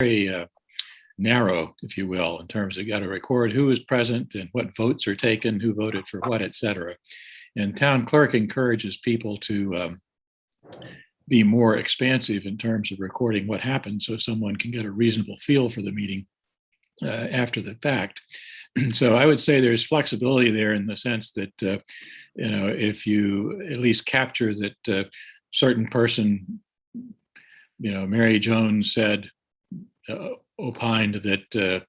very narrow, if you will, in terms of you got to record who is present and what votes are taken, who voted for what, et cetera. And town clerk encourages people to be more expansive in terms of recording what happened so someone can get a reasonable feel for the meeting after the fact. So I would say there's flexibility there in the sense that, if you at least capture that certain person, Mary Jones said, opined that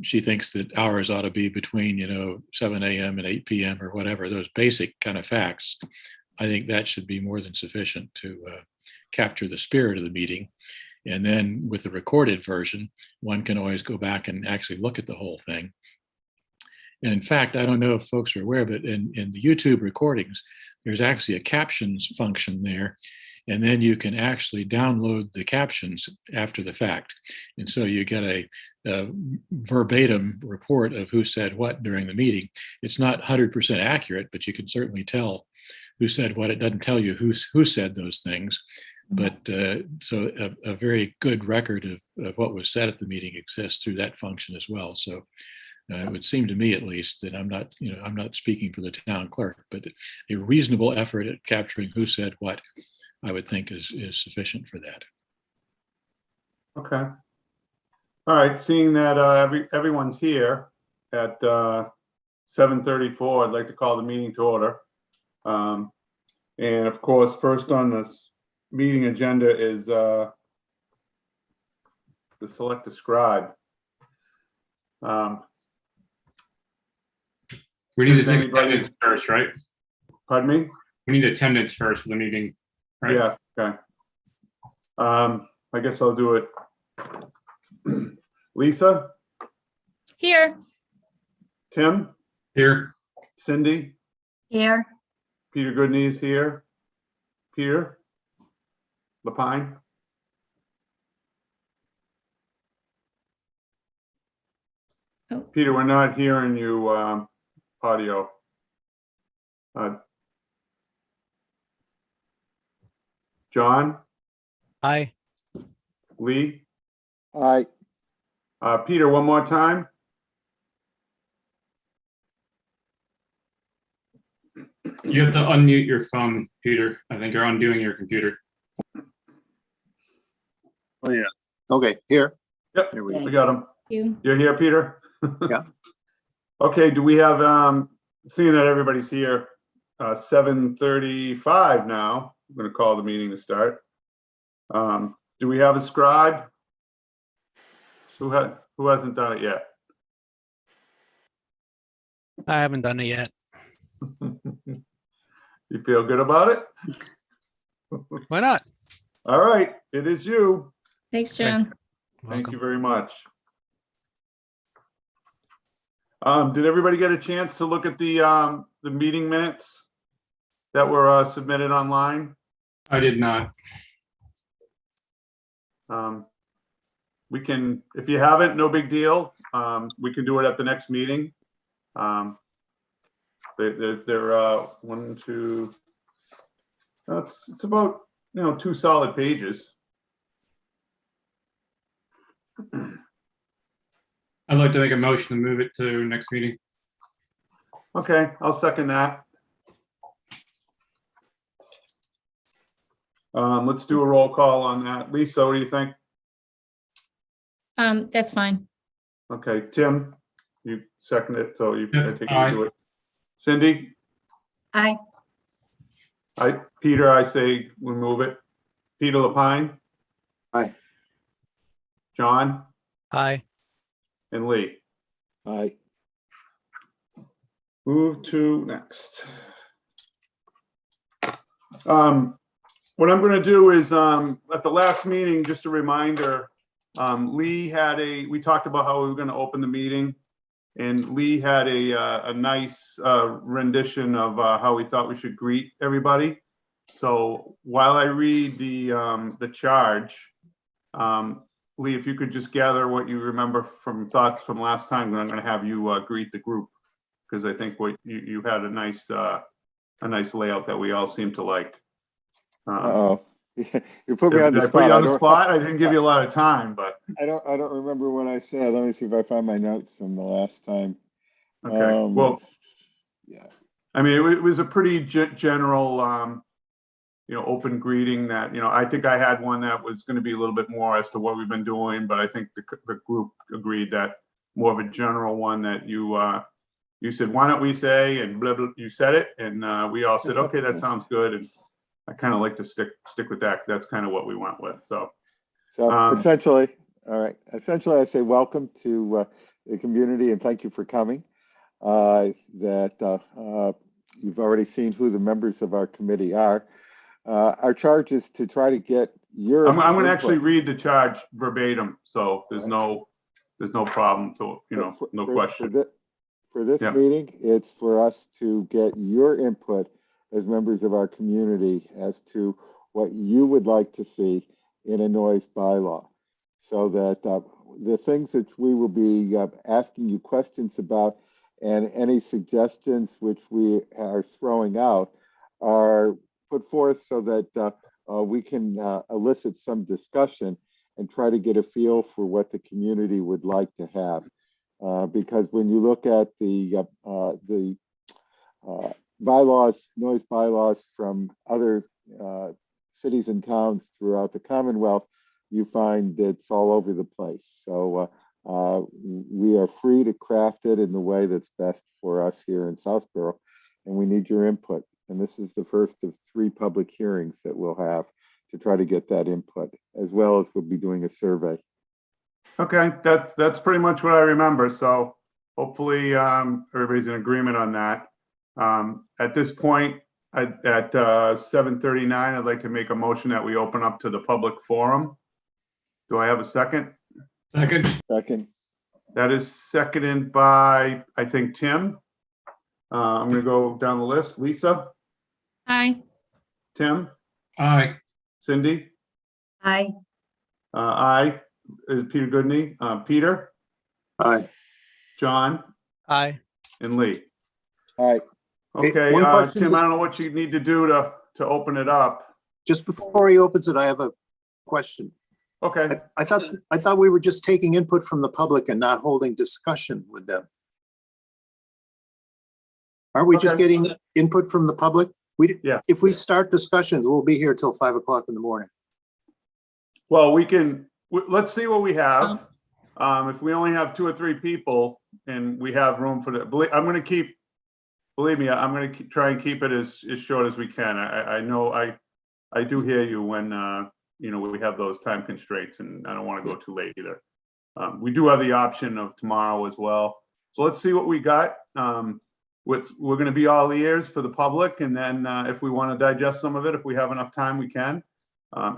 she thinks that hours ought to be between, 7 a.m. and 8 p.m. or whatever, those basic kind of facts. I think that should be more than sufficient to capture the spirit of the meeting. And then with the recorded version, one can always go back and actually look at the whole thing. And in fact, I don't know if folks are aware, but in the YouTube recordings, there's actually a captions function there. And then you can actually download the captions after the fact. And so you get a verbatim report of who said what during the meeting. It's not 100% accurate, but you can certainly tell who said what. It doesn't tell you who said those things. But so a very good record of what was said at the meeting exists through that function as well. So it would seem to me, at least, that I'm not speaking for the town clerk, but a reasonable effort at capturing who said what, I would think is sufficient for that. Okay. All right. Seeing that everyone's here at 7:34, I'd like to call the meeting to order. And of course, first on this meeting agenda is the select a scribe. We need to take attendance first, right? Pardon me? We need attendance first for the meeting, right? Yeah, okay. I guess I'll do it. Lisa? Here. Tim? Here. Cindy? Here. Peter Goodney is here. Peter? Lapine? Oh. Peter, we're not hearing you audio. John? Aye. Lee? Aye. Peter, one more time. You have to unmute your phone, Peter. I think you're undoing your computer. Oh, yeah. Okay, here. Yep, Here we go. we got him. You. You're here, Peter? Yeah. Okay, do we have, seeing that everybody's here, 7:35 now, I'm going to call the meeting to start. Do we have a scribe? Who hasn't done it yet? I haven't done it yet. You feel good about it? Why not? All right, it is you. Thanks, John. Thank you very much. Did everybody get a chance to look at the meeting minutes that were submitted online? I did not. We can, if you haven't, no big deal. We can do it at the next meeting. They're 1, 2. It's about 2 solid pages. I'd like to make a motion to move it to next meeting. Okay, I'll second that. Let's do a roll call on that. Lisa, what do you think? That's fine. Okay, Tim, you second it, so you Yeah, I take aye. you do it. Cindy? Aye. Peter, I say we move it. Peter Lapine? Aye. John Aye. and Lee. Aye. Move to next. What I'm going to do is at the last meeting, just a reminder, Lee we talked about how we were going to open the meeting, and Lee had a nice rendition of how we thought we should greet everybody. So while I read the charge, Lee, if you could just gather what you remember from thoughts from last time, then I'm going to have you greet the group, because I think what you had a nice layout that we all seem to like. Uh-oh. You put me on Did the I put you on the don't- spot? I didn't give you a lot of time, but, I don't remember what I said. Let me see if I find my notes from the last time. okay. Well, Yeah, I mean, it was a pretty general, open greeting that, I think I had one that was going to be a little bit more as to what we've been doing, but I think the group agreed that more of a general one that you said, why don't we say, and blah, blah, you said it, and we all said, okay, that sounds good. And I kind of like to stick with that. That's kind of what we went with. So, essentially, all right. Essentially, I say welcome to the community and thank you for coming. You've already seen who the members of our committee are. Our charge is to try to get your. I'm going to input. actually read the charge verbatim. So there's no problem to, no question. For this Yeah. meeting, it's for us to get your input as members of our community as to what you would like to see in a noise bylaw. So that the things that we will be asking you questions about and any suggestions which we are throwing out are put forth so that we can elicit some discussion and try to get a feel for what the community would like to have. Because when you look at the bylaws, noise bylaws from other cities and towns throughout the Commonwealth, you find it's all over the place. So we are free to craft it in the way that's best for us here in Southborough, and we need your input. And this is the first of 3 public hearings that we'll have to try to get that input, as well as we'll be doing a survey. Okay, that's pretty much what I remember. So hopefully everybody's in agreement on that. At this point, at 7:39, I'd like to make a motion that we open up to the public forum. Do I have a second? Second. Second. That is seconded by, I think, Tim. I'm going to go down the list. Lisa, Aye. Tim, Aye. Cindy, Aye. I, Peter Goodney, Peter, Aye. John, Aye. and Lee. Aye. Okay, one question Tim, that- I don't know what you need to do to open it up. Just before he opens it, I have a question. Okay, I thought we were just taking input from the public and not holding discussion with them. Aren't we just Okay. getting input from the public? Yeah. If we start discussions, we'll be here till 5 o'clock in the morning. well, let's see what we have. If we only have 2 or 3 people and we have room for I'm going to believe me, I'm going to try and keep it as short as we can. I know I do hear you when, we have those time constraints, and I don't want to go too late either. We do have the option of tomorrow as well. So let's see what we got. We're going to be all ears for the public, and then if we want to digest some of it, if we have enough time, we can.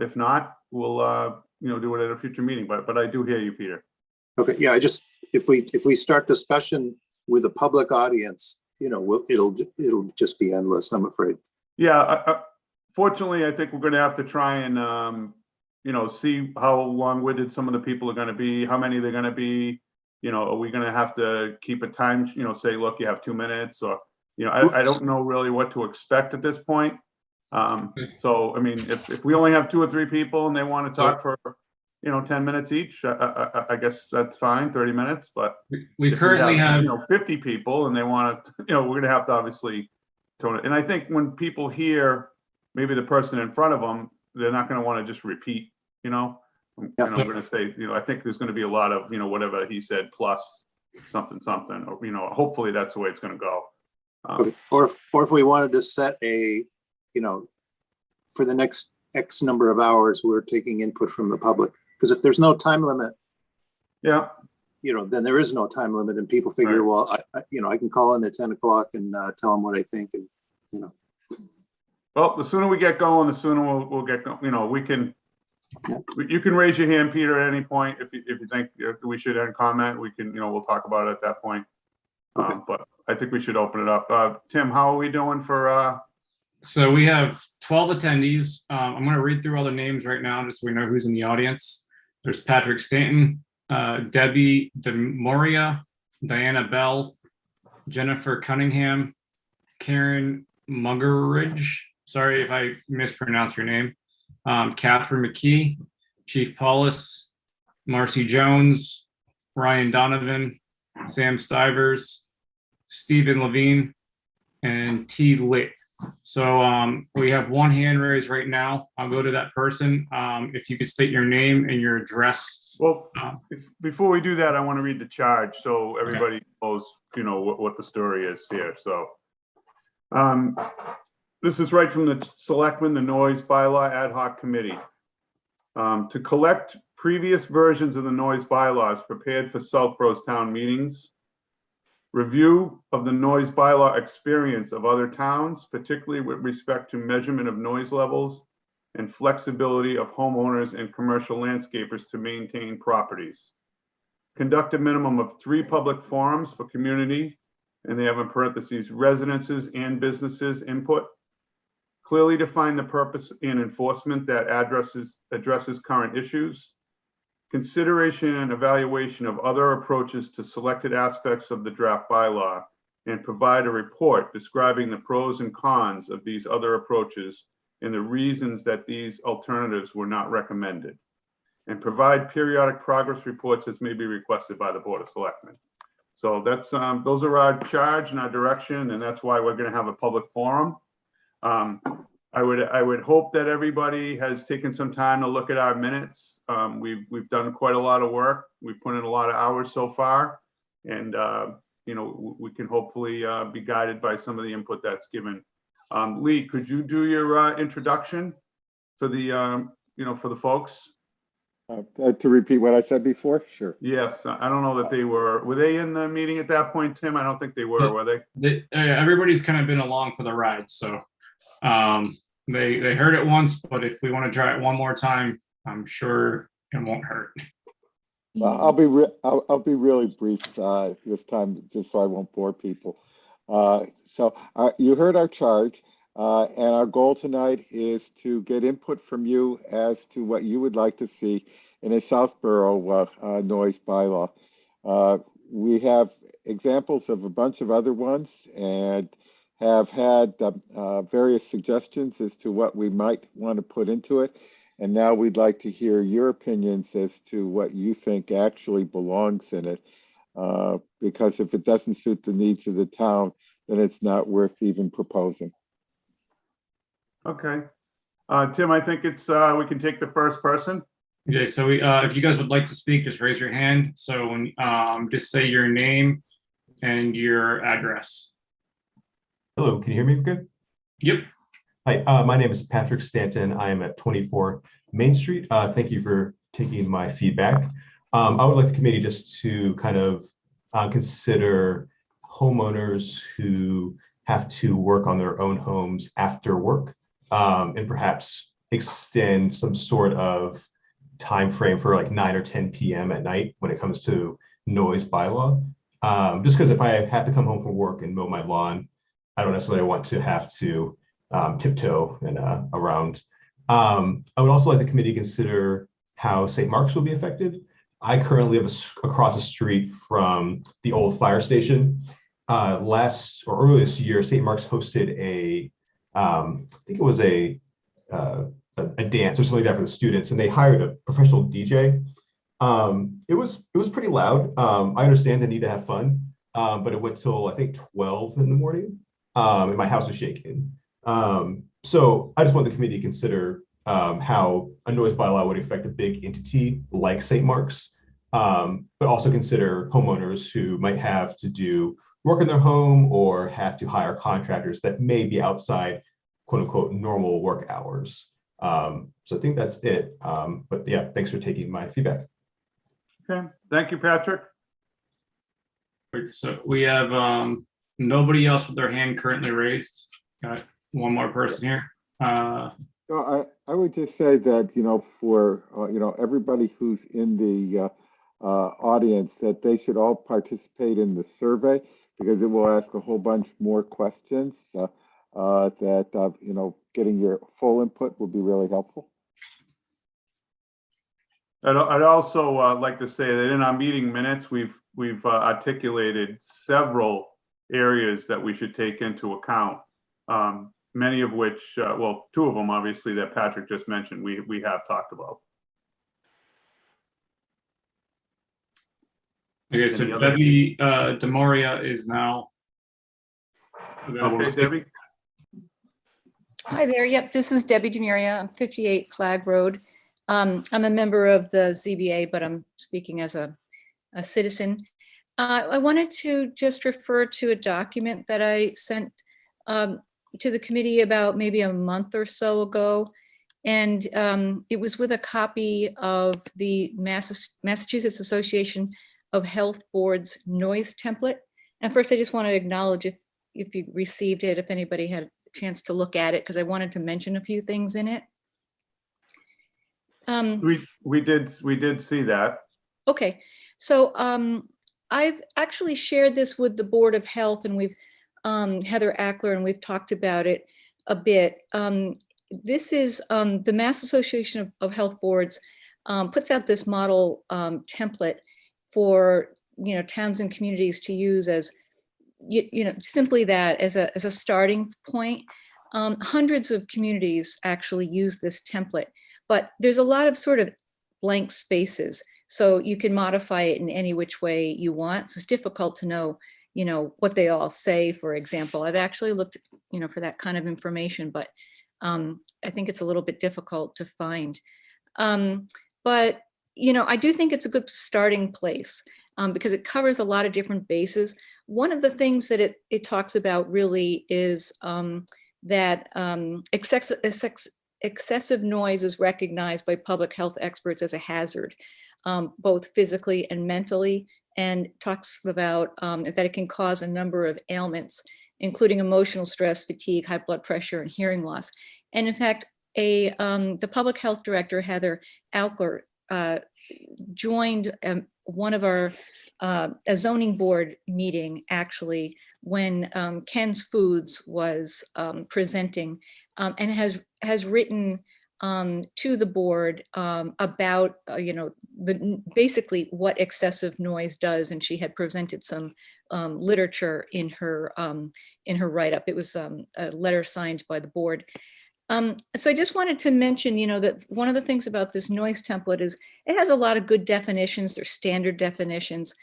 If not, we'll do it at a future meeting. But I do hear you, Peter. Okay, yeah, if we start discussion with a public audience, it'll just be endless, I'm afraid. Yeah. Fortunately, I think we're going to have to try and see how long-winded some of the people are going to be, how many they're going to be. Are we going to have to keep a time, say, look, you have 2 minutes, or, I don't know really what to expect at this point. So, I mean, if we only have 2 or 3 people and they want to talk for, 10 minutes each, I guess that's fine, 30 minutes, but We if currently have, 50 people and they want to, we're going to have to obviously tone it. And I think when people hear maybe the person in front of them, they're not going to want to just repeat, Yeah. I'm going to say, I think there's going to be a lot of, whatever he said, plus something, or, hopefully that's the way it's going to go. Okay. Or if we wanted to set for the next X number of hours, we're taking input from the public. Because if there's no time limit, Yeah. then there is no time limit, and people figure, Right. well, I can call in at 10 o'clock and tell them what I think, and Well, the sooner we get going, the sooner we'll get going. We can, you can raise your hand, Peter, at any point. If you think we should end comment, we can, we'll talk about it at that point. Okay. But I think we should open it up. Tim, how are we doing for, so we have 12 attendees. I'm going to read through all the names right now, just so we know who's in the audience. There's Patrick Stanton, Debbie DeMoria, Diana Bell, Jennifer Cunningham, Karen Muggerage, sorry if I mispronounced your name, Catherine McKee, Chief Paulus, Marcy Jones, Ryan Donovan, Sam Stivers, Stephen Levine, and T. Lit. So we have one hand raised right now. I'll go to that person. If you could state your name and your address. Well, before we do that, I want to read the charge so everybody knows, what the story is here. So this is right from the Selectmen, the Noise Bylaw Ad Hoc Committee. To collect previous versions of the noise bylaws prepared for Southborough's town meetings, review of the noise bylaw experience of other towns, particularly with respect to measurement of noise levels and flexibility of homeowners and commercial landscapers to maintain properties. Conduct a minimum of 3 public forums for community, and they have in parentheses, residences and businesses input. Clearly define the purpose and enforcement that addresses current issues. Consideration and evaluation of other approaches to selected aspects of the draft bylaw, and provide a report describing the pros and cons of these other approaches and the reasons that these alternatives were not recommended. And provide periodic progress reports as may be requested by the Board of Selectmen. So that's those are our charge and our direction, and that's why we're going to have a public forum. I would hope that everybody has taken some time to look at our minutes. We've done quite a lot of work. We've put in a lot of hours so far, and we can hopefully be guided by some of the input that's given. Lee, could you do your introduction for the for the folks? To repeat what I said before, sure. Yes, I don't know that they were they in the meeting at that point, Tim? I don't think they were they? Everybody's kind of been along for the ride, so they heard it once, but if we want to try it one more time, I'm sure it won't hurt. Well, I'll be really brief this time, just so I won't bore people. So you heard our charge, and our goal tonight is to get input from you as to what you would like to see in a Southborough noise bylaw. We have examples of a bunch of other ones and have had various suggestions as to what we might want to put into it. And now we'd like to hear your opinions as to what you think actually belongs in it. Because if it doesn't suit the needs of the town, then it's not worth even proposing. Okay. Tim, I think it's we can take the first person. Okay, so if you guys would like to speak, just raise your hand. So when just say your name and your address. Hello, can you hear me good? Yep. Hi, my name is Patrick Stanton. I am at 24 Main Street. Thank you for taking my feedback. I would like the committee just to kind of consider homeowners who have to work on their own homes after work, and perhaps extend some sort of time frame for like 9 or 10 p.m. at night when it comes to noise bylaw. Just because if I have to come home from work and mow my lawn, I don't necessarily want to have to tiptoe and around. I would also like the committee to consider how St. Mark's will be affected. I currently live across the street from the old fire station. Early this year, St. Mark's hosted I think it was a dance or something like that for the students, and they hired a professional DJ. It was pretty loud. I understand the need to have fun, but it went till I think 12 in the morning, and my house was shaking. So I just want the committee to consider how a noise bylaw would affect a big entity like St. Mark's, but also consider homeowners who might have to do work in their home or have to hire contractors that may be outside quote unquote normal work hours. So I think that's it. But yeah, thanks for taking my feedback. Okay, thank you, Patrick. So we have nobody else with their hand currently raised. Got one more person here. So I would just say that, for, everybody who's in the audience, that they should all participate in the survey because it will ask a whole bunch more questions that, getting your full input will be really helpful. I'd also like to say that in our meeting minutes, we've articulated several areas that we should take into account. many of which, well, two of them, obviously, that Patrick just mentioned, we have talked about. Okay, so Any other- Debbie DeMaria is now available. Okay, Debbie? Hi there. Yep, this is Debbie Demuria. I'm 58 Flag Road. I'm a member of the ZBA, but I'm speaking as a citizen. I wanted to just refer to a document that I sent to the committee about maybe a month or so ago. And it was with a copy of the Massachusetts Association of Health Boards noise template. And first, I just want to acknowledge if you received it, if anybody had a chance to look at it, because I wanted to mention a few things in it. We did see that. Okay, so I've actually shared this with the Board of Health, and we've Heather Ackler, and we've talked about it a bit. This is the Mass Association of Health Boards puts out this model template for towns and communities to use as simply that as a starting point. Hundreds of communities actually use this template, but there's a lot of sort of blank spaces. So you can modify it in any which way you want. So it's difficult to know, what they all say, for example. I've actually looked, for that kind of information, but I think it's a little bit difficult to find. But, I do think it's a good starting place because it covers a lot of different bases. One of the things that it talks about really is that excessive noise is recognized by public health experts as a hazard, both physically and mentally, and talks about that it can cause a number of ailments, including emotional stress, fatigue, high blood pressure, and hearing loss. And in fact, the public health director, Heather Ackler, joined one of our a zoning board meeting actually when Ken's Foods was presenting, and has written to the board about basically what excessive noise does, and she had presented some literature in her write-up. It was a letter signed by the board. So I just wanted to mention, that one of the things about this noise template is it has a lot of good definitions. They're standard definitions,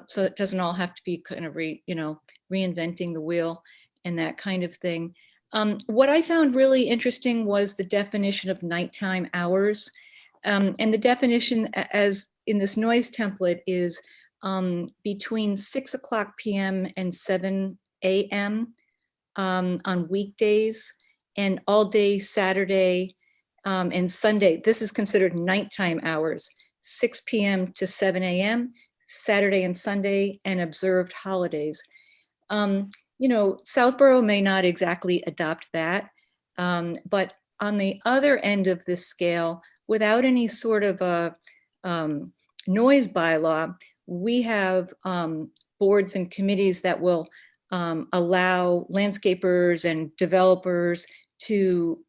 so it doesn't all have to be kind of reinventing the wheel and that kind of thing. What I found really interesting was the definition of nighttime hours, and the definition as in this noise template is between 6:00 p.m. and 7 a.m. On weekdays, and all day Saturday and Sunday. This is considered nighttime hours, 6 p.m. to 7 a.m., Saturday and Sunday, and observed holidays. Southborough may not exactly adopt that, but on the other end of this scale, without any sort of a noise bylaw, we have boards and committees that will allow landscapers and developers to,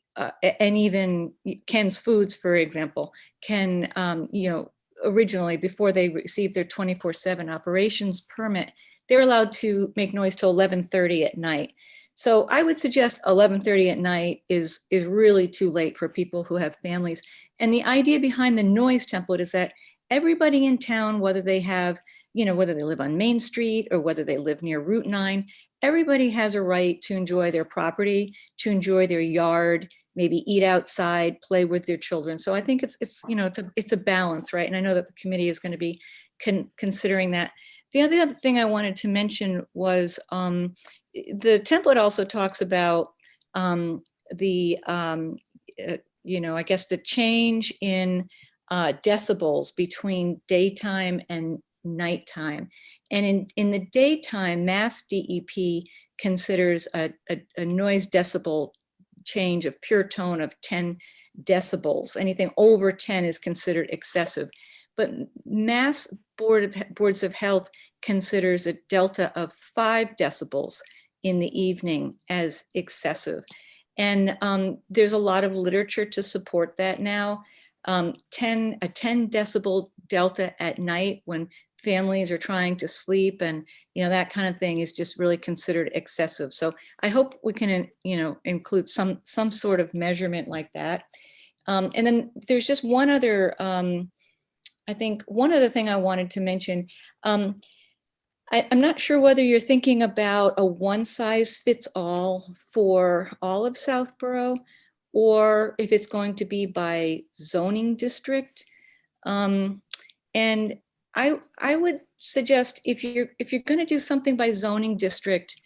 and even Ken's Foods, for example, can, originally, before they receive their 24/7 operations permit, they're allowed to make noise till 11:30 at night. So I would suggest 11:30 at night is really too late for people who have families. And the idea behind the noise template is that everybody in town, whether they have, whether they live on Main Street or whether they live near Route 9, everybody has a right to enjoy their property, to enjoy their yard, maybe eat outside, play with their children. So I think it's a balance, right? And I know that the committee is going to be considering that. The other thing I wanted to mention was the template also talks about I guess the change in decibels between daytime and nighttime. And in the daytime, Mass DEP considers a noise decibel change of pure tone of 10 decibels. Anything over 10 is considered excessive. But Mass Boards of Health considers a delta of 5 decibels in the evening as excessive. And there's a lot of literature to support that now. A 10 decibel delta at night when families are trying to sleep, and, that kind of thing is just really considered excessive. So I hope we can, include some sort of measurement like that. And then there's just one other, I think one other thing I wanted to mention. I'm not sure whether you're thinking about a one size fits all for all of Southborough, or if it's going to be by zoning district. And I would suggest if you're going to do something by zoning district,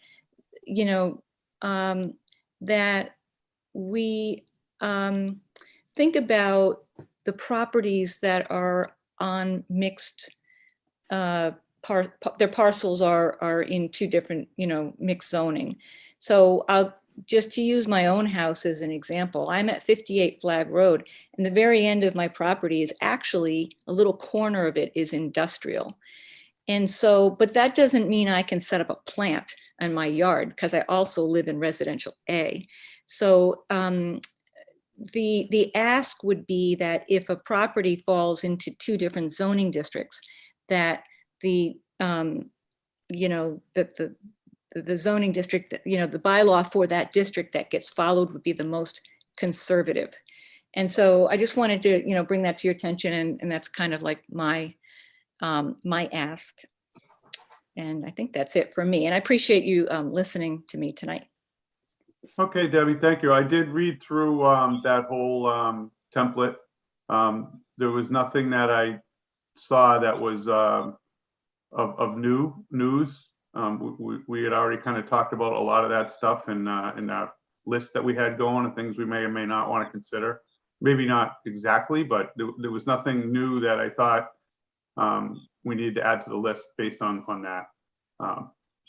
that we think about the properties that are on mixed, their parcels are in two different, mixed zoning. So just to use my own house as an example, I'm at 58 Flag Road, and the very end of my property is actually a little corner of it is industrial. And so, but that doesn't mean I can set up a plant in my yard, because I also live in residential A. So the ask would be that if a property falls into two different zoning districts, that the zoning district, the bylaw for that district that gets followed would be the most conservative. And so I just wanted to, bring that to your attention, and that's kind of like my ask. And I think that's it for me. And I appreciate you listening to me tonight. Okay, Debbie, thank you. I did read through that whole template. There was nothing that I saw that was of news. We had already kind of talked about a lot of that stuff in that list that we had going, and things we may or may not want to consider. Maybe not exactly, but there was nothing new that I thought we needed to add to the list based on that.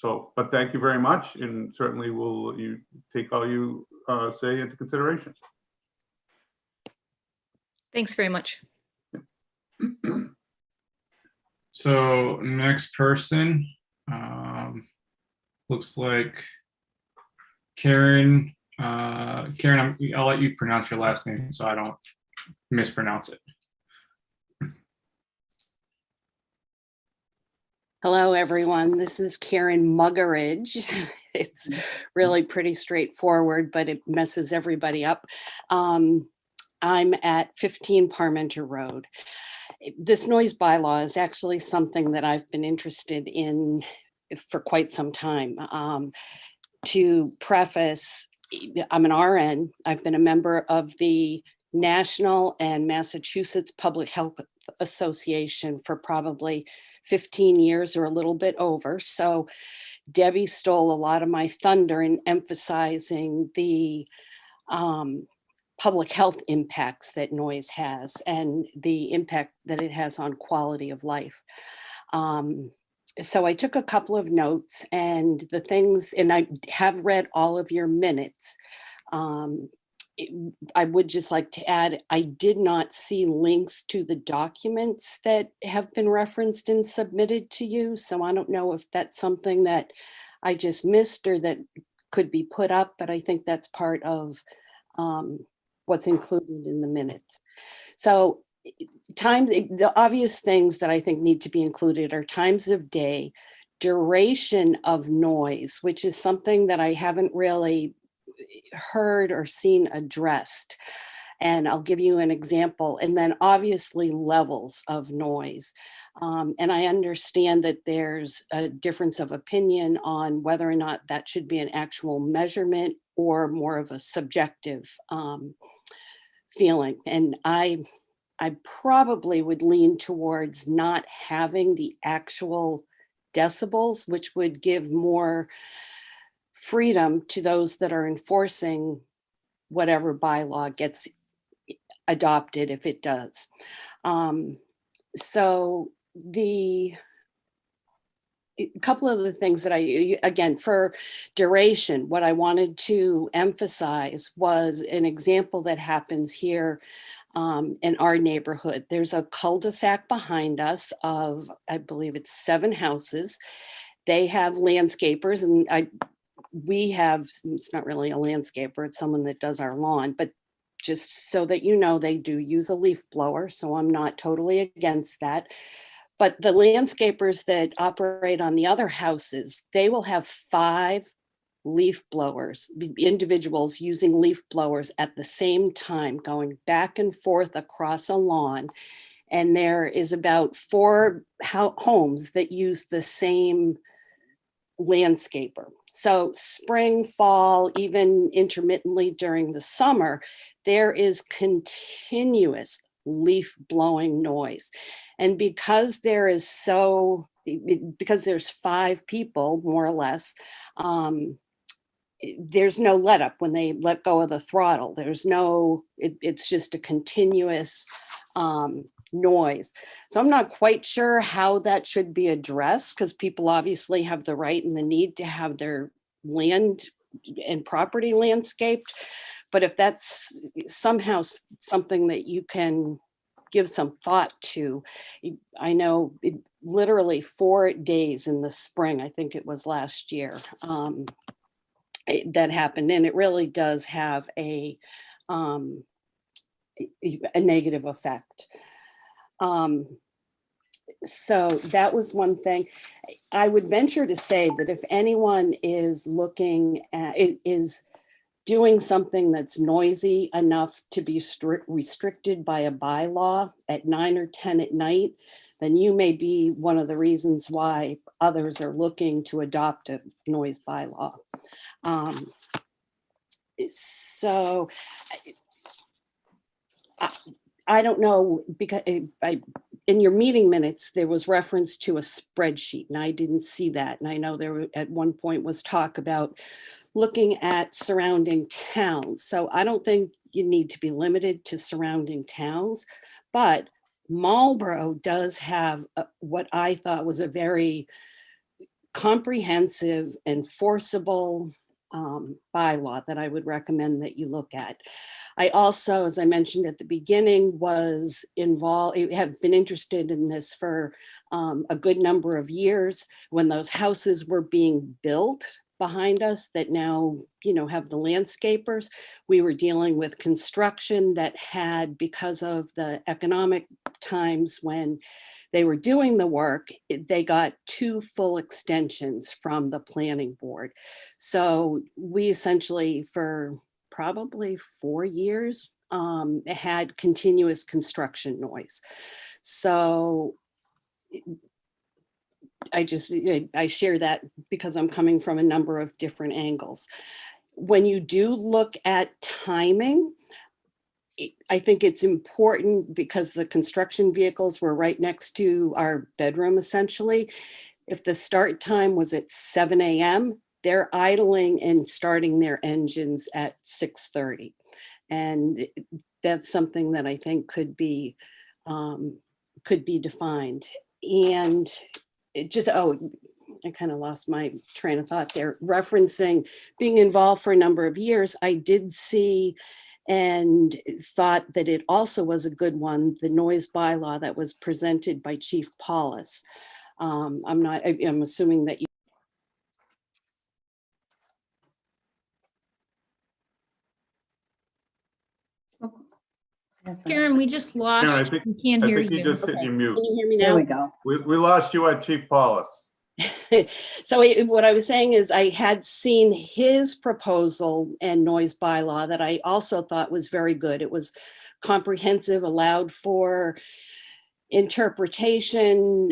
But thank you very much, and certainly will you take all you say into consideration. Thanks very much. So next person, looks like Karen. Karen, I'll let you pronounce your last name so I don't mispronounce it. Hello, everyone. This is Karen Muggerage. It's really pretty straightforward, but it messes everybody up. I'm at 15 Parmenter Road. This noise bylaw is actually something that I've been interested in for quite some time. To preface, I'm an RN. I've been a member of the National and Massachusetts Public Health Association for probably 15 years or a little bit over. So Debbie stole a lot of my thunder in emphasizing the public health impacts that noise has and the impact that it has on quality of life. So I took a couple of notes, and the things, and I have read all of your minutes. I would just like to add, I did not see links to the documents that have been referenced and submitted to you. So I don't know if that's something that I just missed or that could be put up, but I think that's part of what's included in the minutes. So the obvious things that I think need to be included are times of day, duration of noise, which is something that I haven't really heard or seen addressed. And I'll give you an example. And then obviously levels of noise. And I understand that there's a difference of opinion on whether or not that should be an actual measurement or more of a subjective feeling. And I probably would lean towards not having the actual decibels, which would give more freedom to those that are enforcing whatever bylaw gets adopted, if it does. So a couple of the things that again, for duration, what I wanted to emphasize was an example that happens here in our neighborhood. There's a cul-de-sac behind us of, I believe it's 7 houses. They have landscapers, and we have, it's not really a landscaper, it's someone that does our lawn, but just so that you know, they do use a leaf blower. So I'm not totally against that. But the landscapers that operate on the other houses, they will have 5 leaf blowers, individuals using leaf blowers at the same time, going back and forth across a lawn. And there is about 4 homes that use the same landscaper. So spring, fall, even intermittently during the summer, there is continuous leaf blowing noise. And because there's 5 people, more or less, there's no let up when they let go of the throttle. There's no, it's just a continuous noise. So I'm not quite sure how that should be addressed, because people obviously have the right and the need to have their land and property landscaped. But if that's somehow something that you can give some thought to, I know literally 4 days in the spring, I think it was last year, that happened, and it really does have a negative effect. So that was one thing. I would venture to say that if anyone is looking at is doing something that's noisy enough to be restricted by a bylaw at 9 or 10 at night, then you may be one of the reasons why others are looking to adopt a noise bylaw. So I don't know, because in your meeting minutes, there was reference to a spreadsheet, and I didn't see that. And I know there at one point was talk about looking at surrounding towns. So I don't think you need to be limited to surrounding towns, but Marlborough does have what I thought was a very comprehensive, enforceable bylaw that I would recommend that you look at. I also, as I mentioned at the beginning, was involved, have been interested in this for a good number of years. When those houses were being built behind us that now, have the landscapers, we were dealing with construction that had, because of the economic times when they were doing the work, they got 2 full extensions from the planning board. So we essentially, for probably 4 years, had continuous construction noise. So I share that because I'm coming from a number of different angles. When you do look at timing, I think it's important, because the construction vehicles were right next to our bedroom, essentially. If the start time was at 7 a.m., they're idling and starting their engines at 6:30. And that's something that I think could be defined. And it just, I kind of lost my train of thought there. Referencing being involved for a number of years, I did see and thought that it also was a good one, the noise bylaw that was presented by Chief Paulus. I'm assuming that you. Karen, we just Karen, lost. We can't hear I think you you. just hit your mute. Can you hear me There now? we go. We lost you at Chief Paulus. So what I was saying is I had seen his proposal and noise bylaw that I also thought was very good. It was comprehensive, allowed for interpretation,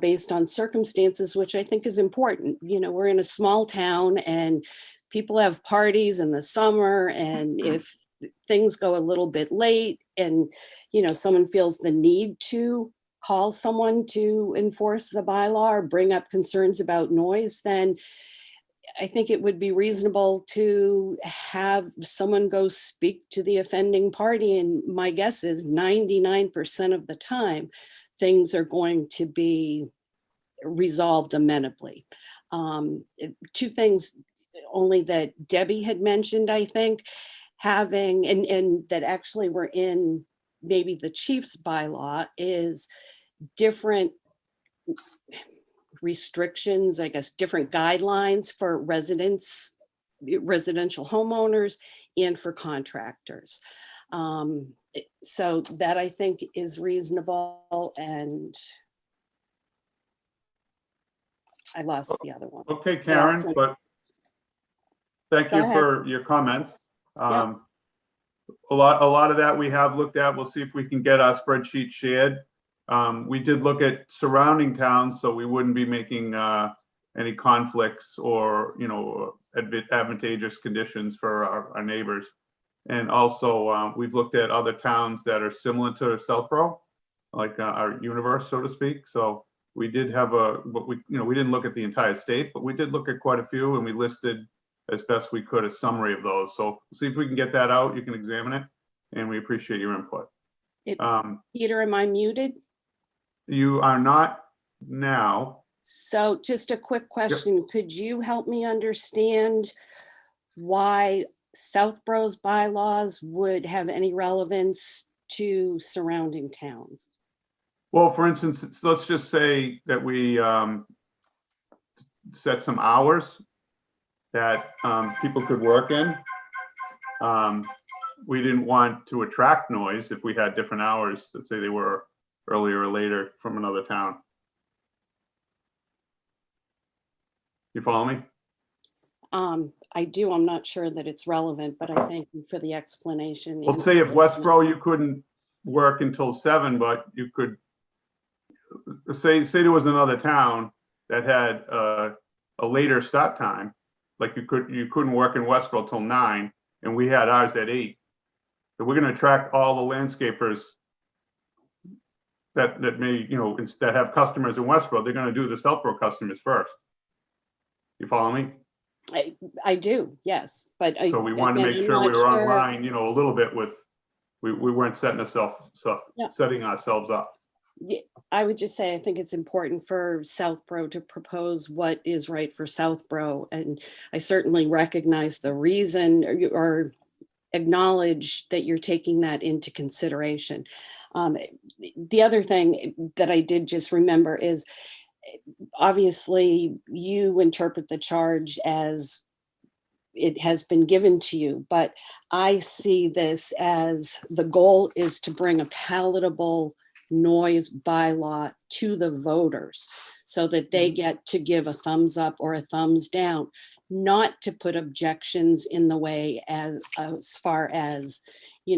based on circumstances, which I think is important. We're in a small town and people have parties in the summer, and if things go a little bit late and, someone feels the need to call someone to enforce the bylaw or bring up concerns about noise, then I think it would be reasonable to have someone go speak to the offending party. And my guess is 99% of the time, things are going to be resolved amenably. 2 things only that Debbie had mentioned, I think, having, and that actually were in maybe the chief's bylaw, is different restrictions, I guess, different guidelines for residential homeowners and for contractors. So that I think is reasonable, and I lost the other one. Okay, Karen, Awesome. but thank Go you ahead. for your comments. A lot of that we have looked at. We'll see if we can get our spreadsheet shared. We did look at surrounding towns, so we wouldn't be making any conflicts or, advantageous conditions for our neighbors. And also, we've looked at other towns that are similar to Southborough, like our universe, so to speak. So we did have we didn't look at the entire state, but we did look at quite a few, and we listed as best we could a summary of those. So see if we can get that out. You can examine it, and we appreciate your input. Peter, am I muted? You are not now. So just a quick question. Could you help me understand why Southborough's bylaws would have any relevance to surrounding towns? Well, for instance, let's just say that we set some hours that people could work in. We didn't want to attract noise if we had different hours, to say they were earlier or later from another town. You follow me? I do. I'm not sure that it's relevant, but I thank you for the explanation. Well, say if Westboro, you couldn't work until 7, but you could say there was another town that had a later start time. Like you couldn't work in Westboro till 9, and we had ours at 8. So we're going to attract all the landscapers that may, that have customers in Westboro. They're going to do the Southborough customers first. You follow me? I do, yes, but so we wanted to make sure we were online, a little bit with. We weren't setting ourselves up. Yeah, I would just say I think it's important for Southborough to propose what is right for Southborough, and I certainly recognize the reason or acknowledge that you're taking that into consideration. The other thing that I did just remember is, obviously you interpret the charge as it has been given to you, but I see this as the goal is to bring a palatable noise bylaw to the voters so that they get to give a thumbs up or a thumbs down, not to put objections in the way as far as, we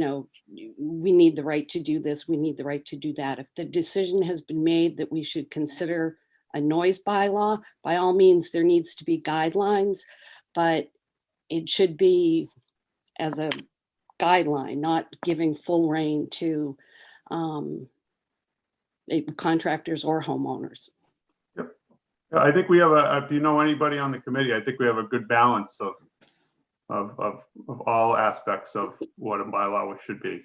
need the right to do this, we need the right to do that. If the decision has been made that we should consider a noise bylaw, by all means, there needs to be guidelines, but it should be as a guideline, not giving full rein to contractors or homeowners. Yep. I think we have if you know anybody on the committee, I think we have a good balance of all aspects of what a bylaw should be.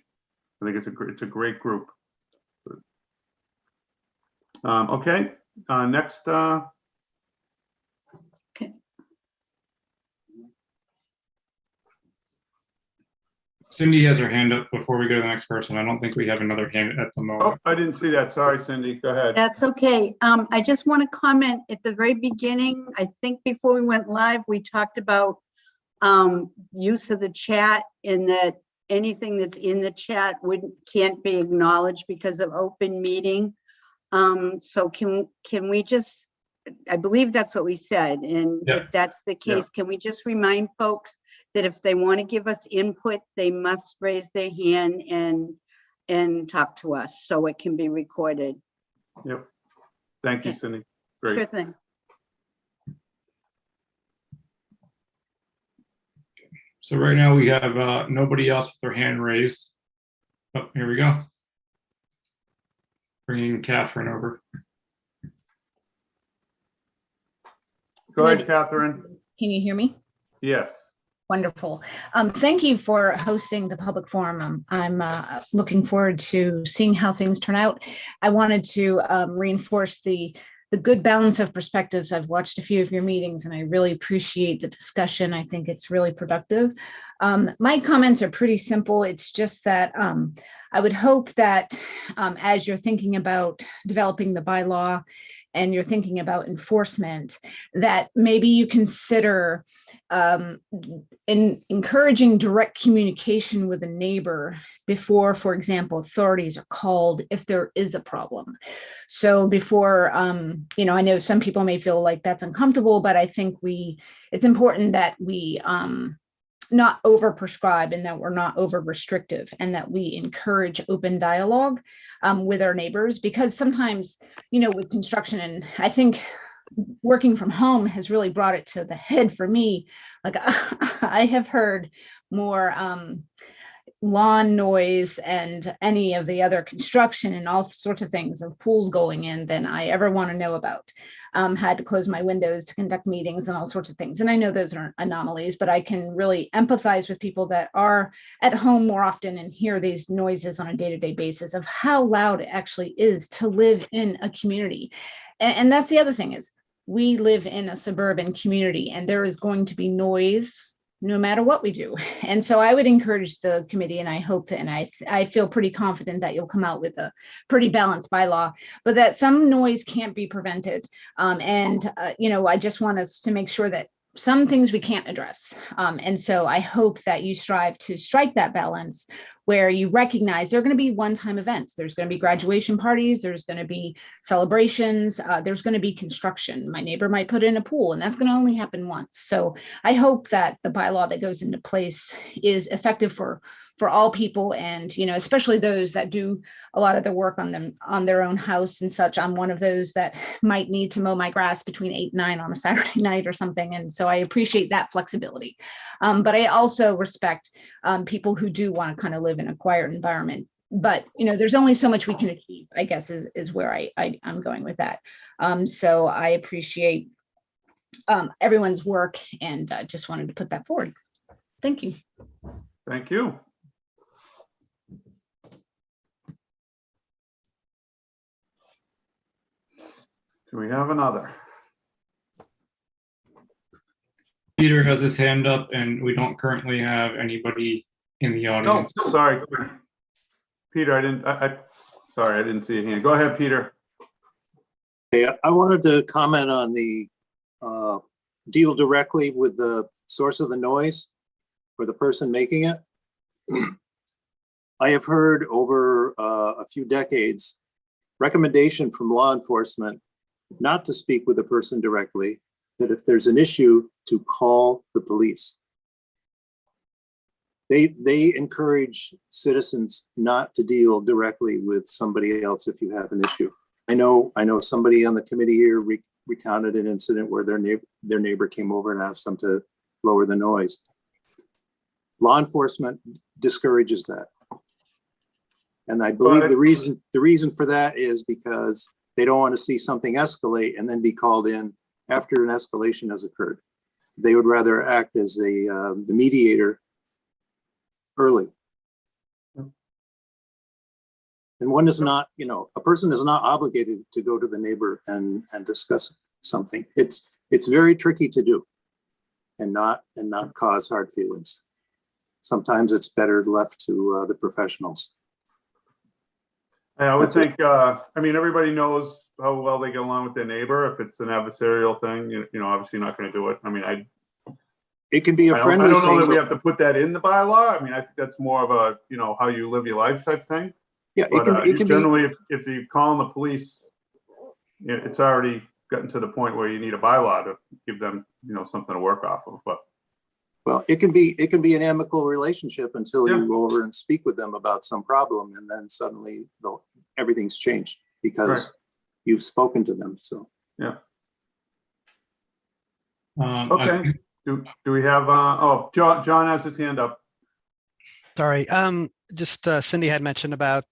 I think it's a great group. Okay. Next. Okay. Cindy has her hand up before we go to the next person. I don't think we have another hand at the moment. Oh, I didn't see that. Sorry, Cindy. Go ahead. That's okay. I just want to comment at the very beginning. I think before we went live, we talked about use of the chat, and that anything that's in the chat can't be acknowledged because of open meeting. So can we just, I believe that's what we said. And if that's the case, can we just remind folks that if they want to give us input, they must raise their hand and talk to us so it can be recorded. Yep. Thank you, Cindy. Great. Sure thing. So right now we have nobody else with their hand raised. Oh, here we go. Bringing Catherine over. Go ahead, Catherine. Can you hear me? Yes. Wonderful. Thank you for hosting the public forum. I'm looking forward to seeing how things turn out. I wanted to reinforce the good balance of perspectives. I've watched a few of your meetings and I really appreciate the discussion. I think it's really productive. My comments are pretty simple. It's just that I would hope that as you're thinking about developing the bylaw, and you're thinking about enforcement, that maybe you consider encouraging direct communication with a neighbor before, for example, authorities are called if there is a problem. So before, I know some people may feel like that's uncomfortable, but I think it's important that we not over prescribe and that we're not over restrictive, and that we encourage open dialogue with our neighbors, because sometimes, with construction, and I think working from home has really brought it to the head for me. Like I have heard more lawn noise and any of the other construction and all sorts of things of pools going in than I ever want to know about. Had to close my windows to conduct meetings and all sorts of things. And I know those are anomalies, but I can really empathize with people that are at home more often and hear these noises on a day-to-day basis of how loud it actually is to live in a community. And that's the other thing, is we live in a suburban community, and there is going to be noise no matter what we do. And so I would encourage the committee, and I hope, and I feel pretty confident that you'll come out with a pretty balanced bylaw, but that some noise can't be prevented. I just want us to make sure that some things we can't address. And so I hope that you strive to strike that balance where you recognize there are going to be one-time events. There's going to be graduation parties. There's going to be celebrations. There's going to be construction. My neighbor might put in a pool, and that's going to only happen once. So I hope that the bylaw that goes into place is effective for all people, and especially those that do a lot of the work on their own house and such. I'm one of those that might need to mow my grass between 8 and 9 on a Saturday night or something, and so I appreciate that flexibility. But I also respect people who do want to kind of live in a quiet environment. But there's only so much we can achieve, I guess, is where I'm going with that. So I appreciate everyone's work, and just wanted to put that forward. Thank you. Thank you. Do we have another? Peter has his hand up, and we don't currently have anybody in the audience. Oh, sorry, Peter. I didn't see a hand. Go ahead, Peter. Yeah, I wanted to comment on the deal directly with the source of the noise or the person making it. I have heard over a few decades recommendation from law enforcement not to speak with the person directly, that if there's an issue, to call the police. They encourage citizens not to deal directly with somebody else if you have an issue. I know somebody on the committee here recounted an incident where their neighbor came over and asked them to lower the noise. Law enforcement discourages that. And I believe the reason for that is because they don't want to see something escalate and then be called in after an escalation has occurred. They would rather act as the mediator early. And one is not, a person is not obligated to go to the neighbor and discuss something. It's very tricky to do and not cause hard feelings. Sometimes it's better left to the professionals. I would think, everybody knows how well they get along with their neighbor. If it's an adversarial thing, obviously you're not going to do it. It can be a friendly thing. I don't know thing, that we have to put that in the bylaw. I think that's more of a, how you live your life type thing. Yeah, but it can generally, if you're calling the police, it's already gotten to the point where you need a bylaw to give them, something to work off of. But well, it can be an amicable relationship until you go over and speak with them about some problem, and then suddenly everything's changed because you've spoken to them. So yeah. Okay. Do we have? John has his hand up. Sorry. Just Cindy had mentioned about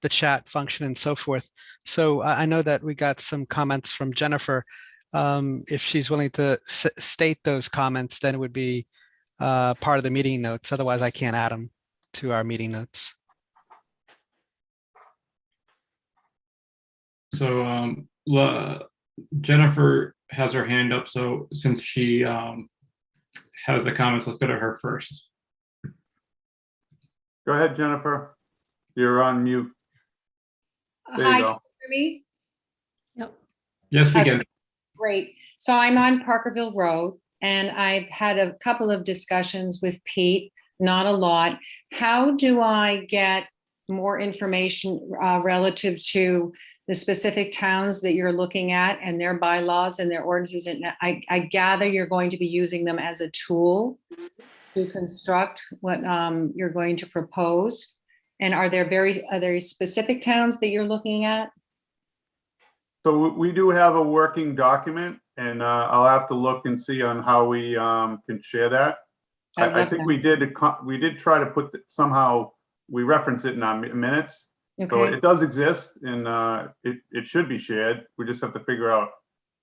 the chat function and so forth. So I know that we got some comments from Jennifer. If she's willing to state those comments, then it would be part of the meeting notes. Otherwise, I can't add them to our meeting notes. So Jennifer has her hand up. So since she has the comments, let's go to her first. Go ahead, Jennifer. You're on mute. There Hi, you go. can you hear me? Yes, we can. Great. So I'm on Parkerville Road, and I've had a couple of discussions with Pete, not a lot. How do I get more information relative to the specific towns that you're looking at and their bylaws and their ordinances? And I gather you're going to be using them as a tool to construct what you're going to propose. And are there specific towns that you're looking at? So we do have a working document, and I'll have to look and see on how we can share that. I think we did try to put somehow we reference it in our minutes. So Okay. it does exist, and it should be shared. We just have to figure out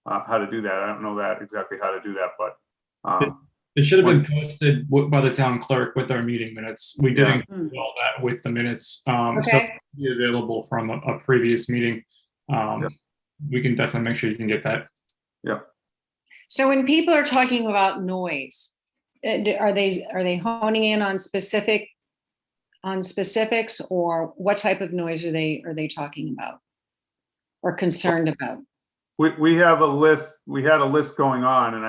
how to do that. I don't know that exactly how to do that, but It should have been posted by the town clerk with our meeting minutes. We Yeah. didn't do all that with the minutes. So Okay. it'll be available from a previous meeting. We can definitely make sure you can get that. So when people are talking about noise, are they honing in on specifics, or what type of noise are they talking about or concerned about? we have a list. We had a list going on, and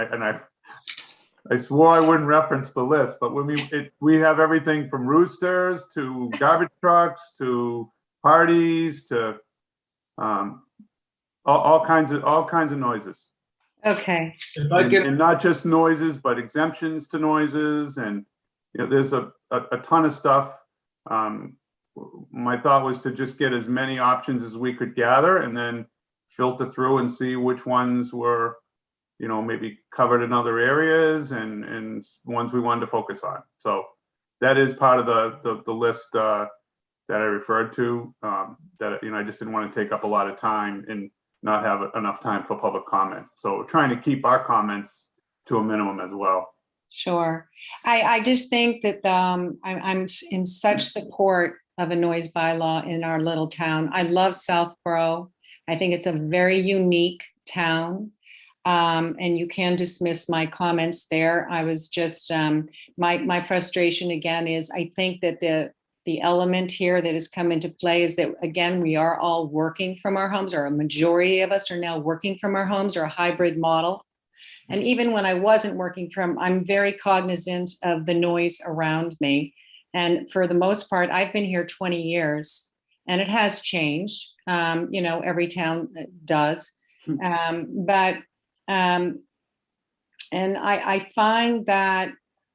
I swore I wouldn't reference the list, but when we have everything from roosters to garbage trucks to parties to all kinds of noises. Okay. If I get And not just noises, but exemptions to noises, and there's a ton of stuff. My thought was to just get as many options as we could gather, and then filter through and see which ones were, maybe covered in other areas, and ones we wanted to focus on. So that is part of the list that I referred to. That I just didn't want to take up a lot of time and not have enough time for public comment. So we're trying to keep our comments to a minimum as well. Sure. I just think that I'm in such support of a noise bylaw in our little town. I love Southborough. I think it's a very unique town. And you can dismiss my comments there. I was just, my frustration again is I think that the element here that has come into play is that, again, we are all working from our homes, or a majority of us are now working from our homes, or a hybrid model. And even when I wasn't working from, I'm very cognizant of the noise around me. And for the most part, I've been here 20 years and it has changed. Every town does. And I find that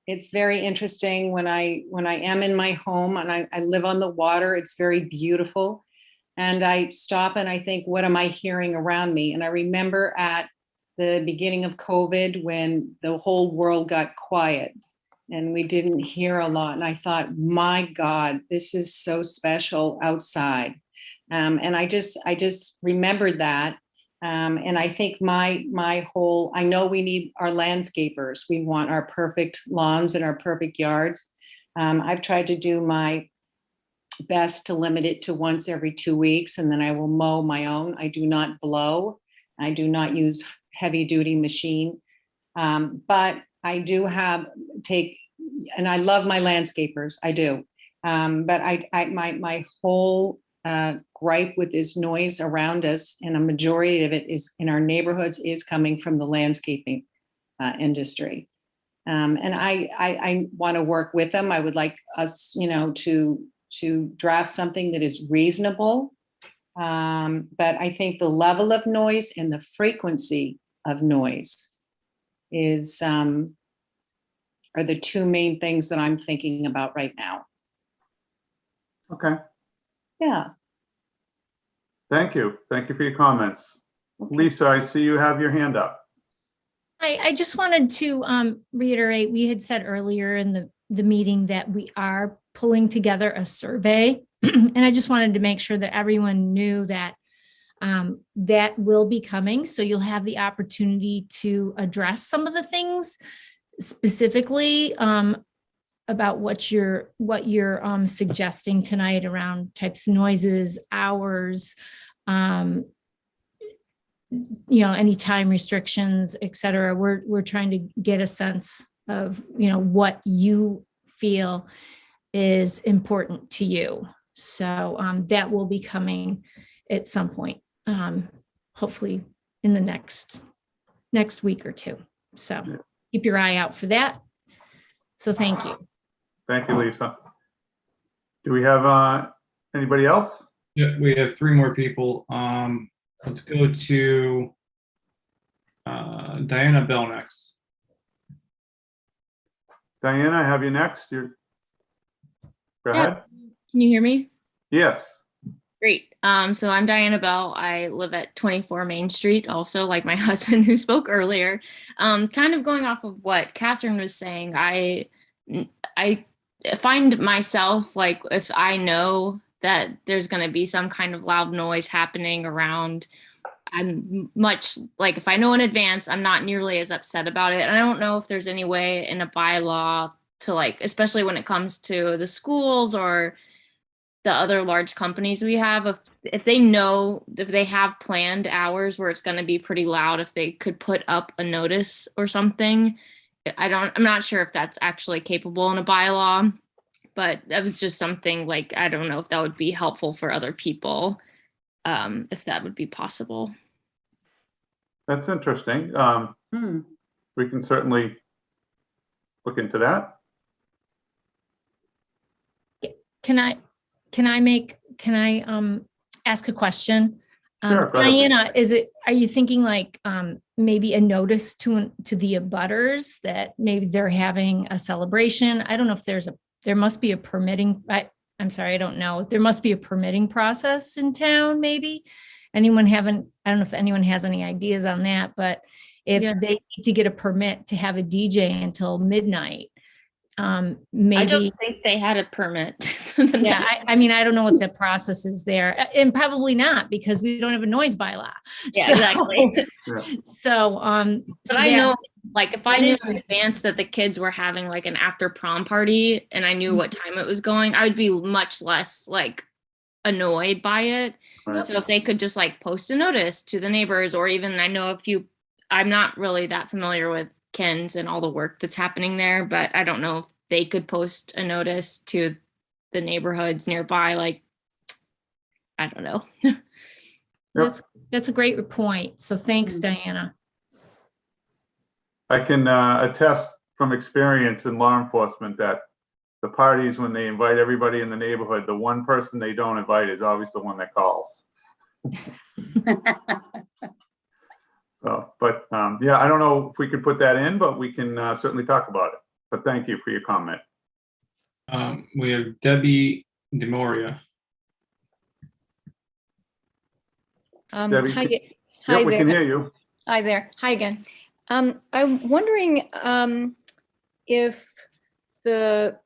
it's very interesting when I am in my home and I live on the water. It's very beautiful. And I stop and I think, what am I hearing around me? And I remember at the beginning of COVID when the whole world got quiet and we didn't hear a lot. And I thought, my God, this is so special outside. And I just remembered that. And I think I know we need our landscapers. We want our perfect lawns and our perfect yards. I've tried to do my best to limit it to once every 2 weeks, and then I will mow my own. I do not blow. I do not use heavy duty machine. But I do and I love my landscapers. I do. But my whole gripe with this noise around us, and a majority of it is in our neighborhoods, is coming from the landscaping industry. And I want to work with them. I would like us, to draft something that is reasonable. But I think the level of noise and the frequency of noise are the two main things that I'm thinking about right now. Okay. Yeah. Thank you. Thank you for your comments. Okay. Lisa, I see you have your hand up. I just wanted to reiterate, we had said earlier in the meeting that we are pulling together a survey. And I just wanted to make sure that everyone knew that that will be coming. So you'll have the opportunity to address some of the things specifically about what you're suggesting tonight around types of noises, hours, any time restrictions, et cetera. We're trying to get a sense of, what you feel is important to you. So that will be coming at some point, hopefully in the next week or two. So keep your eye out for that. So thank you. Thank you, Lisa. Do we have anybody else? Yeah, we have 3 more people. Let's go to Diana Belnecks. Diana, I have you next. Go ahead. Can you hear me? Yes. Great. So I'm Diana Bell. I live at 24 Main Street, also like my husband who spoke earlier. Kind of going off of what Catherine was saying, I find myself like if I know that there's going to be some kind of loud noise happening around, I'm much like if I know in advance, I'm not nearly as upset about it. And I don't know if there's any way in a bylaw to like, especially when it comes to the schools or the other large companies we have, if they know, if they have planned hours where it's going to be pretty loud, if they could put up a notice or something. I'm not sure if that's actually capable in a bylaw, but that was just something like, I don't know if that would be helpful for other people, if that would be possible. That's interesting. We can certainly look into that. Can I ask a question? Sure, go ahead. Diana, are you thinking like maybe a notice to the abutters that maybe they're having a celebration? I don't know if there must be a permitting, I'm sorry, I don't know. There must be a permitting process in town, maybe. I don't know if anyone has any ideas on that, but if they need to get a permit to have a DJ until midnight, maybe. I don't think they had a permit. Yeah, I mean, I don't know what the process is there, and probably not because we don't have a noise bylaw. Yeah, exactly. So, but I know, like, if I knew in advance that the kids were having like an after prom party and I knew what time it was going, I would be much less like annoyed by it. Right. So if they could just like post a notice to the neighbors, or even I know I'm not really that familiar with Ken's and all the work that's happening there, but I don't know if they could post a notice to the neighborhoods nearby. Like, I don't know. That's a great point. So thanks, Diana. I can attest from experience in law enforcement that the parties, when they invite everybody in the neighborhood, the one person they don't invite is always the one that calls. So, but yeah, I don't know if we could put that in, but we can certainly talk about it. But thank you for your comment. We have Debbie DeMoria. Debbie, hi we there. can hear you. Hi there. Hi again. I'm wondering if the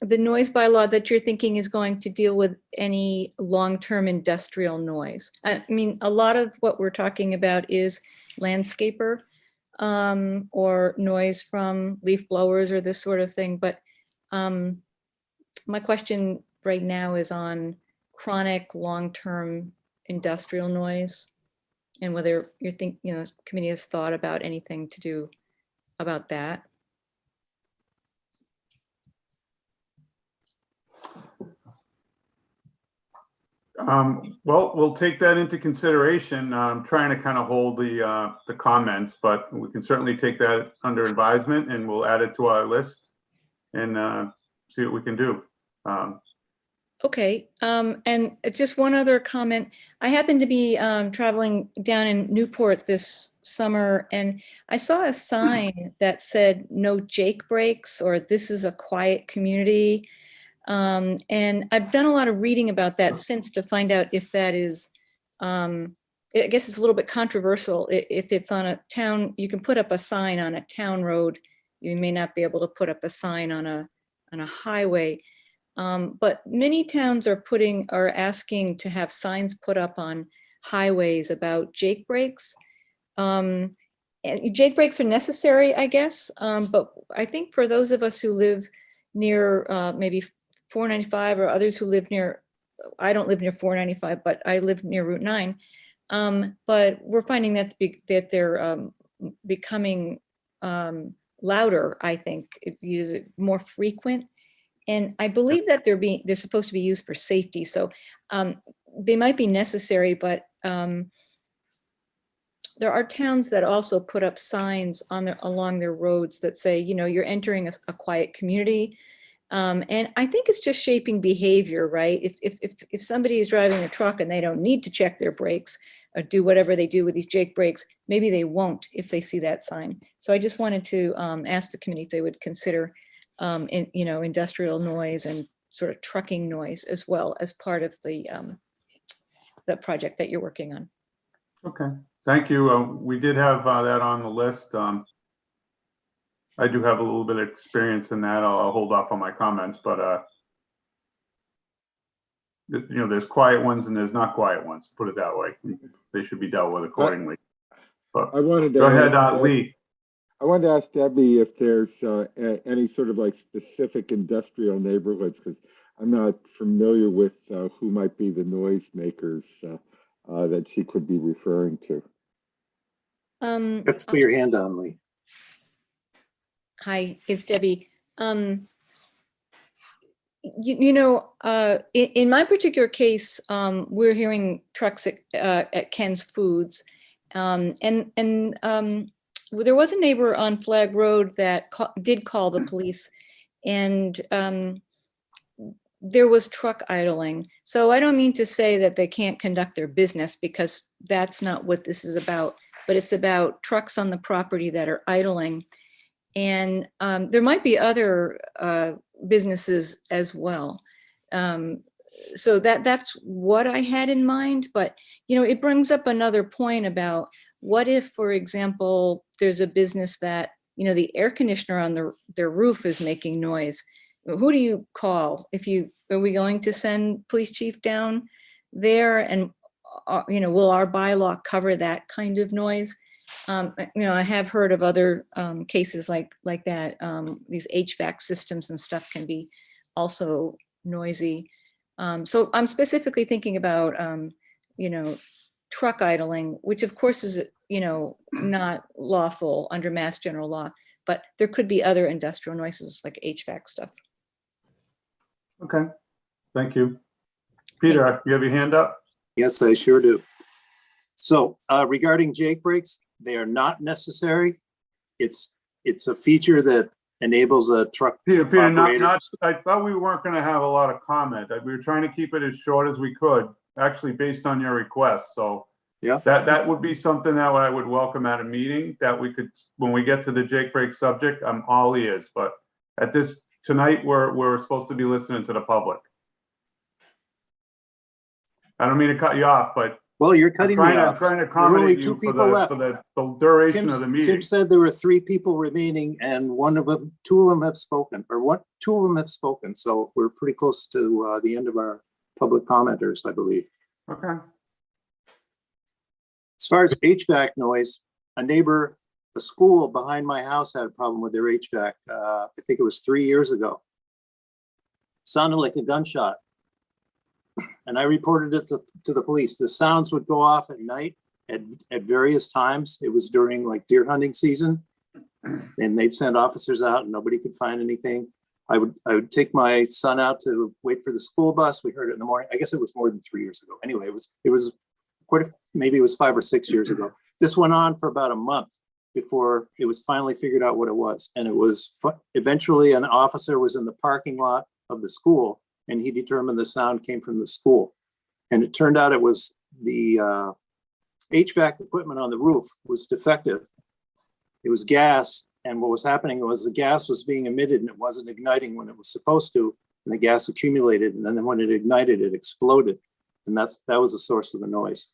noise bylaw that you're thinking is going to deal with any long-term industrial noise. I mean, a lot of what we're talking about is landscaper or noise from leaf blowers or this sort of thing. But my question right now is on chronic long-term industrial noise and whether the committee has thought about anything to do about that. Well, we'll take that into consideration. I'm trying to kind of hold the comments, but we can certainly take that under advisement and we'll add it to our list and see what we can do. Okay, and just one other comment. I happened to be traveling down in Newport this summer and I saw a sign that said no Jake breaks or this is a quiet community. And I've done a lot of reading about that since to find out if that is, I guess it's a little bit controversial. If it's on a town, you can put up a sign on a town road. You may not be able to put up a sign on a highway. But many towns are asking to have signs put up on highways about Jake breaks. And Jake breaks are necessary, I guess. But I think for those of us who live near maybe 495 or others who live near, I don't live near 495, but I live near Route 9. But we're finding that they're becoming louder, I think, if you use it more frequent. And I believe that they're supposed to be used for safety. So they might be necessary, but there are towns that also put up signs on along their roads that say, you're entering a quiet community. And I think it's just shaping behavior, right? If somebody is driving a truck and they don't need to check their brakes or do whatever they do with these Jake brakes, maybe they won't if they see that sign. So I just wanted to ask the committee if they would consider, industrial noise and sort of trucking noise as well as part of the project that you're working on. Okay, thank you. We did have that on the list. I do have a little bit of experience in that. I'll hold off on my comments, but there's quiet ones and there's not quiet ones, put it that way. They should be dealt with accordingly. But I wanted to go ahead, ask, Lee. I wanted to ask Debbie if there's any sort of like specific industrial neighborhoods, because I'm not familiar with who might be the noisemakers that she could be referring to. Let's put your hand on, Lee. Hi, it's Debbie. In my particular case, we're hearing trucks at Ken's Foods. There was a neighbor on Flag Road that did call the police, and there was truck idling. So I don't mean to say that they can't conduct their business, because that's not what this is about, but it's about trucks on the property that are idling. And there might be other businesses as well. So that's what I had in mind. But, it brings up another point about what if, for example, there's a business that, the air conditioner on their roof is making noise. Who do you call? Are we going to send police chief down there? And, will our bylaw cover that kind of noise? I have heard of other cases like that. These HVAC systems and stuff can be also noisy. So I'm specifically thinking about, truck idling, which of course is, not lawful under Mass General Law, but there could be other industrial noises like HVAC stuff. Okay, thank you. Peter, you have your hand up? Yes, I sure do. So regarding Jake brakes, they are not necessary. It's a feature that enables a truck Peter, operator. I thought we weren't going to have a lot of comment. We were trying to keep it as short as we could, actually based on your request. So yeah, that would be something that I would welcome at a meeting, that we could, when we get to the Jake brake subject, I'm all ears. But tonight we're supposed to be listening to the public. I don't mean to cut you off, but well, you're cutting me off. I'm trying to There are only accommodate two you people left. for the duration of the meeting. Tim said there were 3 people remaining, and 2 of them have spoken, or 2 of them have spoken. So we're pretty close to the end of our public commenters, I believe. Okay. As far as HVAC noise, a school behind my house had a problem with their HVAC. I think it was 3 years ago. Sounded like a gunshot. And I reported it to the police. The sounds would go off at night at various times. It was during like deer hunting season, and they'd send officers out and nobody could find anything. I would take my son out to wait for the school bus. We heard it in the morning. I guess it was more than 3 years ago. Anyway, it was maybe it was 5 or 6 years ago. This went on for about a month before it was finally figured out what it was. And it was eventually an officer was in the parking lot of the school, and he determined the sound came from the school. And it turned out it was the HVAC equipment on the roof was defective. It was gas, and what was happening was the gas was being emitted and it wasn't igniting when it was supposed to, and the gas accumulated, and then when it ignited, it exploded. And that was the source of the noise.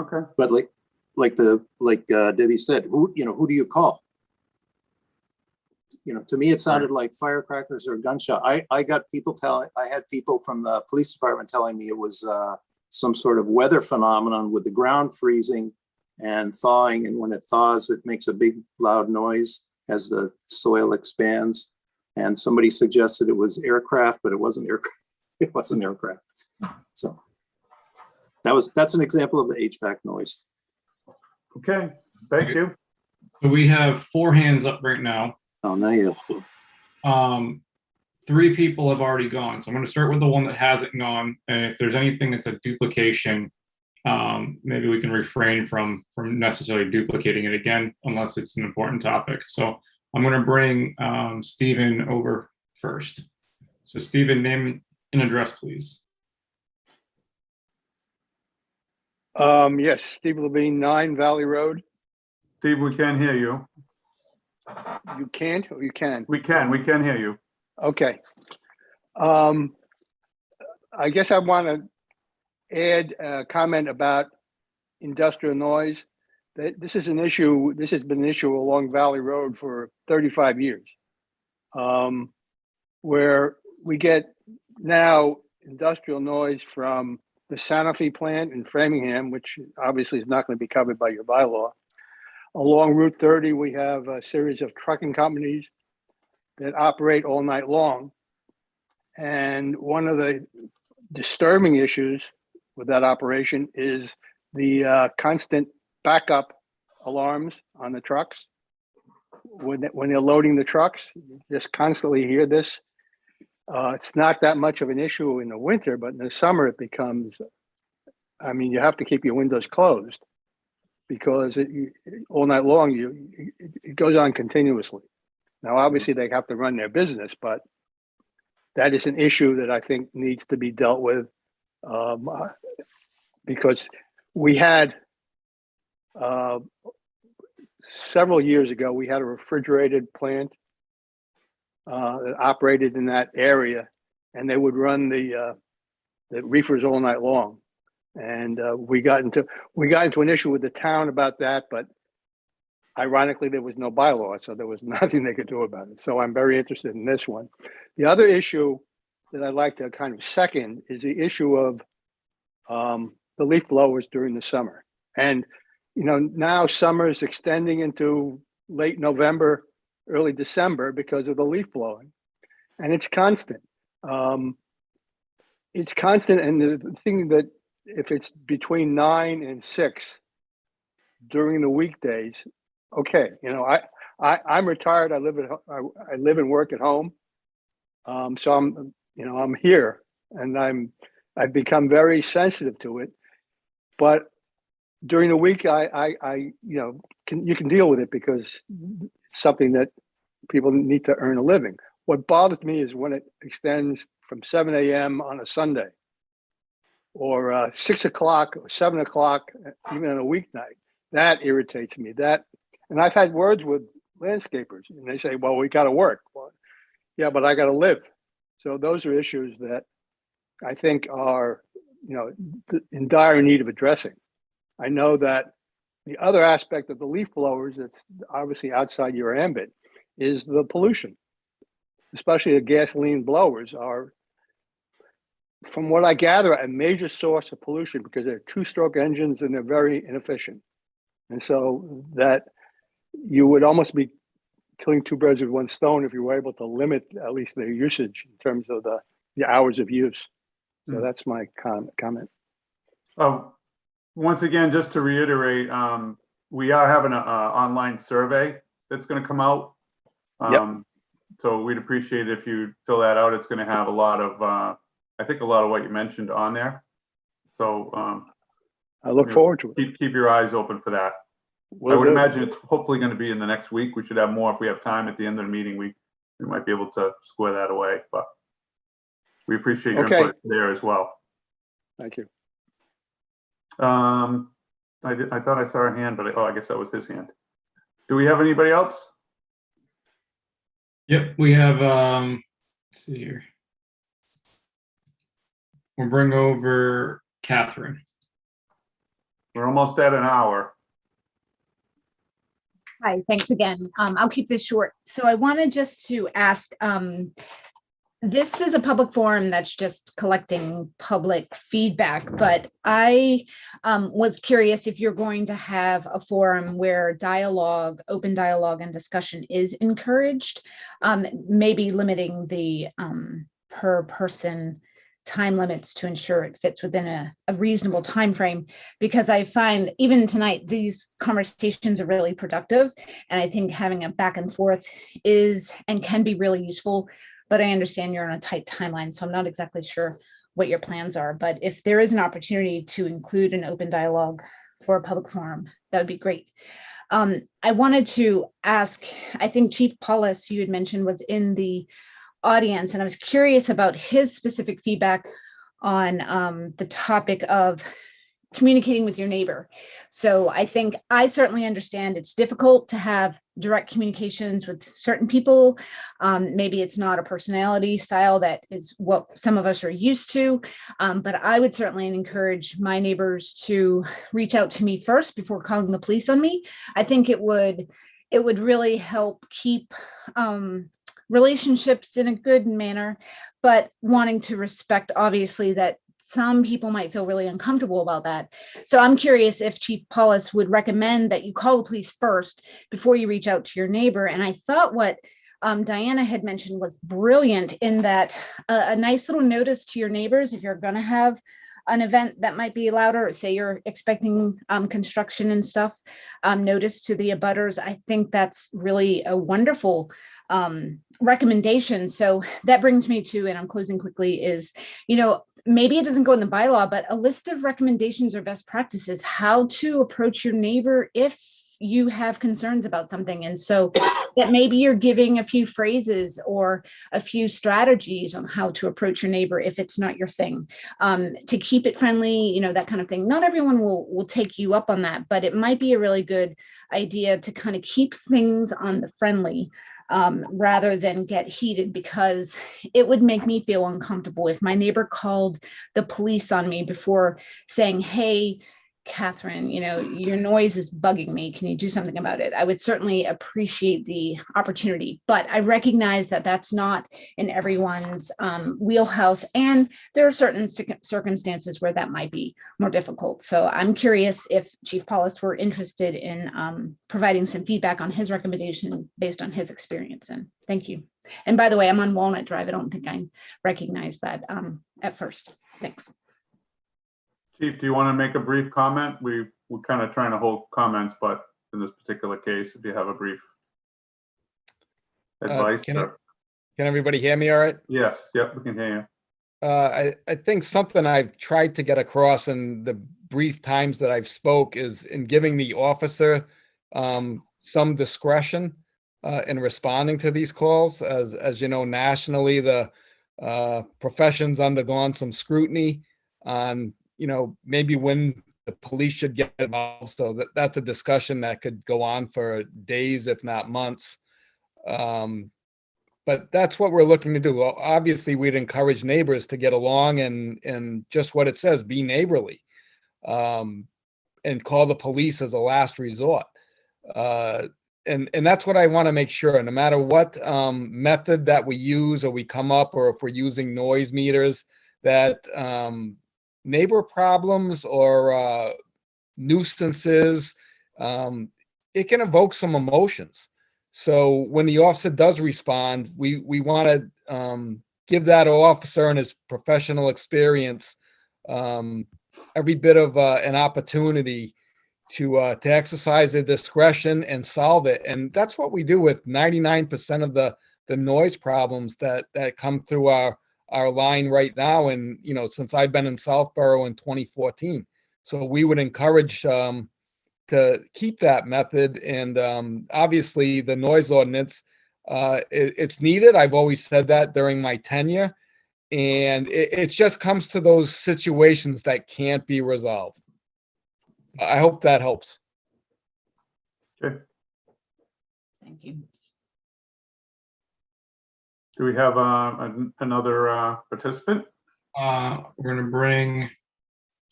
Okay. But like Debbie said, who do you call? To me, it sounded like firecrackers or a gunshot. I had people from the police department telling me it was some sort of weather phenomenon with the ground freezing and thawing. And when it thaws, it makes a big loud noise as the soil expands. And somebody suggested it was aircraft, but it wasn't aircraft. It wasn't aircraft. So that's an example of the HVAC noise. Okay, thank you. So we have 4 hands up right now. Oh, now you have 4. 3 people have already gone. So I'm going to start with the one that hasn't gone. And if there's anything that's a duplication, maybe we can refrain from necessarily duplicating it again, unless it's an important topic. So I'm going to bring Stephen over first. So Stephen, name and address, please. Yes, Steve Levine, 9 Valley Road. Steve, we can hear you. You can't or you can? We can hear you. Okay. I guess I want to add a comment about industrial noise. That this is an issue, this has been an issue along Valley Road for 35 years. Where we get now industrial noise from the Sanofi plant in Framingham, which obviously is not going to be covered by your bylaw. Along Route 30, we have a series of trucking companies that operate all night long. And one of the disturbing issues with that operation is the constant backup alarms on the trucks. When they're loading the trucks, you just constantly hear this. It's not that much of an issue in the winter, but in the summer it becomes, I mean, you have to keep your windows closed because all night long, it goes on continuously. Now, obviously they have to run their business, but that is an issue that I think needs to be dealt with because we had, several years ago, we had a refrigerated plant that operated in that area, and they would run the reefers all night long. And we got into an issue with the town about that, but ironically, there was no bylaw, so there was nothing they could do about it. So I'm very interested in this one. The other issue that I'd like to kind of second is the issue of the leaf blowers during the summer. And you know, now summer is extending into late November, early December because of the leaf blowing, and it's constant. It's constant, and the thing that if it's between 9 and 6 during the weekdays, okay, you know, I'm retired. I live and work at home, so I'm here, and I've become very sensitive to it, but during the week, you can deal with it because it's something that people need to earn a living. What bothers me is when it extends from 7 a.m. on a Sunday or 6 o'clock or 7 o'clock, even on a weeknight. That irritates me. And I've had words with landscapers and they say, well, we got to work. Well, yeah, but I got to live. So those are issues that I think are, in dire need of addressing. I know that the other aspect of the leaf blowers that's obviously outside your ambit is the pollution, especially the gasoline blowers are, from what I gather, a major source of pollution because they're 2-stroke engines and they're very inefficient. And so that you would almost be killing 2 birds with 1 stone if you were able to limit at least their usage in terms of the hours of use. So that's my comment. Once again, just to reiterate, we are having an online survey that's going to come out. So we'd appreciate it if you fill that out. It's going to have a lot of, I think a lot of what you mentioned on there. So I look forward to it. Keep your eyes open for that. I would imagine it's hopefully going to be in the next week. We should have more if we have time at the end of the meeting. We might be able to square that away, but we appreciate your input there as well. Thank you. I thought I saw a hand, but I guess that was his hand. Do we have anybody else? Yep, we have, let's see here. We'll bring over Catherine. We're almost at an hour. Hi, thanks again. I'll keep this short. So I wanted just to ask, this is a public forum that's just collecting public feedback, but I was curious if you're going to have a forum where dialogue, open dialogue and discussion is encouraged, maybe limiting the per person time limits to ensure it fits within a reasonable time frame, because I find even tonight these conversations are really productive, and I think having a back and forth is and can be really useful. But I understand you're on a tight timeline, so I'm not exactly sure what your plans are. But if there is an opportunity to include an open dialogue for a public forum, that would be great. I wanted to ask, I think Chief Paulus, you had mentioned, was in the audience, and I was curious about his specific feedback on the topic of communicating with your neighbor. So I think I certainly understand it's difficult to have direct communications with certain people. Maybe it's not a personality style that is what some of us are used to, but I would certainly encourage my neighbors to reach out to me first before calling the police on me. I think it would really help keep relationships in a good manner, but wanting to respect, obviously, that some people might feel really uncomfortable about that. So I'm curious if Chief Paulus would recommend that you call the police first before you reach out to your neighbor. And I thought what Diana had mentioned was brilliant, in that a nice little notice to your neighbors, if you're going to have an event that might be louder, say you're expecting construction and stuff, notice to the abutters. I think that's really a wonderful recommendation. So that brings me to, and I'm closing quickly, is, maybe it doesn't go in the bylaw, but a list of recommendations or best practices, how to approach your neighbor if you have concerns about something. And so that maybe you're giving a few phrases or a few strategies on how to approach your neighbor if it's not your thing, to keep it friendly, that kind of thing. Not everyone will take you up on that, but it might be a really good idea to kind of keep things on the friendly, rather than get heated, because it would make me feel uncomfortable if my neighbor called the police on me before saying, "Hey, Catherine, your noise is bugging me. Can you do something about it?" I would certainly appreciate the opportunity, but I recognize that that's not in everyone's wheelhouse, and there are certain circumstances where that might be more difficult. So I'm curious if Chief Paulus were interested in providing some feedback on his recommendation based on his experience. And thank you. And by the way, I'm on Walnut Drive. I don't think I recognized that at first. Thanks. Chief, do you want to make a brief comment? We're kind of trying to hold comments, but in this particular case, if you have a brief advice. Can everybody hear me all right? Yes, yep, we can hear you. I think something I've tried to get across in the brief times that I've spoke is in giving the officer some discretion in responding to these calls. As you know, nationally, the profession's undergone some scrutiny on maybe when the police should get involved. So that's a discussion that could go on for days, if not months. But that's what we're looking to do. Well, obviously, we'd encourage neighbors to get along and just what it says, be neighborly, and call the police as a last resort. And that's what I want to make sure, no matter what method that we use or we come up, or if we're using noise meters, that neighbor problems or nuisances, it can evoke some emotions. So when the officer does respond, we want to give that officer and his professional experience every bit of an opportunity to exercise their discretion and solve it. And that's what we do with 99% of the noise problems that come through our line right now. And, since I've been in Southborough in 2014. So we would encourage to keep that method. And obviously the noise ordinance, it's needed. I've always said that during my tenure. And it just comes to those situations that can't be resolved. I hope that helps. Okay. Thank you. Do we have another participant? We're going to bring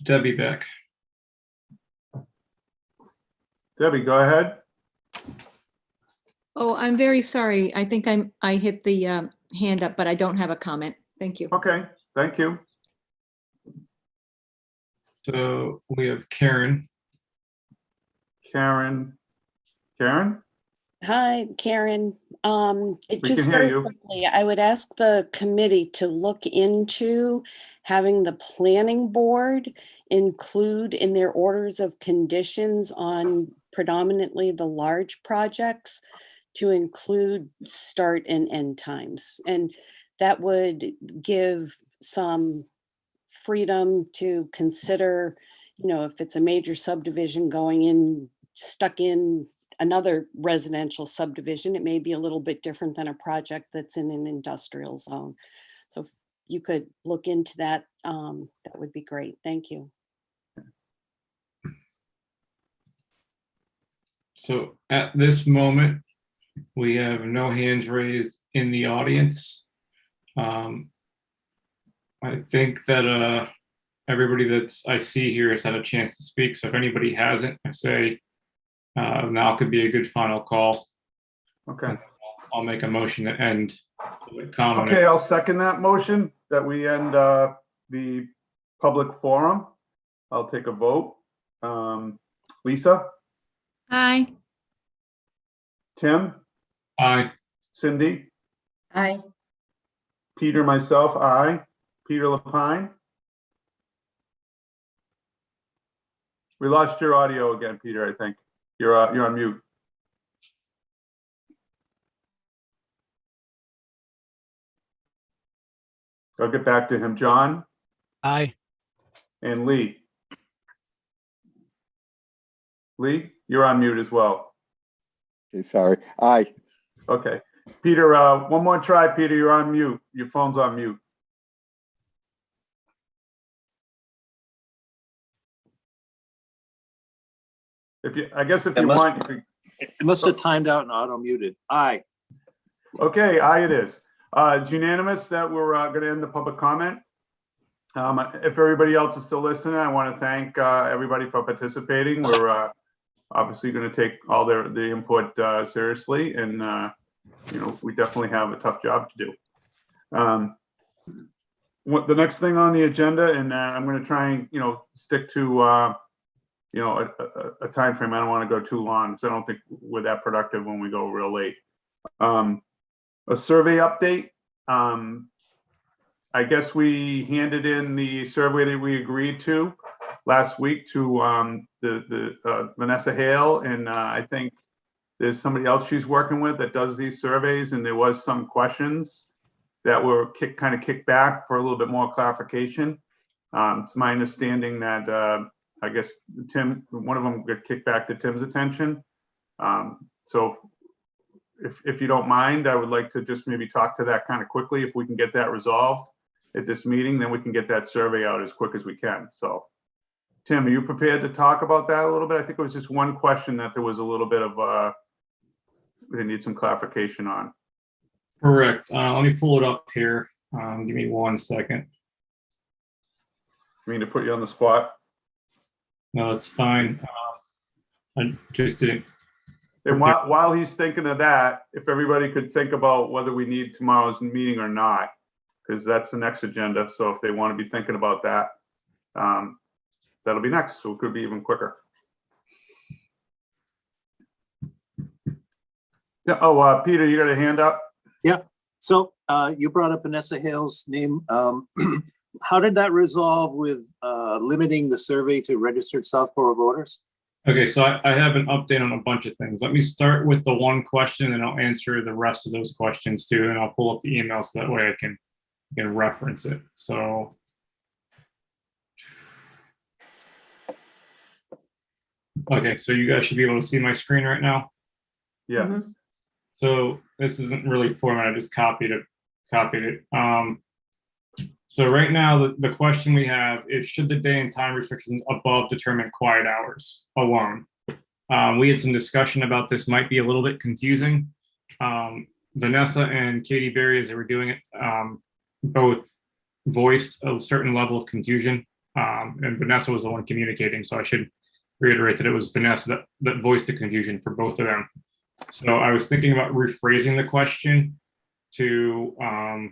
Debbie back. Debbie, go ahead. Oh, I'm very sorry. I think I hit the hand up, but I don't have a comment. Thank you. Okay, thank you. So we have Karen. Karen? Hi, Karen. We Just can hear very you. quickly, I would ask the committee to look into having the planning board include in their orders of conditions on predominantly the large projects to include start and end times. And that would give some freedom to consider, you know, if it's a major subdivision going in, stuck in another residential subdivision, it may be a little bit different than a project that's in an industrial zone. So if you could look into that, that would be great. Thank you. So at this moment, we have no hands raised in the audience. I think that everybody that's I see here has had a chance to speak. So if anybody hasn't, I say now could be a good final call. Okay. I'll make a motion to end public comment. Okay, I'll second that motion that we end the public forum. I'll take a vote. Lisa, Aye. Tim, Aye. Cindy, Aye. Peter, myself, aye. Peter Lapine. We lost your audio again, Peter, I think. You're on mute. I'll get back to him. John Aye. and Lee. Lee, you're on mute as well. Okay, sorry. Aye. Okay. Peter, one more try, Peter. You're on mute. Your phone's on mute. I guess if you want, you could. It must have timed out and auto muted. Aye. Okay, aye it is. It's unanimous that we're going to end the public comment. If everybody else is still listening, I want to thank everybody for participating. We're obviously going to take all the input seriously, and you know, we definitely have a tough job to do. What the next thing on the agenda, and I'm going to try and stick to a time frame. I don't want to go too long because I don't think we're that productive when we go real late. A survey update. I guess we handed in the survey that we agreed to last week to Vanessa Hale, and I think there's somebody else she's working with that does these surveys, and there was some questions that were kind of kicked back for a little bit more clarification. It's my understanding that I guess one of them got kicked back to Tim's attention. So if you don't mind, I would like to just maybe talk to that kind of quickly. If we can get that resolved at this meeting, then we can get that survey out as quick as we can. So Tim, are you prepared to talk about that a little bit? I think it was just one question that there was a little bit of, we need some clarification on. Correct. Let me pull it up here. Give me 1 second. I mean to put you on the spot. No, it's fine. I just didn't. And while he's thinking of that, if everybody could think about whether we need tomorrow's meeting or not, because that's the next agenda. So if they want to be thinking about that, that'll be next. So it could be even quicker. Yeah. Oh, Peter, you got a hand up? Yeah. So you brought up Vanessa Hale's name. How did that resolve with limiting the survey to registered Southborough voters? Okay, so I have an update on a bunch of things. Let me start with the one question and I'll answer the rest of those questions too. And I'll pull up the email so that way I can reference it. So okay, so you guys should be able to see my screen right now. Yeah. Mhm. So this isn't really format, I just copied it. So right now, the question we have is, should the day and time restrictions above determine quiet hours alone? We had some discussion about this, might be a little bit confusing. Vanessa and Katie Berry, as they were doing it, both voiced a certain level of confusion. And Vanessa was the one communicating, so I should reiterate that it was Vanessa that voiced the confusion for both of them. So I was thinking about rephrasing the question to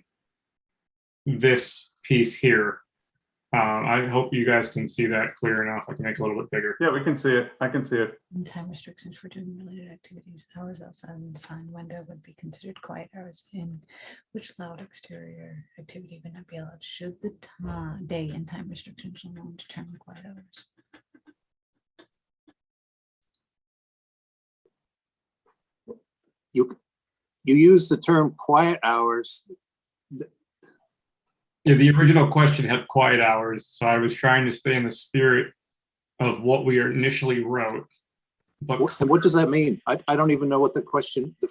this piece here. I hope you guys can see that clear enough. I can make it a little bit bigger. Yeah, we can see it. I can see it. Time restrictions for doing related activities, hours outside the defined window would be considered quiet hours, in which loud exterior activity would not be allowed. Should the day and time restrictions alone determine quiet hours? You use the term quiet hours. Yeah, the original question had quiet hours, so I was trying to stay in the spirit of what we initially wrote. But And what does that mean? I don't even know what the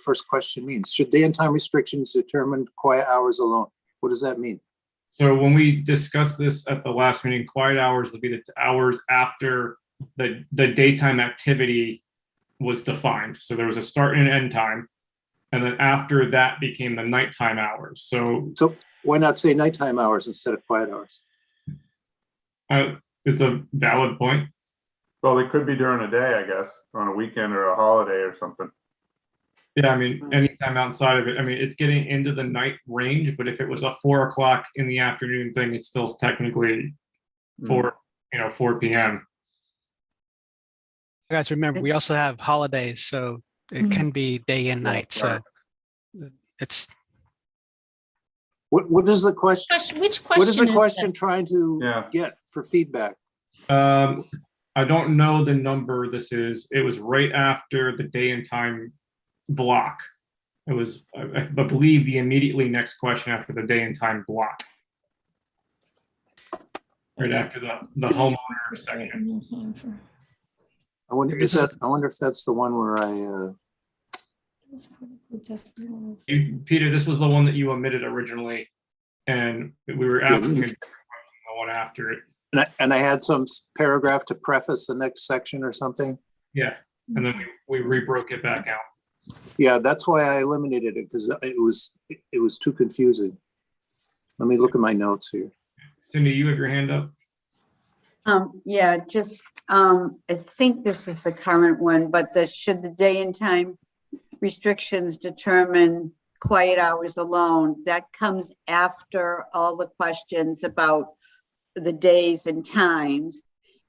first question means. Should day and time restrictions determine quiet hours alone? What does that mean? so when we discussed this at the last meeting, quiet hours would be the hours after the daytime activity was defined. So there was a start and an end time. And then after that became the nighttime hours. So Why not say nighttime hours instead of quiet hours? it's a valid point. Well, they could be during the day, I guess, on a weekend or a holiday or something. Yeah, I mean, anytime outside of it. I mean, it's getting into the night range, but if it was a 4 o'clock in the afternoon thing, it's still technically 4 p.m. Guys, remember, we also have holidays, so it can be day and night. So it's. What is the question? Which question? What is the is question that? trying to get for feedback? I don't know the number this is. It was right after the day and time block. It was, I believe, the immediately next question after the day and time block. Right after the homeowner section. I wonder if that's the one where Peter, this was the one that you omitted originally, and we were asking the one after it. And I had some paragraph to preface the next section or something. Yeah, and then we rebroke it back out. Yeah, that's why I eliminated it, because it was too confusing. Let me look at my notes here. Cindy, you have your hand up. Yeah, just I think this is the current one, but should the day and time restrictions determine quiet hours alone? That comes after all the questions about the days and times.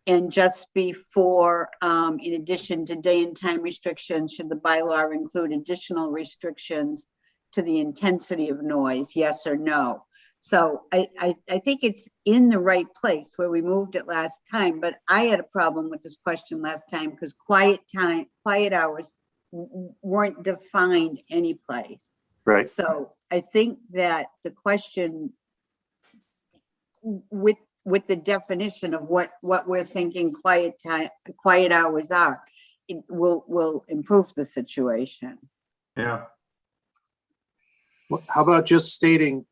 And just before, in addition to day and time restrictions, should the bylaw include additional restrictions to the intensity of noise, yes or no? So I think it's in the right place where we moved it last time, but I had a problem with this question last time because quiet hours weren't defined any place. Right. So I think that the question with the definition of what we're thinking quiet hours are, it will improve the situation. Yeah. How about just stating,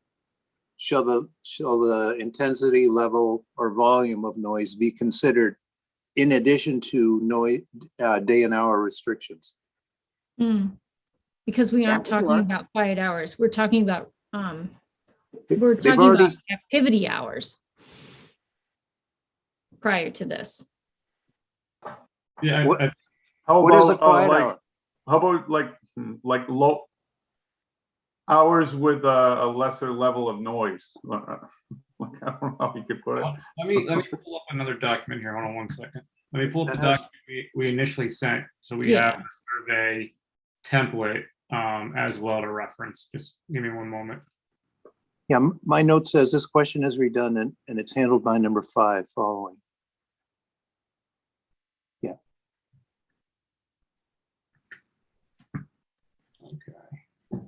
shall the intensity level or volume of noise be considered in addition to noise day and hour restrictions? Because we aren't talking about quiet hours. We're talking about about activity hours prior to this. Yeah. What is a quiet hour? How about like low hours with a lesser level of noise? I don't know how you could put it. Let me pull up another document here. Hold on 1 second. Let me pull up the document we initially sent. So we have the survey template as well to reference. Just give me 1 moment. Yeah, my note says this question is redundant and it's handled by number 5 following. Yeah. Okay.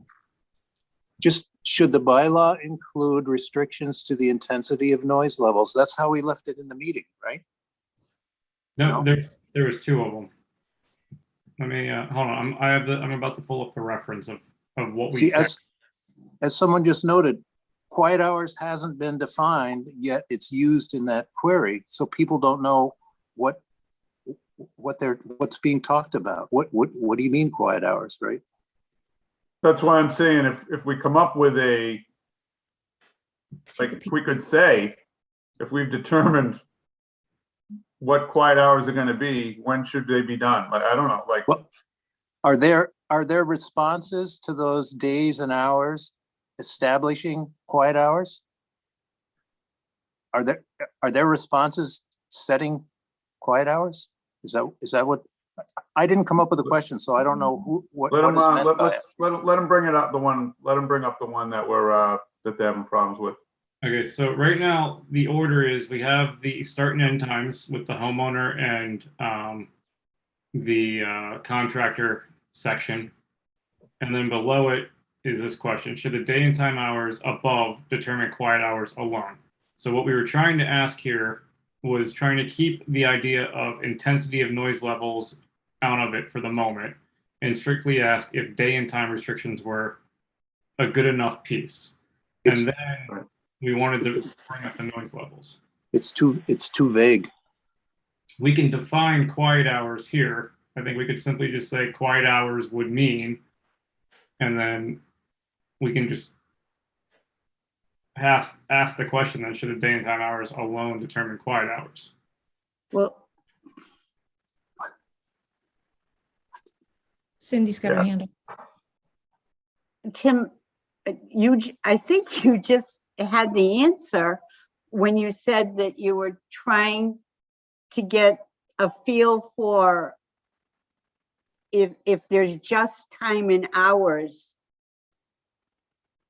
Just should the bylaw include restrictions to the intensity of noise levels? That's how we left it in the meeting, right? No? There was 2 of them. Let me hold on. I'm about to pull up the reference of what we said. As someone just noted, quiet hours hasn't been defined yet. It's used in that query, so people don't know what's being talked about. What do you mean quiet hours, right? That's why I'm saying if we come up with if we could say, if we've determined what quiet hours are going to be, when should they be done? Like, I don't know. Like, well, are there responses to those days and hours establishing quiet hours? Are there responses setting quiet hours? Is that what? I didn't come up with a question, so I don't know what is meant by it. Let them bring it up. Let them bring up the one that that they're having problems with. Okay, so right now the order is we have the start and end times with the homeowner and the contractor section, and then below it is this question: should the day and time hours above determine quiet hours alone? So what we were trying to ask here was trying to keep the idea of intensity of noise levels out of it for the moment, and strictly ask if day and time restrictions were a good enough piece. And then we wanted to bring up the noise levels. It's too vague. We can define quiet hours here. I think we could simply just say quiet hours would mean, and then we can just ask the question then, should the day and time hours alone determine quiet hours? Well, Cindy's got her hand up. Tim, I think you just had the answer when you said that you were trying to get a feel for if there's just time and hours,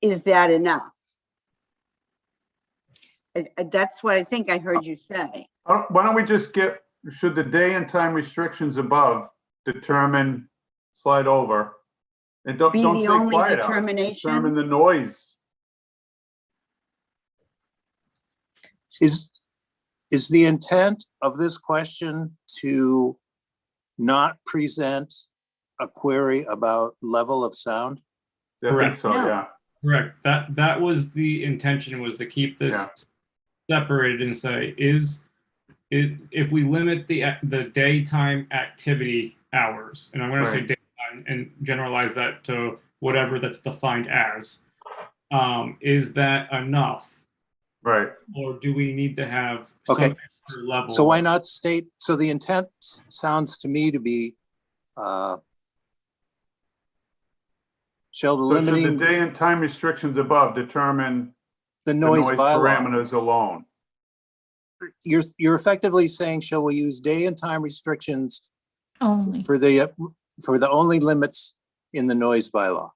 is that enough? That's what I think I heard you say. Why don't we just get, should the day and time restrictions above determine, slide over, and don't Be the say only quiet hours, determination? determine the noise. Is the intent of this question to not present a query about level of sound? Yeah, I think so, No. yeah. Correct. That was the intention, was to keep this separated and say, if we limit the daytime activity hours, and I'm going to say daytime and generalize that to whatever that's defined as, is that enough? Right. Or do we need to have Okay. some extra level? So why not state, so the intent sounds to me to be, shall the So should limiting the day and time restrictions above determine the noise bylaw? parameters alone? You're effectively saying, shall we use day and time restrictions Only. for the only limits in the noise bylaw?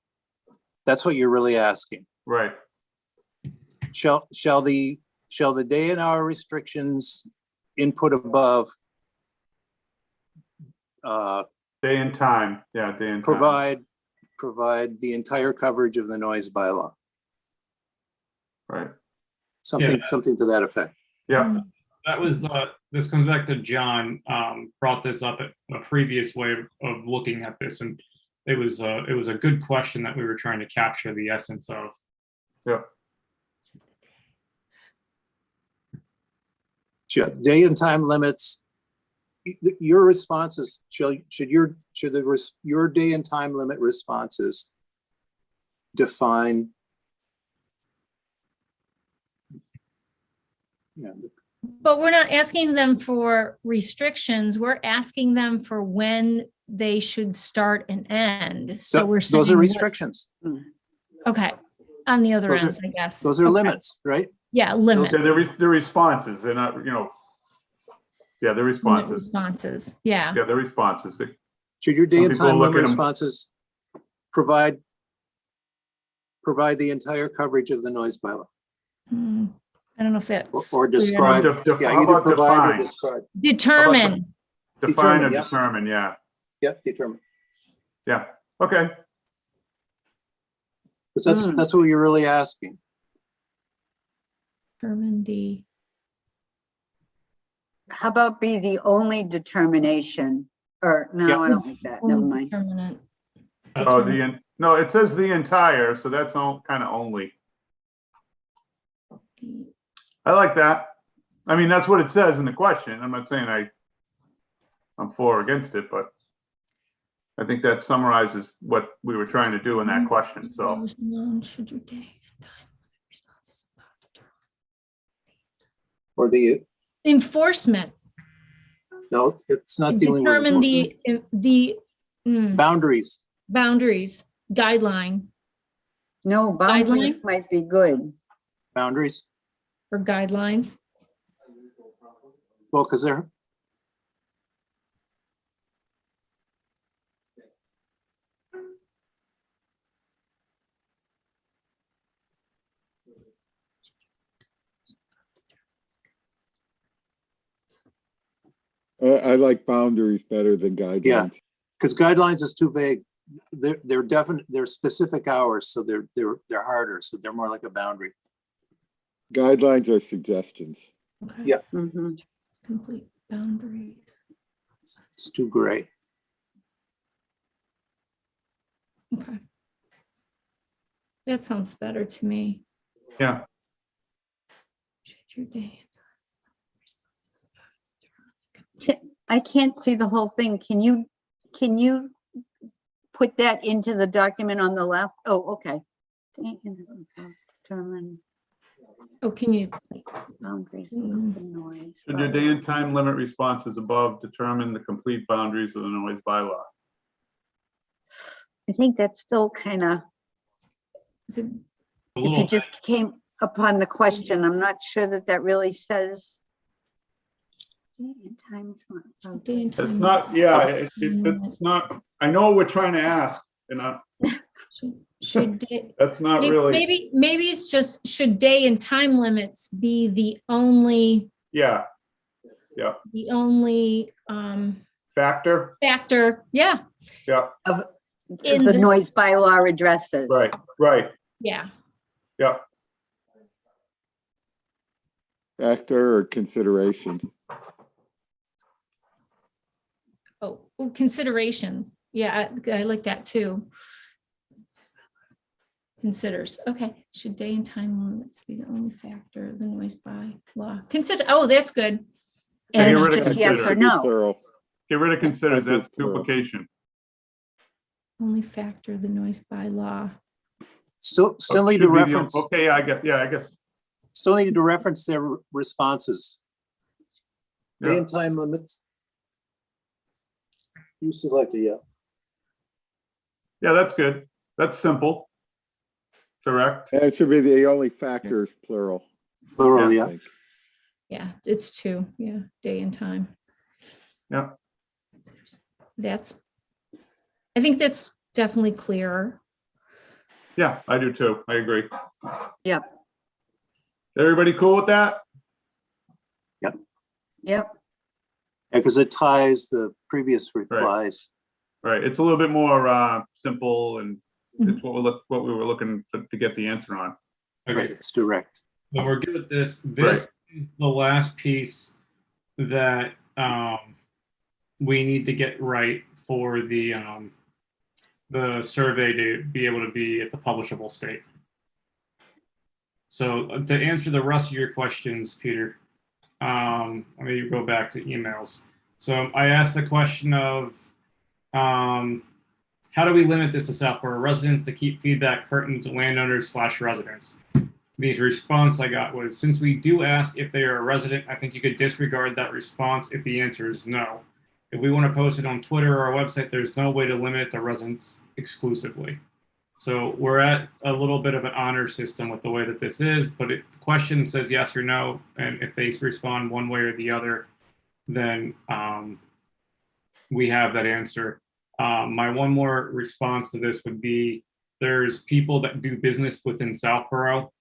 That's what you're really asking. Right. Shall the day and hour restrictions input above Day and time, yeah, day and time. provide the entire coverage of the noise bylaw? Right. Something to that effect. Yeah. That was, this comes back to John, brought this up at a previous way of looking at this, and it was a good question that we were trying to capture the essence of. Yeah. Day and time limits. Your responses should your day and time limit responses define? Yeah. But we're not asking them for restrictions. We're asking them for when they should start and end. So we're saying those are restrictions. Okay. On the other Those ends, I guess. Those are Okay. limits, right? Yeah, limits. Yeah, they're responses. They're not, yeah, they're responses. Responses. Yeah. Yeah, they're responses. Should your day Some and people time look limit at 'em- responses provide the entire coverage of the noise bylaw? I don't know if that's Or clear describe, enough. yeah, How either about provide or define? describe. Determine. Define or yeah. determine, yeah. Yep, determine. Yeah, okay. Because that's what you're really asking. Determine the. How about be the only determination? Or no, Yep. I don't like that. Never mind. Determinant. Oh, no, it says the entire, so that's all kind of only. I like that. I mean, that's what it says in the question. I'm not saying I'm for or against it, but I think that summarizes what we were trying to do in that question, so. Should your day and time responses Or enforcement. no, it's not dealing with Determine the boundaries. boundaries, guideline No, boundaries Guideline? might be good. Boundaries. or guidelines. Well, because they're I like boundaries better than guidelines. because guidelines is too vague. they're definite, they're specific hours, so they're harder, so they're more like a boundary. Guidelines are suggestions. Okay. Yeah. Mhm. Complete boundaries. It's too gray. Okay. That sounds better to me. Yeah. Should your day I can't see the whole thing. Can you put that into the document on the left? Oh, okay. Determine Oh, can you? boundaries of the noise. Should your day and time limit responses above determine the complete boundaries of the noise bylaw? I think that's still kind of, Is it A if little, you just came upon the question, I'm not sure that that really says. Day and time response. day and time? It's not, yeah, it's not, I know what we're trying to ask, and Should day, that's not really, maybe it's just, should day and time limits be the only, yeah, the only factor, factor? Yeah. yeah, Of In the the- noise bylaw addresses. right, Yeah. yeah. Factor or consideration. Oh, considerations. Yeah, I like that too. Considers. Okay. Should day and time limits be the only factor of the noise by law? Consider. Oh, that's good. And Get it's rid of just yes or consider. no. Plural. Get rid of considers, Factor that's plural. duplication. Only factor of the noise by law. Still need Should to be the- reference, Okay, I guess, still need to reference their responses. Day yeah, and time limits. You selected, yeah. yeah, that's good, that's simple. Correct, And it should be the only factors plural. Plural, I yeah. think. Yeah, it's two. Yeah, day and time. yeah, That's, I think that's definitely clearer. yeah, I do too, I agree. Yep. Everybody cool with that? Yep. Because it ties the previous replies. Right, it's a little bit more simple, and Mhm. it's what we were looking to get the answer on. Right, okay, it's direct. so we're good with this. This is the last piece that we need to get right for the survey to be able to be at the publishable state. So to answer the rest of your questions, Peter, let me go back to emails. So I asked the question of how do we limit this to Southborough residents to keep feedback pertinent to landowners / residents? The response I got was, since we do ask if they are a resident, I think you could disregard that response if the answer is no. If we want to post it on Twitter or our website, there's no way to limit it to residents exclusively. So we're at a little bit of an honor system with the way that this is, but the question says yes or no, and if they respond one way or the other, then we have that answer. My one more response to this would be, there's people that do business within Southborough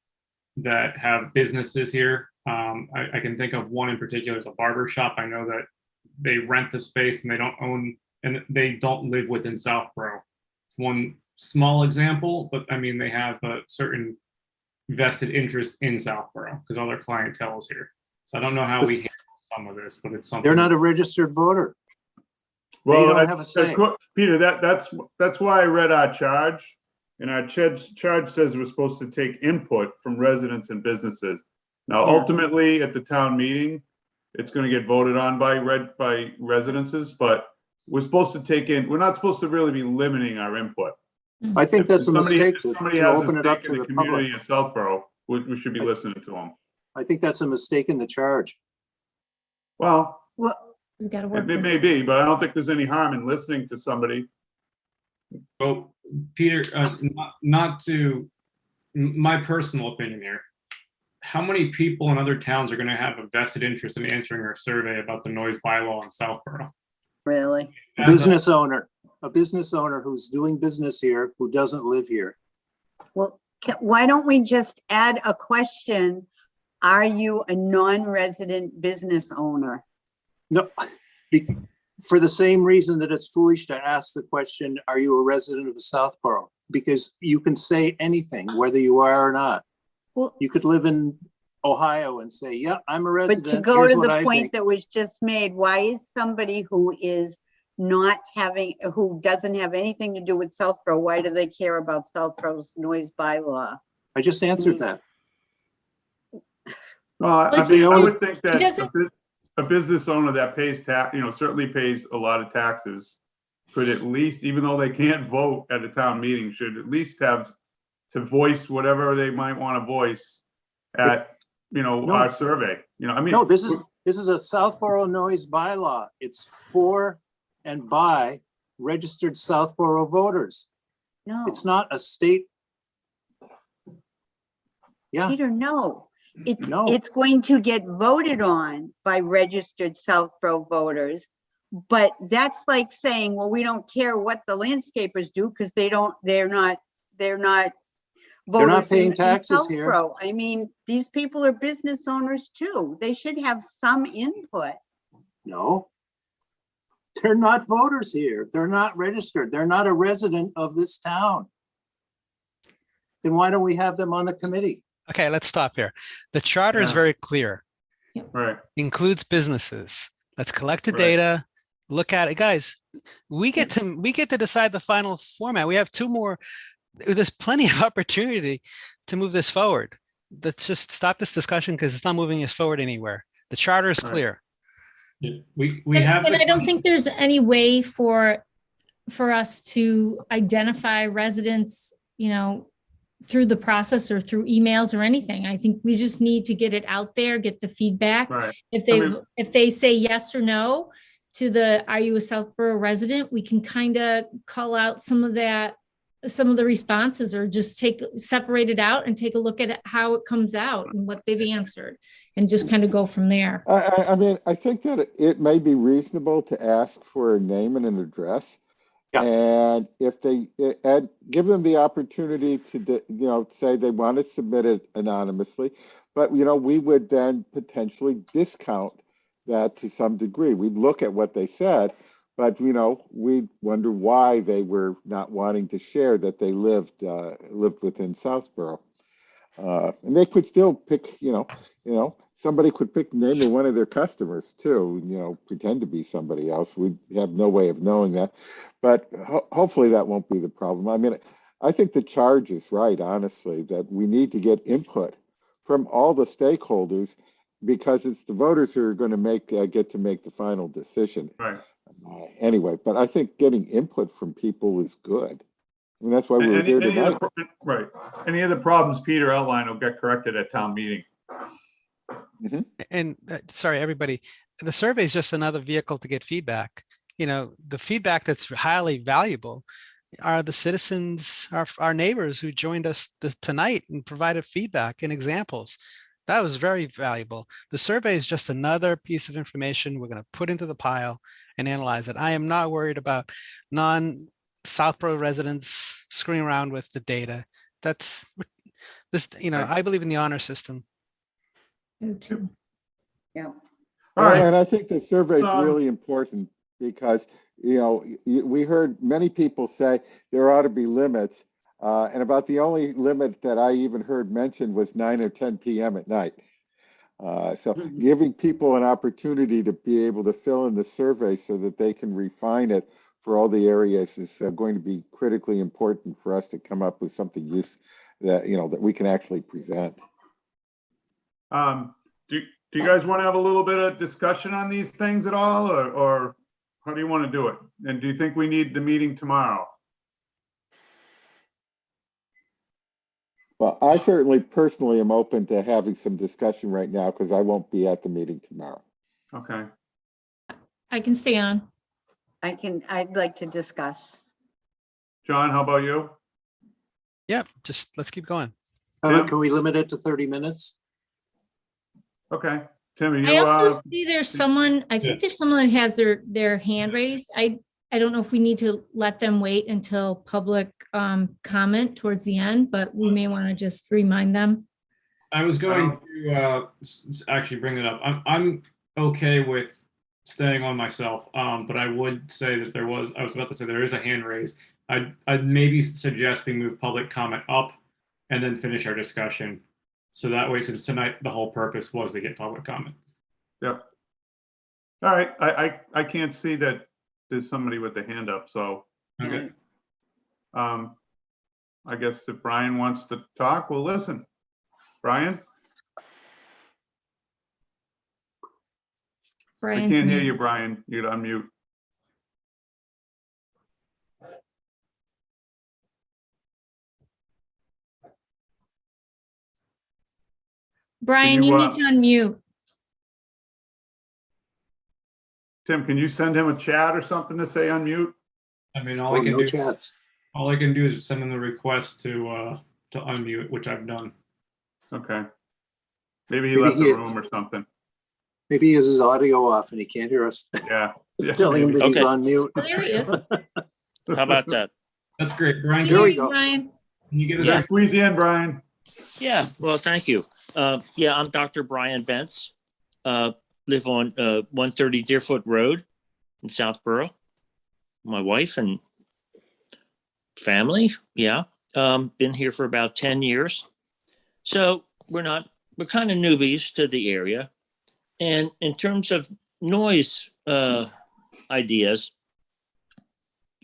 that have businesses here. I can think of one in particular, is a barber shop. I know that they rent the space and they don't own, and they don't live within Southborough. It's one small example, but I mean, they have a certain vested interest in Southborough because all their clientele is here. So I don't know how we handle some of this, but it's something. They're not a registered voter. Well, don't have a say. Peter, that's why I read our charge, and our charge says we're supposed to take input from residents and businesses. Now, Yeah. ultimately, at the town meeting, it's going to get voted on by residences, but we're supposed to take in, we're not supposed to really be limiting our input. I think that's a mistake If to somebody has open a it up stake in to the the public. community of Southborough, we should be listening to them. I think that's a mistake in the charge. Well, Well, We got to work. it with may be, but I don't think there's any harm in listening to somebody. Well, Peter, not to my personal opinion here. How many people in other towns are going to have a vested interest in answering our survey about the noise bylaw in Southborough? really? A business owner who's doing business here, who doesn't live here. Well, why don't we just add a question? Are you a non-resident business owner? No, for the same reason that it's foolish to ask the question, are you a resident of the Southborough? Because you can say anything, whether you are or not. Well, You could live in Ohio and say, yeah, I'm a but resident. to go Here's to what the I point think. that was just made, why is somebody who is not having, who doesn't have anything to do with Southborough, why do they care about Southborough's noise bylaw? I just answered that. Well, I Let's mean, see. I would think It that doesn't- a business owner that pays tax, certainly pays a lot of taxes, could at least, even though they can't vote at a town meeting, should at least have to voice whatever they might want to voice at, No. our survey. I mean. No, this is a Southborough noise bylaw. It's for and by registered Southborough voters. No, It's not a state. Yeah, Peter, no. No. It's going to get voted on by registered Southborough voters. But that's like saying, well, we don't care what the landscapers do because they're not voters paying in taxes here. Southborough. I mean, these people are business owners too. They should have some input. no. They're not voters here. They're not registered. They're not a resident of this town. Then why don't we have them on the committee? Okay, let's stop here. The charter is Yeah. very clear. Right. Includes businesses. Let's collect the Right. data, look at it. Guys, we get to decide the final format. We have two more. There's plenty of opportunity to move this forward. Let's just stop this discussion because it's not moving us forward anywhere. The charter is Right. clear. We have. And the I don't think there's any way for us to identify residents, through the process or through emails or anything. I think we just need to get it out there, get the feedback. Right. If they say yes or no to the, are you a Southborough resident? We can kind of call out some of the responses, or just separate it out and take a look at it, how it comes out and what they've answered, and just kind of go from there. I mean, I think that it may be reasonable to ask for a name and an address. Yeah. And if they give them the opportunity to, say they want to submit it anonymously, but, we would then potentially discount that to some degree. We'd look at what they said, but, we'd wonder why they were not wanting to share that they lived within Southborough. And they could still pick, somebody could pick the name of one of their customers too, pretend to be somebody else. We have no way of knowing that, but hopefully that won't be the problem. I mean, I think the charge is right, honestly, that we need to get input from all the stakeholders, because it's the voters who are going to get to make the final decision. Right. Anyway, but I think getting input from people is good. I mean, that's why we're here tonight. Right. Any of the problems Peter outlined will get corrected at town meeting. And sorry, everybody, the survey is just another vehicle to get feedback. The feedback that's highly valuable are the citizens, our neighbors who joined us tonight and provided feedback and examples. That was very valuable. The survey is just another piece of information we're going to put into the pile and analyze it. I am not worried about non-Southborough residents screwing around with the data. That's this, I believe in the honor system. Yeah. All right. And I think the survey is really important because, we heard many people say there ought to be limits. And about the only limit that I even heard mentioned was 9 or 10 p.m. at night. So giving people an opportunity to be able to fill in the survey so that they can refine it for all the areas is going to be critically important for us to come up with something that we can actually present. Do you guys want to have a little bit of discussion on these things at all, or how do you want to do it? And do you think we need the meeting tomorrow? Well, I certainly personally am open to having some discussion right now because I won't be at the meeting tomorrow. Okay. I can stay on. I'd like to discuss. John, how about you? Yeah, just let's keep going. Can we limit it to 30 minutes? Okay. Tim, are you, I also see there's someone, I think there's someone that has their hand raised. I don't know if we need to let them wait until public comment towards the end, but we may want to just remind them. I was going to actually bring it up. I'm okay with staying on myself, but I would say that I was about to say there is a hand raised. I'd maybe suggest we move public comment up and then finish our discussion. So that way, since tonight, the whole purpose was to get public comment. Yep. All right, I can't see that there's somebody with a hand up, so Okay. I guess if Brian wants to talk, we'll listen. Brian? I Brian's can't hear muted. you, Brian. You'd unmute. Brian, you need to unmute. Tim, can you send him a chat or something to say unmute? I mean, Oh, no chats. all I can do is send them the request to unmute, which I've done. Okay. Maybe he Maybe left the he- room or something. Maybe he has his audio off and he can't hear us. Yeah. Yeah, Telling him maybe. that he's Okay. on mute. Oh, there he is. How about that? That's great, Brian. We There hear we you, go. Brian. Can you give us Yeah, squeeze you in, Brian. Yeah, well, thank you. Yeah, I'm Dr. Brian Bentz. Live on 130 Deerfoot Road in Southborough. My wife and family, yeah. Been here for about 10 years. So we're kind of newbies to the area. And in terms of noise ideas,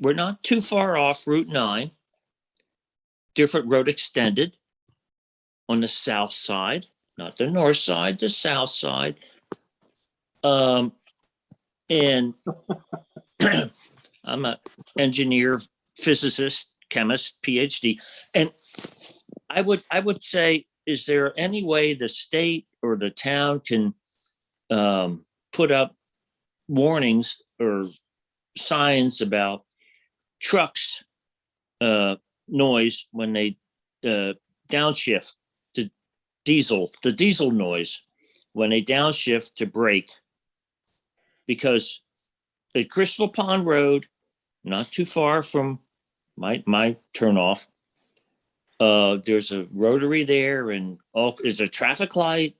we're not too far off Route 9, Deerfoot Road extended on the south side, not the north side, the south side. And I'm an engineer, physicist, chemist, PhD. And I would say, is there any way the state or the town can put up warnings or signs about trucks noise when they downshift to the diesel noise when they downshift to brake? Because at Crystal Pond Road, not too far from my turnoff, there's a rotary there, and there's a traffic light,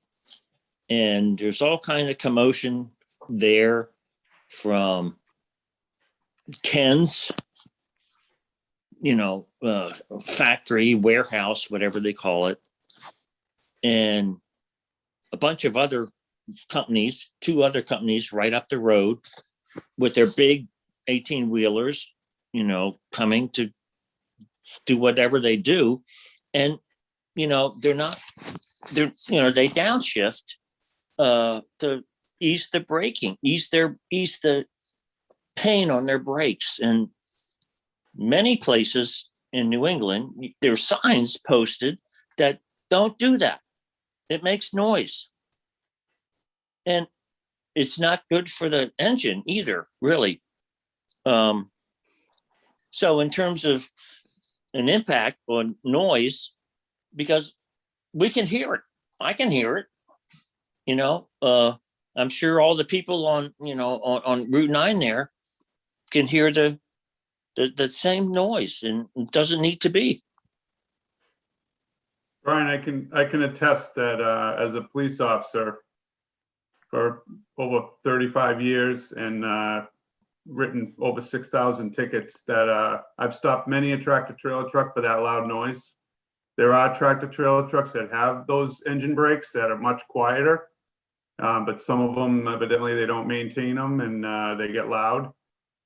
and there's all kind of commotion there from Ken's, factory, warehouse, whatever they call it, and a bunch of other companies, 2 other companies right up the road with their big 18-wheelers, coming to do whatever they do. And, they downshift to ease the braking, ease the pain on their brakes. And many places in New England, there's signs posted that don't do that. It makes noise. And it's not good for the engine either, really. So in terms of an impact on noise, because we can hear it, I can hear it, I'm sure all the people on Route 9 there can hear the same noise, and it doesn't need to be. Brian, I can attest that as a police officer for over 35 years and written over 6,000 tickets, that I've stopped many a tractor trailer truck for that loud noise. There are tractor trailer trucks that have those engine brakes that are much quieter, but some of them, evidently, they don't maintain them, and they get loud.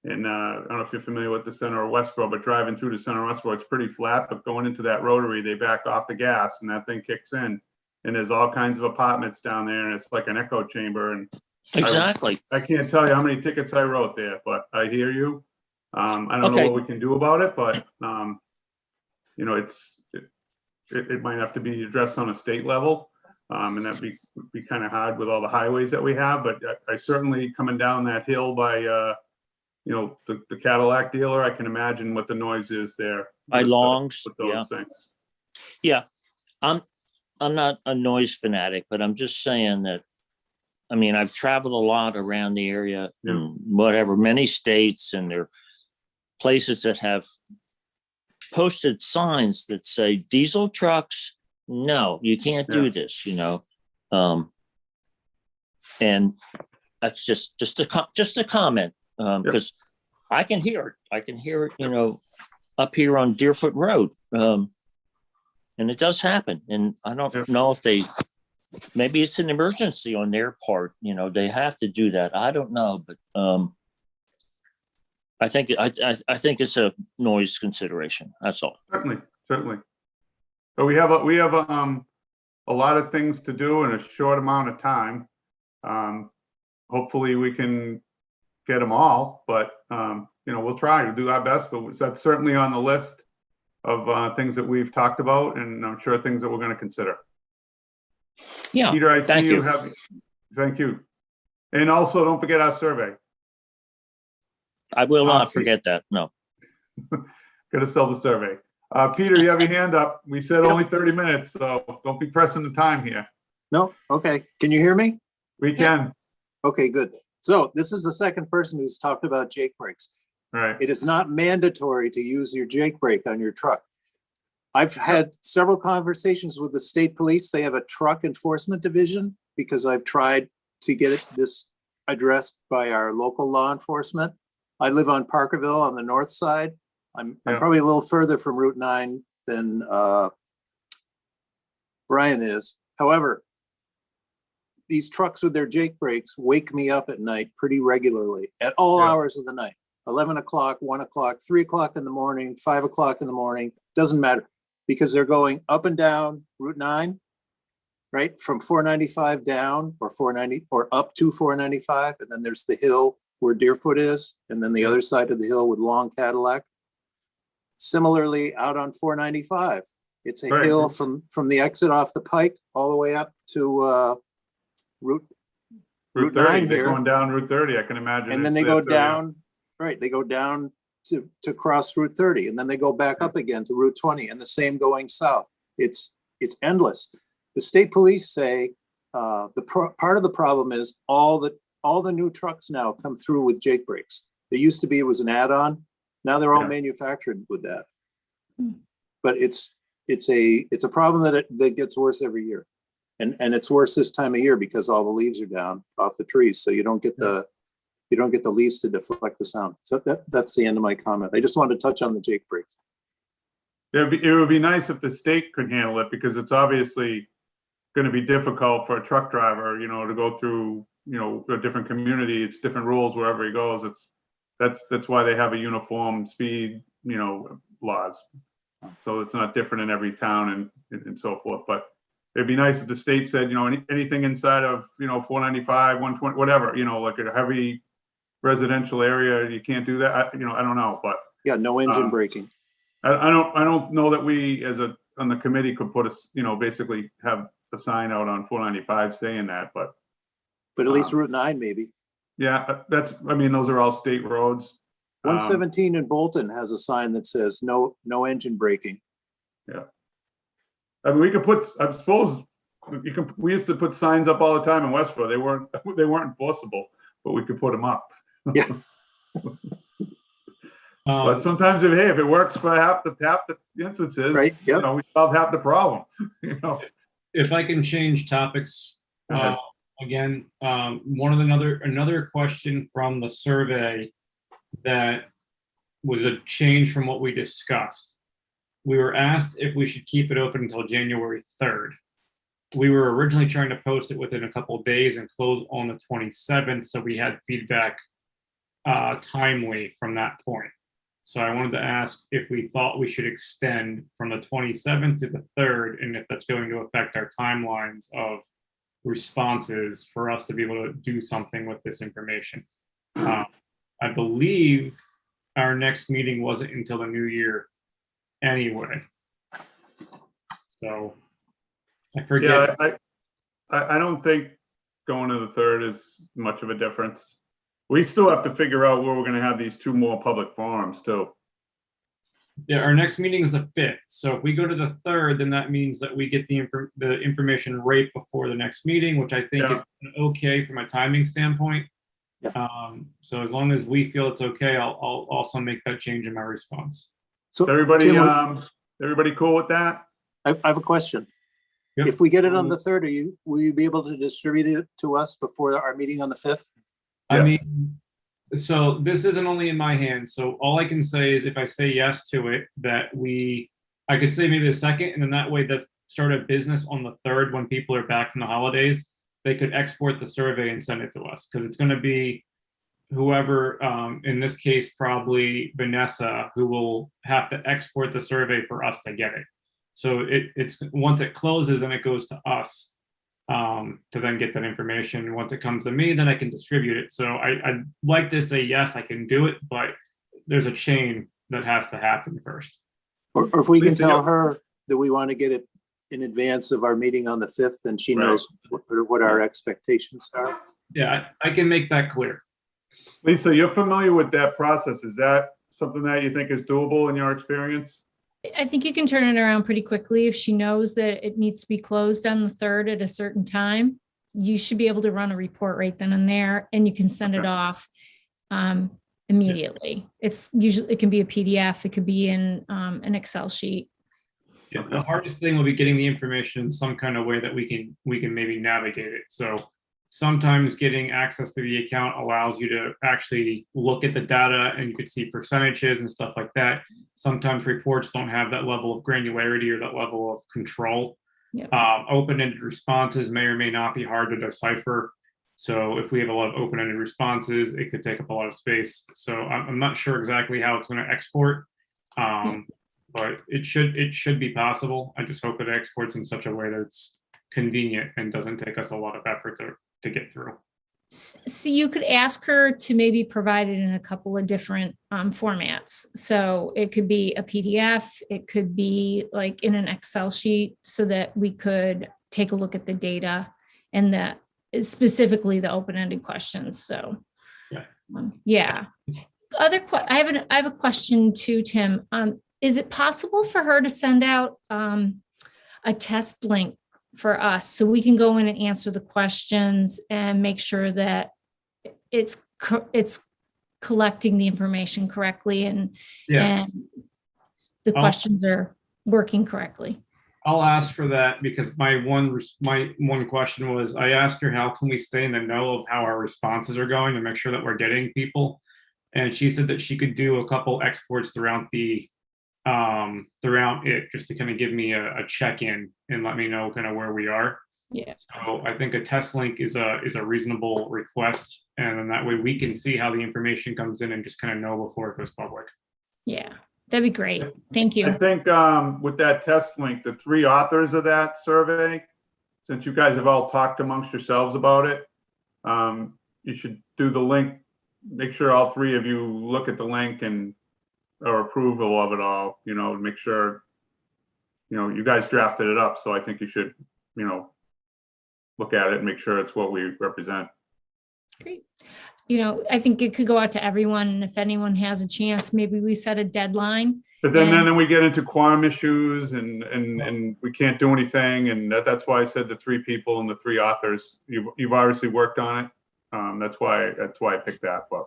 And I don't know if you're familiar with the center of Westboro, but driving through the center of Westboro, it's pretty flat, but going into that rotary, they back off the gas and that thing kicks in. And there's all kinds of apartments down there, and it's like an echo chamber. And Exactly. I can't tell you how many tickets I wrote there, but I hear you. I don't Okay. know what we can do about it, but it might have to be addressed on a state level. And that'd be kind of hard with all the highways that we have, but I certainly, coming down that hill by the Cadillac dealer, I can imagine what the noise is there. By Longs, with those things. Yeah, I'm not a noise fanatic, but I'm just saying that, I've traveled a lot around the area, and many states, and there are places that have posted signs that say diesel trucks, no, you can't do this, and that's just a comment, because I can hear it. I can hear it, up here on Deerfoot Road. And it does happen. And I don't know if maybe it's an emergency on their part. They have to do that. I don't know, but I think it's a noise consideration. That's all. Certainly. So we have a lot of things to do in a short amount of time. Hopefully we can get them all, but we'll try to do our best. But that's certainly on the list of things that we've talked about, and I'm sure things that we're going to consider. Yeah. Peter, I see thank you. Thank you. And also, don't forget our survey. I will not forget that. No. Got to sell the survey. Peter, you have your hand up. We said only 30 minutes, so don't be pressing the time here. No? Okay. Can you hear me? We can. Okay, good. So this is the second person who's talked about jake brakes. Right. It is not mandatory to use your jake brake on your truck. I've had several conversations with the state police. They have a truck enforcement division because I've tried to get this addressed by our local law enforcement. I live on Parkerville on the north side. I'm probably a little further from Route 9 than Brian is. However, these trucks with their jake brakes wake me up at night pretty regularly at all hours of the night. 11 o'clock, 1 o'clock, 3 o'clock in the morning, 5 o'clock in the morning, doesn't matter, because they're going up and down Route 9, right? From 495 down or 490 or up to 495. And then there's the hill where Deerfoot is. And then the other side of the hill with Long Cadillac. Similarly, out on 495, it's a hill from the exit off the Pike all the way up to Route 30. 9 They're here. going down Route 30, I can imagine. And then they go down, right, they go down to cross Route 30, and then they go back up again to Route 20, and the same going south. It's endless. The state police say part of the problem is all the new trucks now come through with jake brakes. There used to be, it was an add-on. Now they're all manufactured with that. But it's a problem that gets worse every year. And it's worse this time of year because all the leaves are down off the trees. So you don't get the leaves to deflect the sound. So that's the end of my comment. I just wanted to touch on the jake brakes. It would be nice if the state could handle it, because it's obviously going to be difficult for a truck driver, to go through, a different community. It's different rules wherever he goes. That's why they have a uniform speed, laws. So it's not different in every town and so forth. But it'd be nice if the state said, anything inside of, 495, 120, whatever, like a heavy residential area, you can't do that. I don't know, but yeah, no engine braking. I don't know that we on the committee could put basically have a sign out on 495 saying that, but at least Route 9 maybe. Yeah, those are all state roads. 117 in Bolton has a sign that says no engine braking. Yeah. We could put, I suppose we used to put signs up all the time in Westboro. They weren't enforceable, but we could put them up. Yeah. But sometimes if it works for half the instances, right? Yep. We solve half the problem. If I can change topics again, another question from the survey that was a change from what we discussed. We were asked if we should keep it open until January 3rd. We were originally trying to post it within a couple of days and close on the 27th, so we had feedback timely from that point. So I wanted to ask if we thought we should extend from the 27th to the 3rd, and if that's going to affect our timelines of responses for us to be able to do something with this information. I believe our next meeting wasn't until the new year anyway. So I forget. Yeah, I don't think going to the 3rd is much of a difference. We still have to figure out where we're going to have these 2 more public forums too. Yeah, our next meeting is the 5th. So if we go to the 3rd, then that means that we get the information right before the next meeting, which I think is okay from a timing standpoint. Yeah. So as long as we feel it's okay, I'll also make that change in my response. So everybody, Tim, everybody cool with that? I have a question. Yep. If we get it on the 3rd, will you be able to distribute it to us before our meeting on the 5th? I Yes. mean, so this isn't only in my hands. So all I can say is if I say yes to it, I could say maybe the second, and then that way the start of business on the 3rd when people are back from the holidays, they could export the survey and send it to us because it's going to be whoever, in this case, probably Vanessa, who will have to export the survey for us to get it. So it's once it closes and it goes to us to then get that information. Once it comes to me, then I can distribute it. So I'd like to say, yes, I can do it, but there's a chain that has to happen first. Or if we can Lisa, tell yeah. her that we want to get it in advance of our meeting on the 5th, then she Right. knows what our expectations are. Yeah, I can make that clear. Lisa, you're familiar with that process. Is that something that you think is doable in your experience? I think you can turn it around pretty quickly. If she knows that it needs to be closed on the 3rd at a certain time, you should be able to run a report right then and there, and you can send it off immediately. It's usually, it can be a PDF, it could be in an Excel sheet. Yeah, the hardest thing will be getting the information in some kind of way that we can maybe navigate it. So sometimes getting access to the account allows you to actually look at the data and you could see percentages and stuff like that. Sometimes reports don't have that level of granularity or that level of control. Yep. Open-ended responses may or may not be hard to decipher. So if we have a lot of open-ended responses, it could take up a lot of space. So I'm not sure exactly how it's going to export, but it should be possible. I just hope it exports in such a way that it's convenient and doesn't take us a lot of effort to get through. So you could ask her to maybe provide it in a couple of different formats. So it could be a PDF, it could be like in an Excel sheet so that we could take a look at the data and specifically the open-ended questions. So yeah. I have a question too, Tim. Is it possible for her to send out a test link for us so we can go in and answer the questions and make sure that it's collecting the information correctly and the questions are working correctly? I'll ask for that because my one question was, I asked her, how can we stay in the know of how our responses are going and make sure that we're getting people? And she said that she could do a couple exports throughout it just to kind of give me a check-in and let me know kind of where we are. Yeah. So I think a test link is a reasonable request. And then that way we can see how the information comes in and just kind of know before it goes public. Yeah, that'd be great. Thank you. I think with that test link, the 3 authors of that survey, since you guys have all talked amongst yourselves about it, you should do the link. Make sure all 3 of you look at the link and or approval of it all, to make sure, you guys drafted it up. So I think you should, look at it and make sure it's what we represent. Great. I think it could go out to everyone. And if anyone has a chance, maybe we set a deadline. But then we get into quorum issues and we can't do anything. And that's why I said the 3 people and the 3 authors. You've obviously worked on it. That's why I picked that. But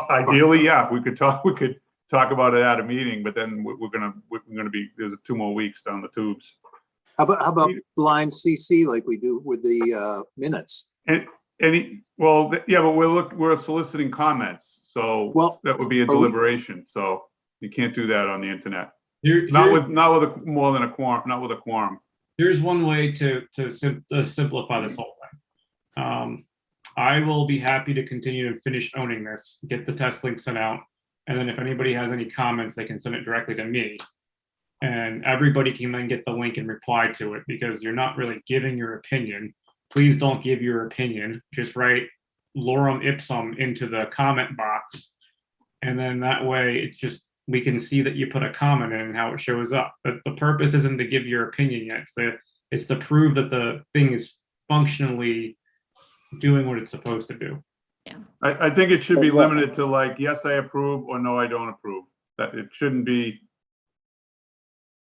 ideally, yeah, we could talk about it at a meeting. But then we're gonna be there's 2 more weeks down the tubes. How about blind CC like we do with the minutes? But we're soliciting comments, so that would be a deliberation. So you can't do that on the internet. Not with more than a quorum. Not with a quorum. Here's one way to simplify this whole thing. I will be happy to continue to finish owning this, get the test link sent out, and then if anybody has any comments, they can send it directly to me. And everybody can then get the link and reply to it because you're not really giving your opinion. Please don't give your opinion. Just write lorem ipsum into the comment box. And then that way it's just, we can see that you put a comment in and how it shows up. But the purpose isn't to give your opinion yet. It's to prove that the thing is functionally doing what it's supposed to do. Yeah. I think it should be limited to like, yes, I approve or no, I don't approve. That it shouldn't be.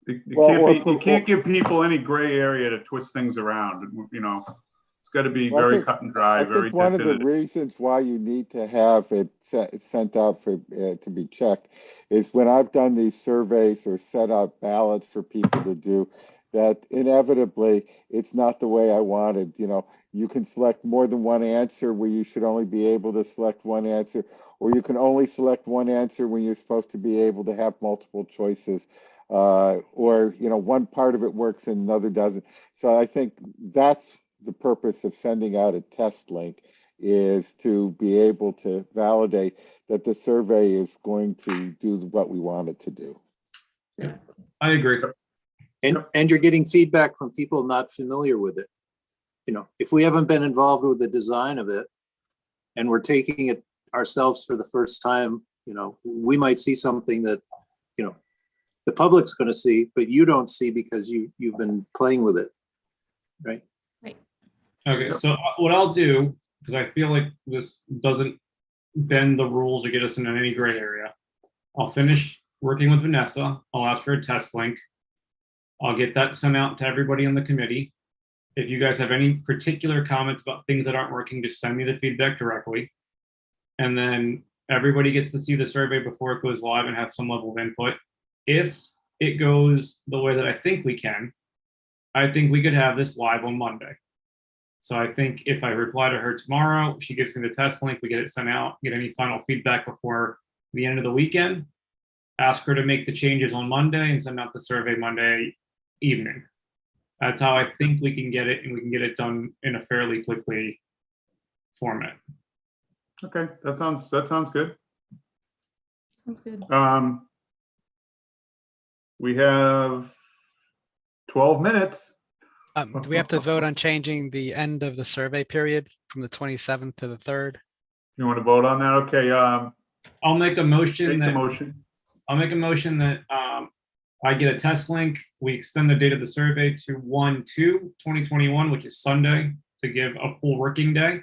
You can't give people any gray area to twist things around. It's got to be very cut and dry. I think one of the reasons why you need to have it sent out for to be checked is when I've done these surveys or set out ballots for people to do, that inevitably it's not the way I wanted. You know, you can select more than one answer where you should only be able to select one answer, or you can only select one answer when you're supposed to be able to have multiple choices. Or, you know, one part of it works and another doesn't. So I think that's the purpose of sending out a test link, is to be able to validate that the survey is going to do what we want it to do. I agree. And you're getting feedback from people not familiar with it. You know, if we haven't been involved with the design of it and we're taking it ourselves for the first time, you know, we might see something that, you know, the public's going to see, but you don't see because you've been playing with it, right? Right. Okay, so what I'll do, because I feel like this doesn't bend the rules or get us into any gray area, I'll finish working with Vanessa. I'll ask for a test link. I'll get that sent out to everybody on the committee. If you guys have any particular comments about things that aren't working, just send me the feedback directly. And then everybody gets to see the survey before it goes live and have some level of input. If it goes the way that I think we can, I think we could have this live on Monday. So I think if I reply to her tomorrow, she gives me the test link, we get it sent out, get any final feedback before the end of the weekend, ask her to make the changes on Monday and send out the survey Monday evening. That's how I think we can get it, and we can get it done in a fairly quickly format. Okay, that sounds good. Sounds good. We have 12 minutes. Do we have to vote on changing the end of the survey period from the 27th to the 3rd? You want to vote on that? Okay. I'll make a motion Make the that motion. I'll make a motion that I get a test link. We extend the date of the survey to 1/2/2021, which is Sunday, to give a full working day.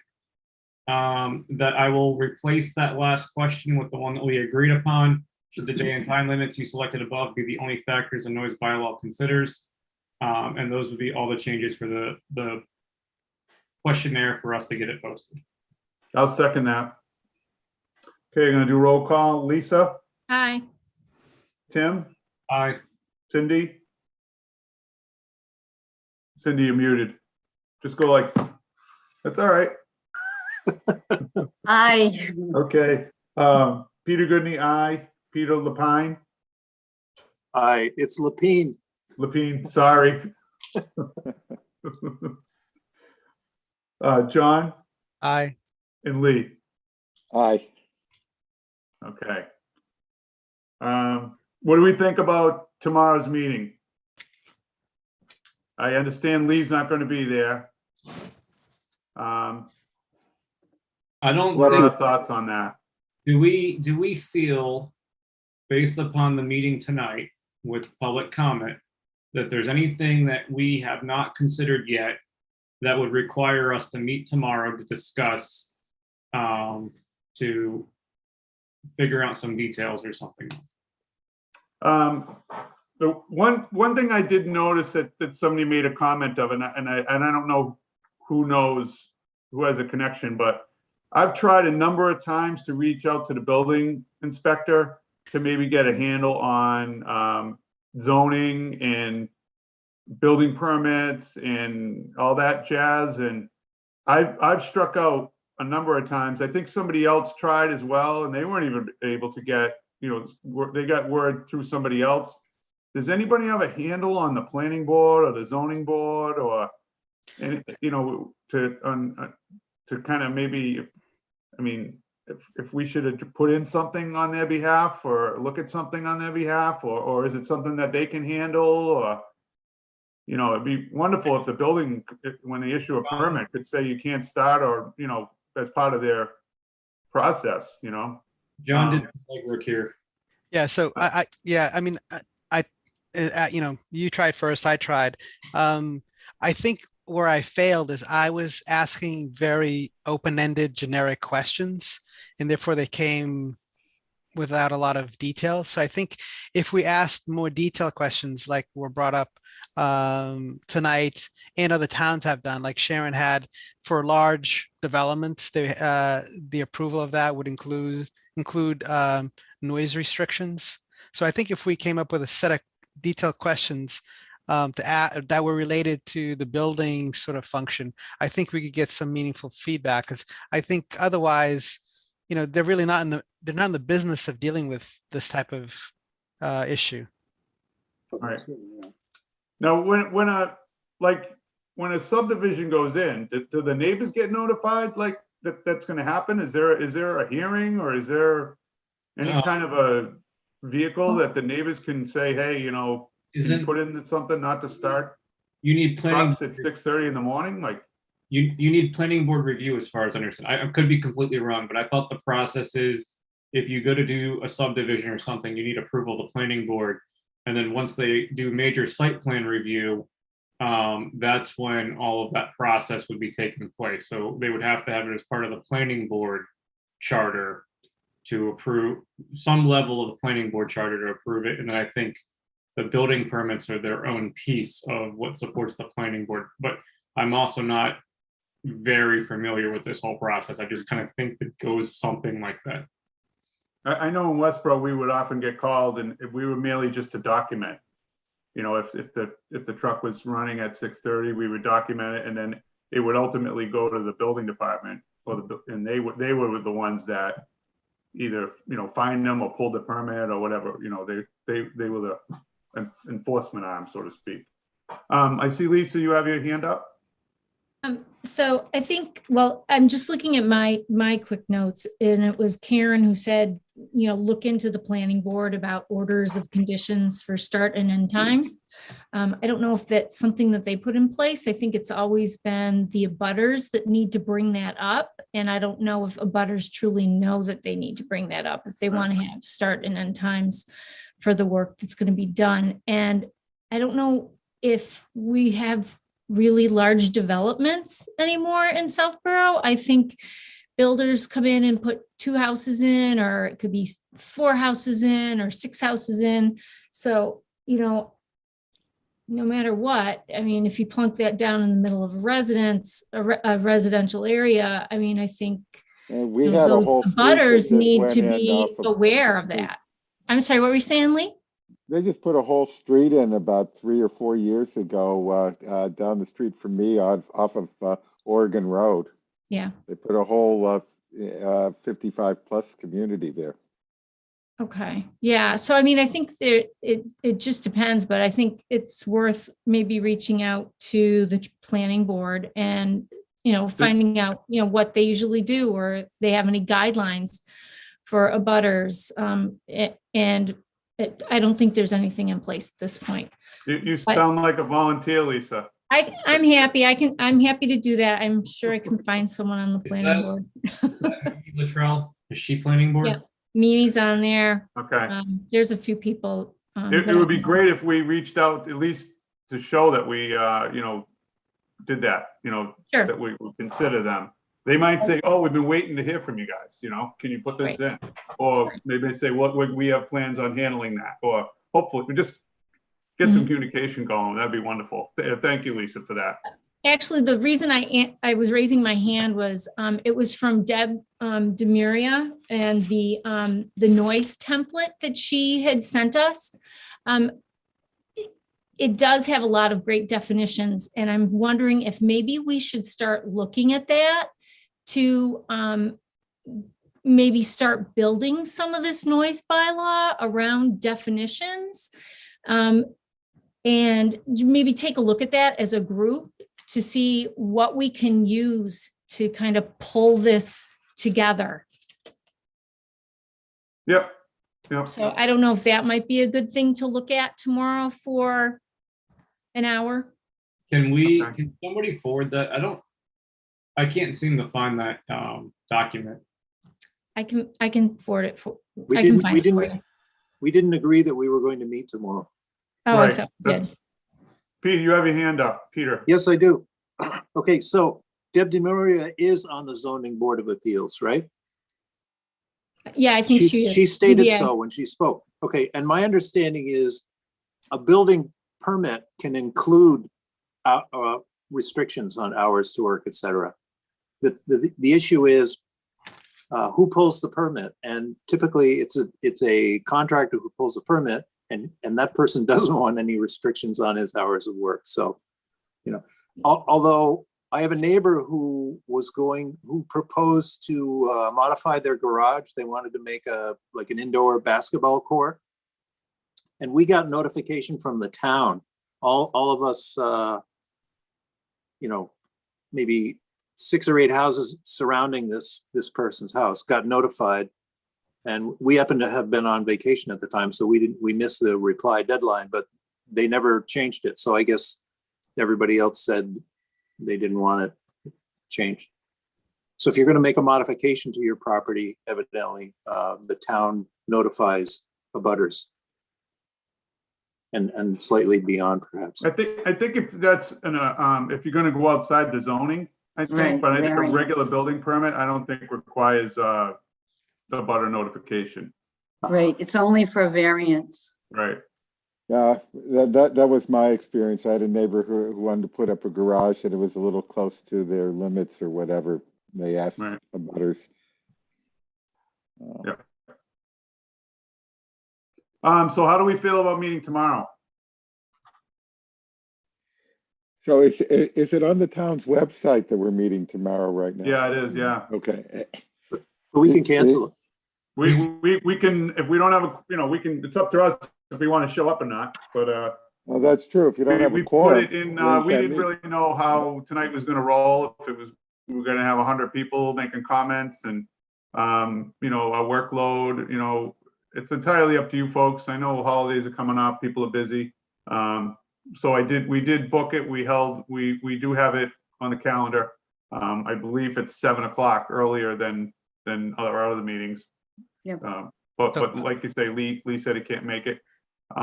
That I will replace that last question with the one that we agreed upon. Should the day and time limits you selected above be the only factors a noise bylaw considers? And those would be all the changes for the questionnaire for us to get it posted. I'll second that. Okay, I'm gonna do roll call. Lisa, Hi. Tim, Aye. Cindy. Cindy, you're muted. Just go like, that's all right. Aye. Okay. Peter Goodney, aye. Peter Lapine. Aye, it's Lapine. Lapine, sorry. John Aye. and Lee. Aye. Okay. What do we think about tomorrow's meeting? I understand Lee's not going to be there. I don't What are our think, thoughts on that? do we feel, based upon the meeting tonight with public comment, that there's anything that we have not considered yet that would require us to meet tomorrow to discuss, to figure out some details or something? The one thing I did notice that somebody made a comment of, and I don't know who has a connection, but I've tried a number of times to reach out to the building inspector to maybe get a handle on zoning and building permits and all that jazz. And I've struck out a number of times. I think somebody else tried as well, and they weren't even able to get, they got word through somebody else. Does anybody have a handle on the planning board or the zoning board, or, to kind of maybe, I mean, if we should have put in something on their behalf or look at something on their behalf, or is it something that they can handle? Or, it'd be wonderful if the building, when they issue a permit, could say you can't start, or, as part of their process, John did the legwork here. Yeah. So you tried first, I tried. I think where I failed is I was asking very open-ended generic questions, and therefore they came without a lot of detail. So I think if we asked more detailed questions like were brought up tonight and other towns have done, like Sharon had for large developments, the approval of that would include noise restrictions. So I think if we came up with a set of detailed questions, to add, that were related to the building sort of function, I think we could get some meaningful feedback, because I think otherwise, they're really not they're not in the business of dealing with this type of issue. Right. Now, when a subdivision goes in, do the neighbors get notified like that's going to happen? Is there a hearing, or is there any kind of a vehicle that the neighbors can say, hey, can you put in something not to start You need planning. trucks at 6:30 in the morning? Like, You need planning board review, as far as I understand. I could be completely wrong, but I thought the process is if you go to do a subdivision or something, you need approval of the planning board. And then once they do major site plan review, that's when all of that process would be taking place. So they would have to have it as part of the planning board charter to approve some level of the planning board charter to approve it. And then I think the building permits are their own piece of what supports the planning board. But I'm also not very familiar with this whole process. I just kind of think it goes something like that. I know in Westboro, we would often get called, and we were merely just to document. If the truck was running at 6:30, we would document it, and then it would ultimately go to the building department, and they were the ones that either find them or pulled the permit or whatever. They were the enforcement arm, so to speak. I see, Lisa, you have your hand up. So I think, well, I'm just looking at my quick notes, and it was Karen who said, look into the planning board about orders of conditions for start and end times. I don't know if that's something that they put in place. I think it's always been the abutters that need to bring that up. And I don't know if abutters truly know that they need to bring that up, if they want to have start and end times for the work that's going to be done. And I don't know if we have really large developments anymore in Southborough. I think builders come in and put 2 houses in, or it could be 4 houses in, or 6 houses in. So, no matter what, I mean, if you plunk that down in the middle of a residential area, I mean, I think we had a whole butters need to be aware of that. I'm sorry, what were you saying, Lee? They just put a whole street in about 3 or 4 years ago down the street from me off of Oregon Road. Yeah. They put a whole 55 plus community there. Okay. Yeah. So, I mean, I think it just depends, but I think it's worth maybe reaching out to the planning board and, finding out, what they usually do, or if they have any guidelines for abutters. And I don't think there's anything in place at this point. You sound like a volunteer, Lisa. I'm happy. I'm happy to do that. I'm sure I can find someone on the planning board. Latrell, is she planning board? Yeah, Mimi's on there. Okay. There's a few people. It would be great if we reached out at least to show that we, did that, Sure. that we would consider them. They might say, oh, we've been waiting to hear from you guys, can you put this in? Or maybe they say, we have plans on handling that, or hopefully we just get some communication going. That'd be wonderful. Thank you, Lisa, for that. Actually, the reason I was raising my hand was it was from Deb Demuria, and the noise template that she had sent us. It does have a lot of great definitions, and I'm wondering if maybe we should start looking at that to maybe start building some of this noise bylaw around definitions, and maybe take a look at that as a group to see what we can use to kind of pull this together. Yep. So I don't know if that might be a good thing to look at tomorrow for an hour. Can somebody forward that? I can't seem to find that document. I can forward it for. We didn't agree that we were going to meet tomorrow. Oh, right. I thought we did. Peter, you have your hand up. Peter. Yes, I do. Okay, so Deb DeMaria is on the Zoning Board of Appeals, right? Yeah, I think she stated so when she spoke. Okay, and my understanding is a building permit can include restrictions on hours to work, etc. The issue is who pulls the permit, and typically it's a contractor who pulls the permit, and that person doesn't want any restrictions on his hours of work. So, although I have a neighbor who proposed to modify their garage. They wanted to make an indoor basketball court. And we got notification from the town. All of us, maybe 6 or 8 houses surrounding this person's house got notified. And we happened to have been on vacation at the time, so we missed the reply deadline, but they never changed it. So I guess everybody else said they didn't want it changed. So if you're going to make a modification to your property, evidently, the town notifies abutters. And slightly beyond, perhaps. I think if that's if you're going to go outside the zoning, I think, Right, but I think a variance. regular building permit, I don't think requires the butter notification. Right, it's only for variance. Right. Yeah, that was my experience. I had a neighbor who wanted to put up a garage and it was a little close to their limits or whatever. They asked abutters. Yeah. So how do we feel about meeting tomorrow? So is it on the town's website that we're meeting tomorrow right now? Yeah, it is. Yeah. Okay. But we can cancel it. We can, if we don't have we can, it's up to us if we want to show up or not, but well, that's true. If you don't have a we quorum, put it in, we we can't didn't meet. really know how tonight was going to roll, if we were going to have 100 people making comments and, a workload, it's entirely up to you folks. I know holidays are coming up, people are busy. So we did book it. We do have it on the calendar. I believe it's 7 o'clock earlier than our other meetings. Yeah. But like you say, Lee said he can't make it.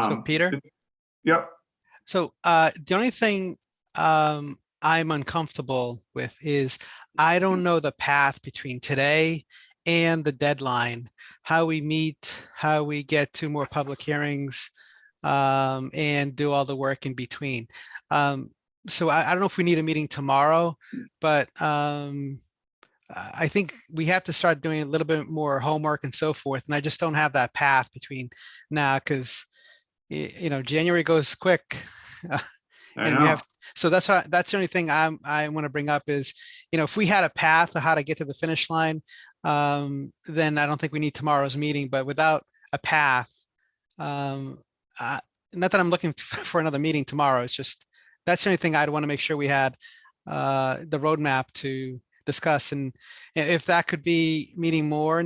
So Peter? Yep. So the only thing I'm uncomfortable with is I don't know the path between today and the deadline, how we meet, how we get to more public hearings, and do all the work in between. So I don't know if we need a meeting tomorrow, but I think we have to start doing a little bit more homework and so forth. And I just don't have that path between now because, January goes quick. And we have, so that's the only thing I want to bring up is, if we had a path of how to get to the finish line, then I don't think we need tomorrow's meeting, but without a path, not that I'm looking for another meeting tomorrow. It's just, that's the only thing I'd want to make sure we had the roadmap to discuss. And if that could be meeting more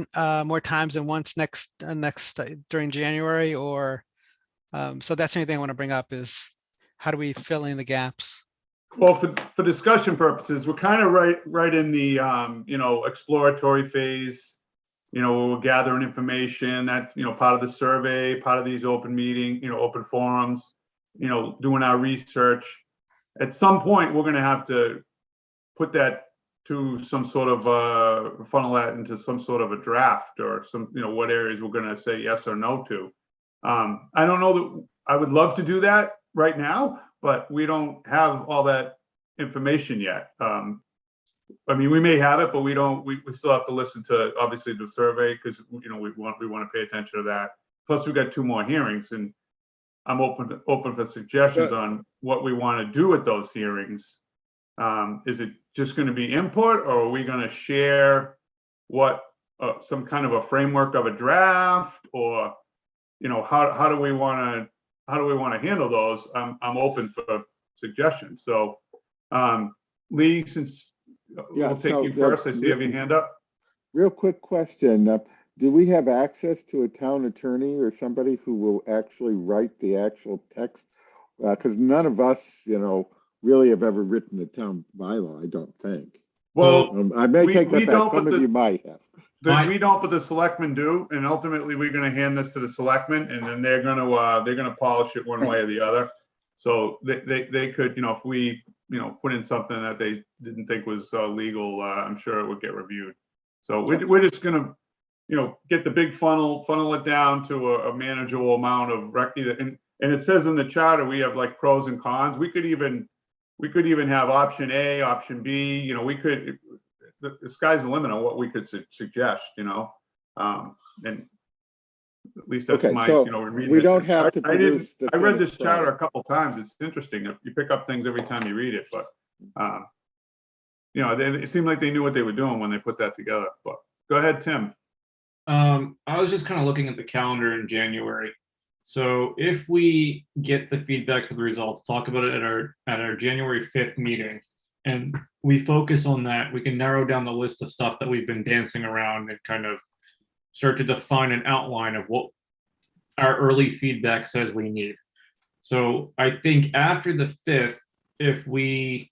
times than once next during January, or so that's the only thing I want to bring up is how do we fill in the gaps? Well, for discussion purposes, we're kind of right in the exploratory phase. We're gathering information. That's part of the survey, part of these open open forums. Doing our research. At some point, we're going to have to put that to some sort of funnel that into some sort of a draft or some what areas we're going to say yes or no to. I don't know that I would love to do that right now, but we don't have all that information yet. I mean, we may have it, but we don't. We still have to listen to obviously the survey because we want to pay attention to that. Plus, we got 2 more hearings, and I'm open for suggestions on what we want to do at those hearings. Is it just going to be input, or are we going to share what some kind of a framework of a draft, or how do we want to handle those? I'm open for suggestions. So, Lee, since we'll take you first. I see you have your hand up. Real quick question. Do we have access to a town attorney or somebody who will actually write the actual text? Because none of us, really have ever written a town bylaw, I don't think. Well, I may take that back. don't, Some but of you might have. We don't, but the selectmen do, and ultimately we're going to hand this to the selectmen, and then they're going to polish it one way or the other. So they could, if we put in something that they didn't think was legal, I'm sure it would get reviewed. So we're just going to get the big funnel it down to a manageable amount of record. And it says in the charter we have like pros and cons. We could even have option A, option B. The sky's the limit on what we could suggest. And At least that's Okay, my, so reading we it. don't have to I didn't, produce the I read this finished charter product. a couple times. It's interesting. You pick up things every time you read it, but, it seemed like they knew what they were doing when they put that together, but go ahead, Tim. I was just kind of looking at the calendar in January. So if we get the feedback for the results, talk about it at our January 5th meeting, and we focus on that, we can narrow down the list of stuff that we've been dancing around and kind of start to define an outline of what our early feedback says we need. So I think after the 5th, if we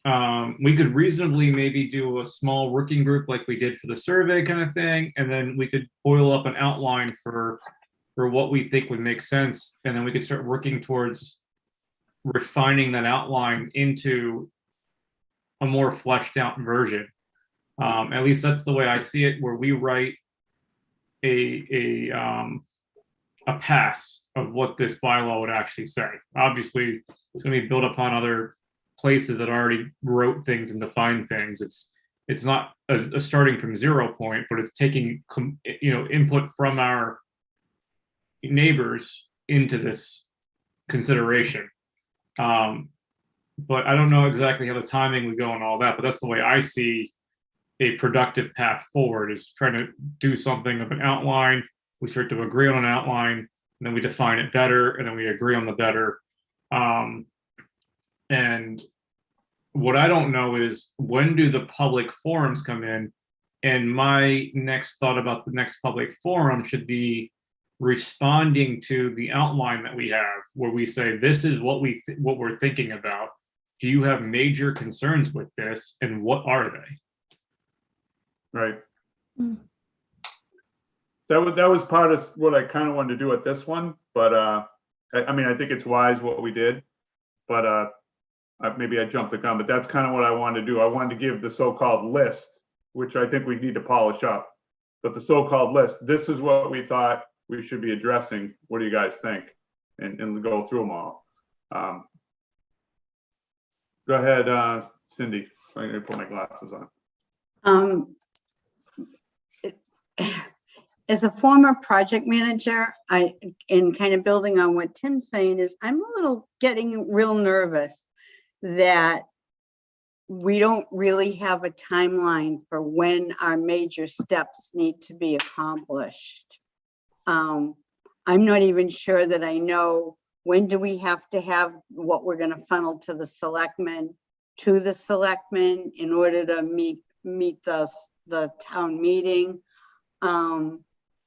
could reasonably maybe do a small working group like we did for the survey kind of thing, and then we could boil up an outline for what we think would make sense, and then we could start working towards refining that outline into a more fleshed out version. At least that's the way I see it, where we write a pass of what this bylaw would actually say. Obviously, it's going to be built upon other places that already wrote things and defined things. It's not a starting from 0 point, but it's taking input from our neighbors into this consideration. But I don't know exactly how the timing would go and all that, but that's the way I see a productive path forward, is trying to do something of an outline. We start to agree on an outline, and then we define it better, and then we agree on the better. And what I don't know is, when do the public forums come in? And my next thought about the next public forum should be responding to the outline that we have, where we say, this is what we're thinking about. Do you have major concerns with this, and what are they? Right. That was part of what I kind of wanted to do at this one, but I think it's wise what we did, but maybe I jumped the gun, but that's kind of what I wanted to do. I wanted to give the so-called list, which I think we need to polish up, but the so-called list, this is what we thought we should be addressing. What do you guys think? And go through them all. Go ahead, Cindy. I'm going to put my glasses on. As a former project manager, in kind of building on what Tim's saying, is I'm a little getting real nervous that we don't really have a timeline for when our major steps need to be accomplished. I'm not even sure that I know, when do we have to have what we're going to funnel to the selectmen in order to meet the town meeting.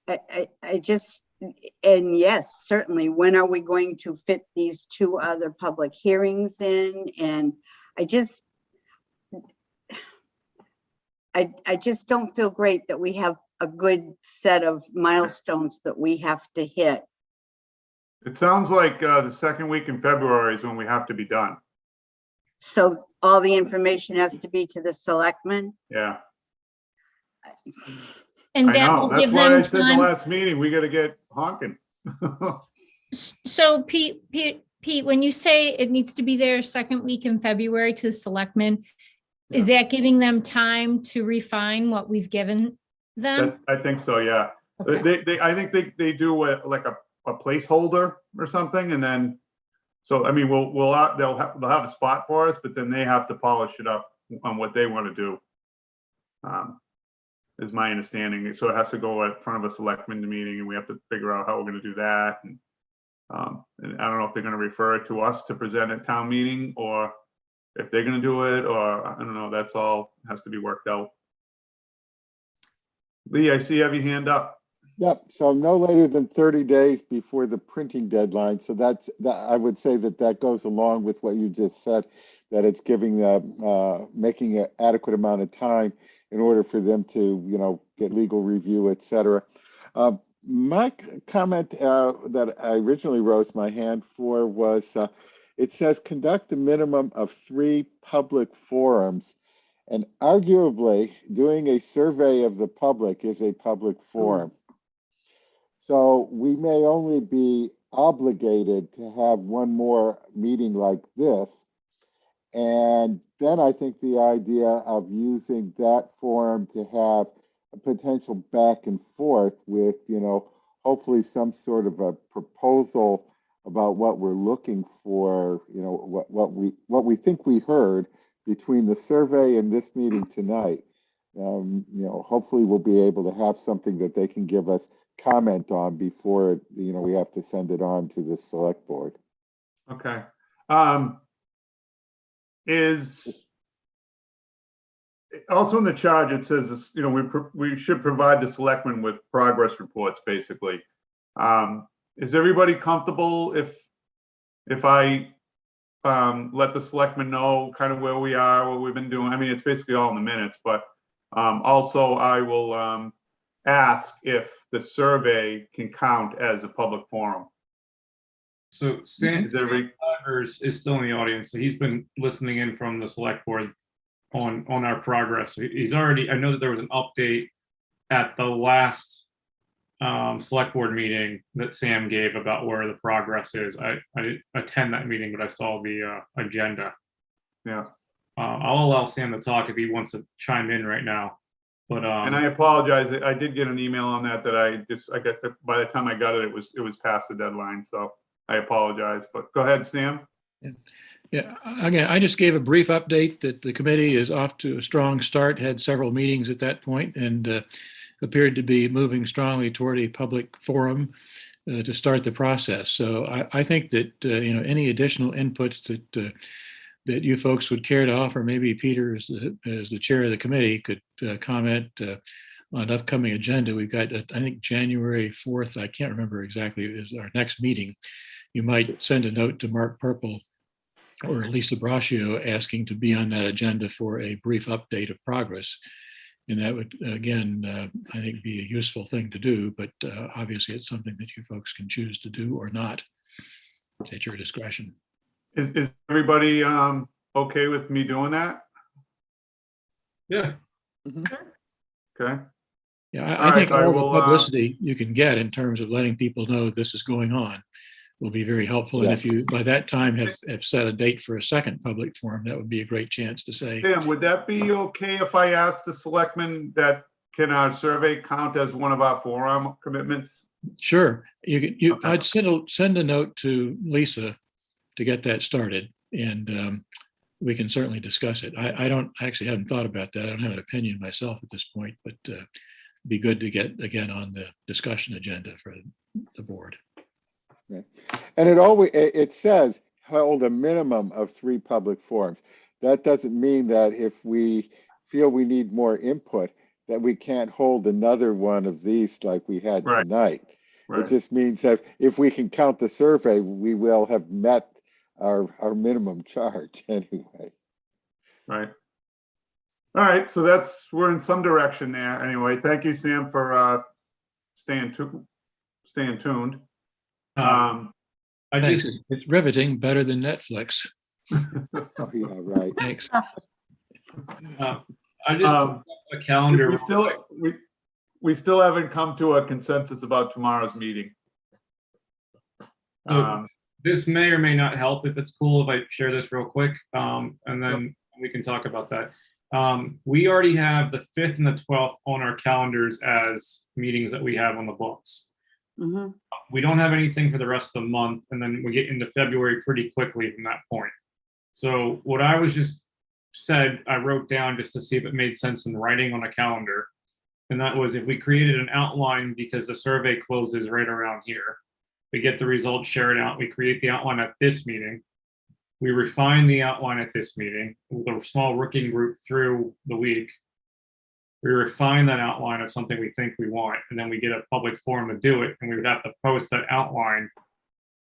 I just, and yes, certainly, when are we going to fit these 2 other public hearings in? And I just don't feel great that we have a good set of milestones that we have to hit. It sounds like the second week in February is when we have to be done. So all the information has to be to the selectmen? Yeah. And I that know. will That's give why I them said in the time. last meeting, we got to get honking. So Pete, when you say it needs to be there second week in February to the selectmen, is that giving them time to refine what we've given them? I think so, yeah. Okay. I think they do like a placeholder or something, and then, so I mean, they'll have a spot for us, but then they have to polish it up on what they want to do. Is my understanding. So it has to go in front of a selectmen meeting, and we have to figure out how we're going to do that. And I don't know if they're going to refer it to us to present at town meeting, or if they're going to do it, or I don't know. That's all has to be worked out. Lee, I see you have your hand up. Yep, so no later than 30 days before the printing deadline. So that I would say that goes along with what you just said, that it's giving making an adequate amount of time in order for them to, get legal review, et cetera. My comment that I originally rose my hand for was, it says conduct a minimum of 3 public forums. And arguably, doing a survey of the public is a public forum. So we may only be obligated to have one more meeting like this. And then I think the idea of using that forum to have a potential back and forth with, hopefully some sort of a proposal about what we're looking for, what we think we heard between the survey and this meeting tonight. Hopefully we'll be able to have something that they can give us comment on before, we have to send it on to the select board. Okay. Is also in the charge, it says this, we should provide the selectmen with progress reports, basically. Is everybody comfortable if I let the selectmen know kind of where we are, what we've been doing? I mean, it's basically all in the minutes, but also I will ask if the survey can count as a public forum. So Stan Rogers is still in the audience, so he's been listening in from the select board on our progress. He's already, I know that there was an update at the last select board meeting that Sam gave about where the progress is. I didn't attend that meeting, but I saw the agenda. Yeah. I'll allow Sam to talk if he wants to chime in right now. But and I apologize. I did get an email on that I got by the time I got it, it was past the deadline. So I apologize. But go ahead, Sam. Yeah. Again, I just gave a brief update that the committee is off to a strong start. Had several meetings at that point and appeared to be moving strongly toward a public forum to start the process. So I think that any additional inputs that you folks would care to offer, maybe Peter as the chair of the committee could comment on upcoming agenda. We've got, I think, January 4th. I can't remember exactly, is our next meeting. You might send a note to Mark Purple or Lisa Braccio asking to be on that agenda for a brief update of progress. And that would, again, I think be a useful thing to do, but obviously it's something that you folks can choose to do or not. It's at your discretion. Is everybody okay with me doing that? Yeah. Okay. Yeah, I think all the publicity you can get in terms of letting people know this is going on will be very helpful. Yeah. And if you, by that time, have set a date for a second public forum, that would be a great chance to say. Sam, would that be okay if I ask the selectmen that can our survey count as one of our forum commitments? Sure. I'd send a note to Lisa to get that started, and we can certainly discuss it. I haven't thought about that. I don't have an opinion myself at this point, but it'd be good to get again on the discussion agenda for the board. Yeah. And it says hold a minimum of 3 public forums. That doesn't mean that if we feel we need more input, that we can't hold another one of these like we had tonight. Right. It just means that if we can count the survey, we will have met our minimum charge anyway. Right. All right. So we're in some direction there anyway. Thank you, Sam, for staying tuned. It's riveting, better than Netflix. Oh, yeah, right. Thanks. I just put up a calendar. We still haven't come to a consensus about tomorrow's meeting. So this may or may not help. If it's cool, if I share this real quick, and then we can talk about that. We already have the 5th and the 12th on our calendars as meetings that we have on the books. Mm-hmm. We don't have anything for the rest of the month, and then we get into February pretty quickly from that point. So what I was just said, I wrote down just to see if it made sense in writing on a calendar. And that was if we created an outline because the survey closes right around here. We get the results shared out. We create the outline at this meeting. We refine the outline at this meeting with a small working group through the week. We refine that outline of something we think we want, and then we get a public forum to do it. And we would have to post that outline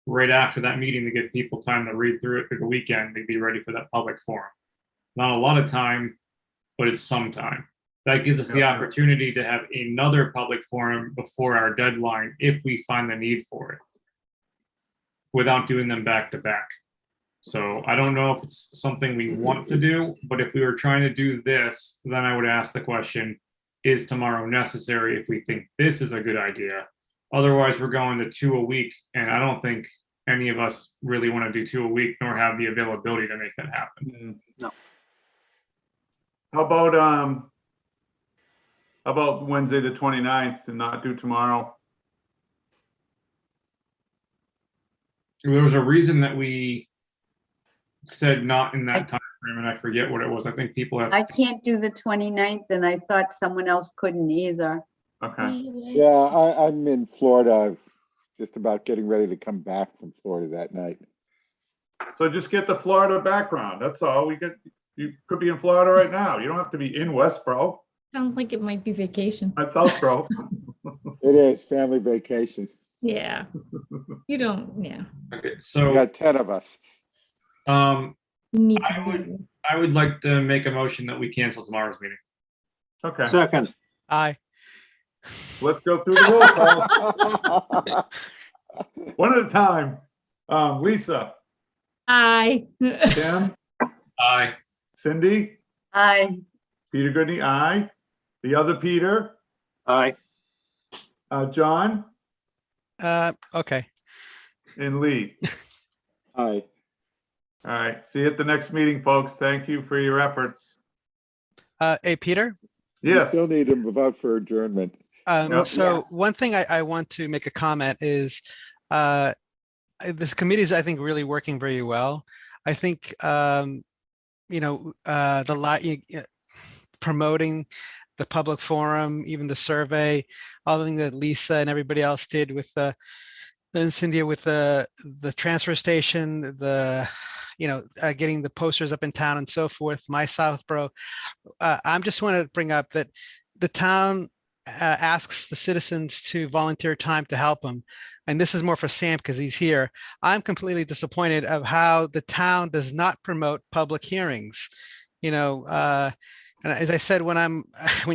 right after that meeting to give people time to read through it through the weekend to be ready for that public forum. Not a lot of time, but it's some time. That gives us the opportunity to have another public forum before our deadline if we find the need for it, without doing them back to back. So I don't know if it's something we want to do, but if we were trying to do this, then I would ask the question, is tomorrow necessary if we think this is a good idea? Otherwise, we're going to 2 a week, and I don't think any of us really want to do 2 a week, nor have the availability to make that happen. No. How about Wednesday the 29th and not do tomorrow? there was a reason that we said not in that time frame, and I forget what it was. I think people have. I can't do the 29th, and I thought someone else couldn't either. Okay. Yeah, I'm in Florida. I'm just about getting ready to come back from Florida that night. So just get the Florida background. That's all. You could be in Florida right now. You don't have to be in Westboro. Sounds like it might be vacation. That's Southboro. It is family vacation. Yeah. You don't, yeah. Okay, We so got 10 of us. You need to I would like to make a motion that we cancel tomorrow's meeting. Okay. Second, Aye. Let's go through the roll call. One at a time. Lisa, Aye. Tim, Aye. Cindy, Aye. Peter Goodney, aye. The other Peter, aye. John, Okay. and Lee. Hi. All right. See you at the next meeting, folks. Thank you for your efforts. Hey, Peter. Yes. Still need him vote for adjournment. So one thing I want to make a comment is this committee is, I think, really working very well. I think, promoting the public forum, even the survey, all the things that Lisa and everybody else did with and Cynthia with the transfer station, getting the posters up in town and so forth, my Southborough. I'm just want to bring up that the town asks the citizens to volunteer time to help them. And this is more for Sam because he's here. I'm completely disappointed of how the town does not promote public hearings. And as I said, when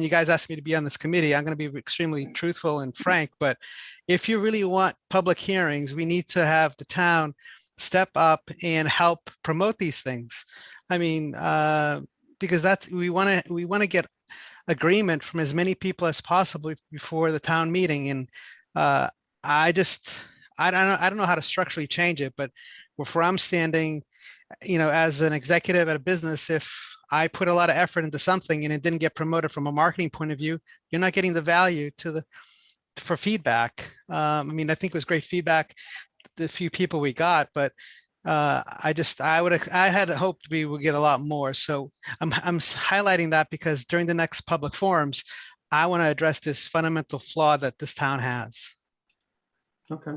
you guys asked me to be on this committee, I'm going to be extremely truthful and frank. But if you really want public hearings, we need to have the town step up and help promote these things. I mean, because we want to get agreement from as many people as possible before the town meeting. And I don't know how to structurally change it, but where I'm standing, as an executive at a business, if I put a lot of effort into something and it didn't get promoted from a marketing point of view, you're not getting the value for feedback. I think it was great feedback, the few people we got, but I had hoped we would get a lot more. So I'm highlighting that because during the next public forums, I want to address this fundamental flaw that this town has. Okay.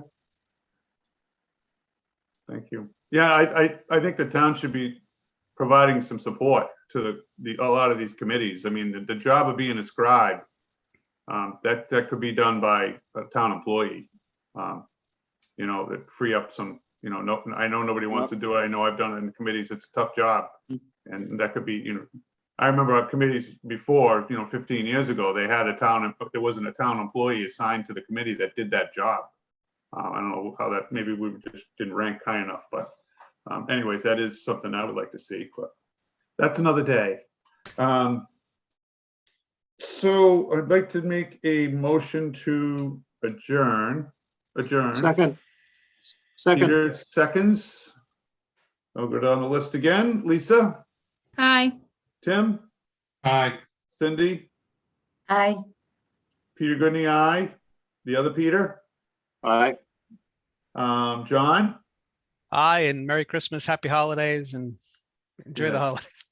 Thank you. Yeah, I think the town should be providing some support to a lot of these committees. I mean, the job of being a scribe, that could be done by a town employee. That free up some, I know nobody wants to do it. I know I've done it in committees. It's a tough job. And that could be, I remember our committees before, 15 years ago, there wasn't a town employee assigned to the committee that did that job. I don't know how that, maybe we just didn't rank high enough, but anyways, that is something I would like to see, but that's another day. So I'd like to make a motion to adjourn. Second. Peter seconds. I'll go down the list again. Lisa, Aye. Tim, Aye. Cindy, Aye. Peter Goodney, aye. The other Peter, Aye. John, Aye, and Merry Christmas, Happy Holidays, and enjoy the holidays.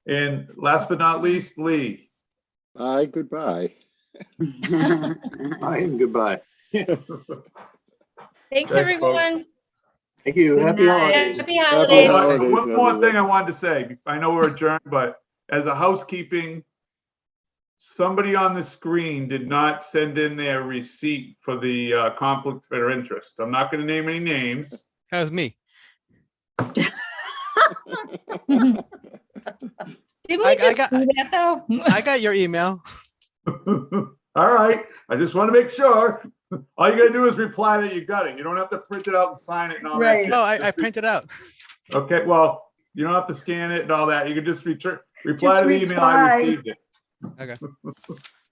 and last but not least, Lee. Aye, goodbye. Aye and goodbye. Thanks, Thanks, everyone. Thank you. Good Happy night. holidays. Happy holidays. One more thing I wanted to say. I know we're adjourned, but as a housekeeping, somebody on the screen did not send in their receipt for the conflict of interest. I'm not going to name any names. That was me. Didn't we just do that though? I got your email. All right. I just want to make sure. All you got to do is reply that you got it. You don't have to print it out and sign it and all that. Right. shit. No, I printed out. Okay. Well, you don't have to scan it and all that. You can just reply Just to the email I reply. received it. Okay.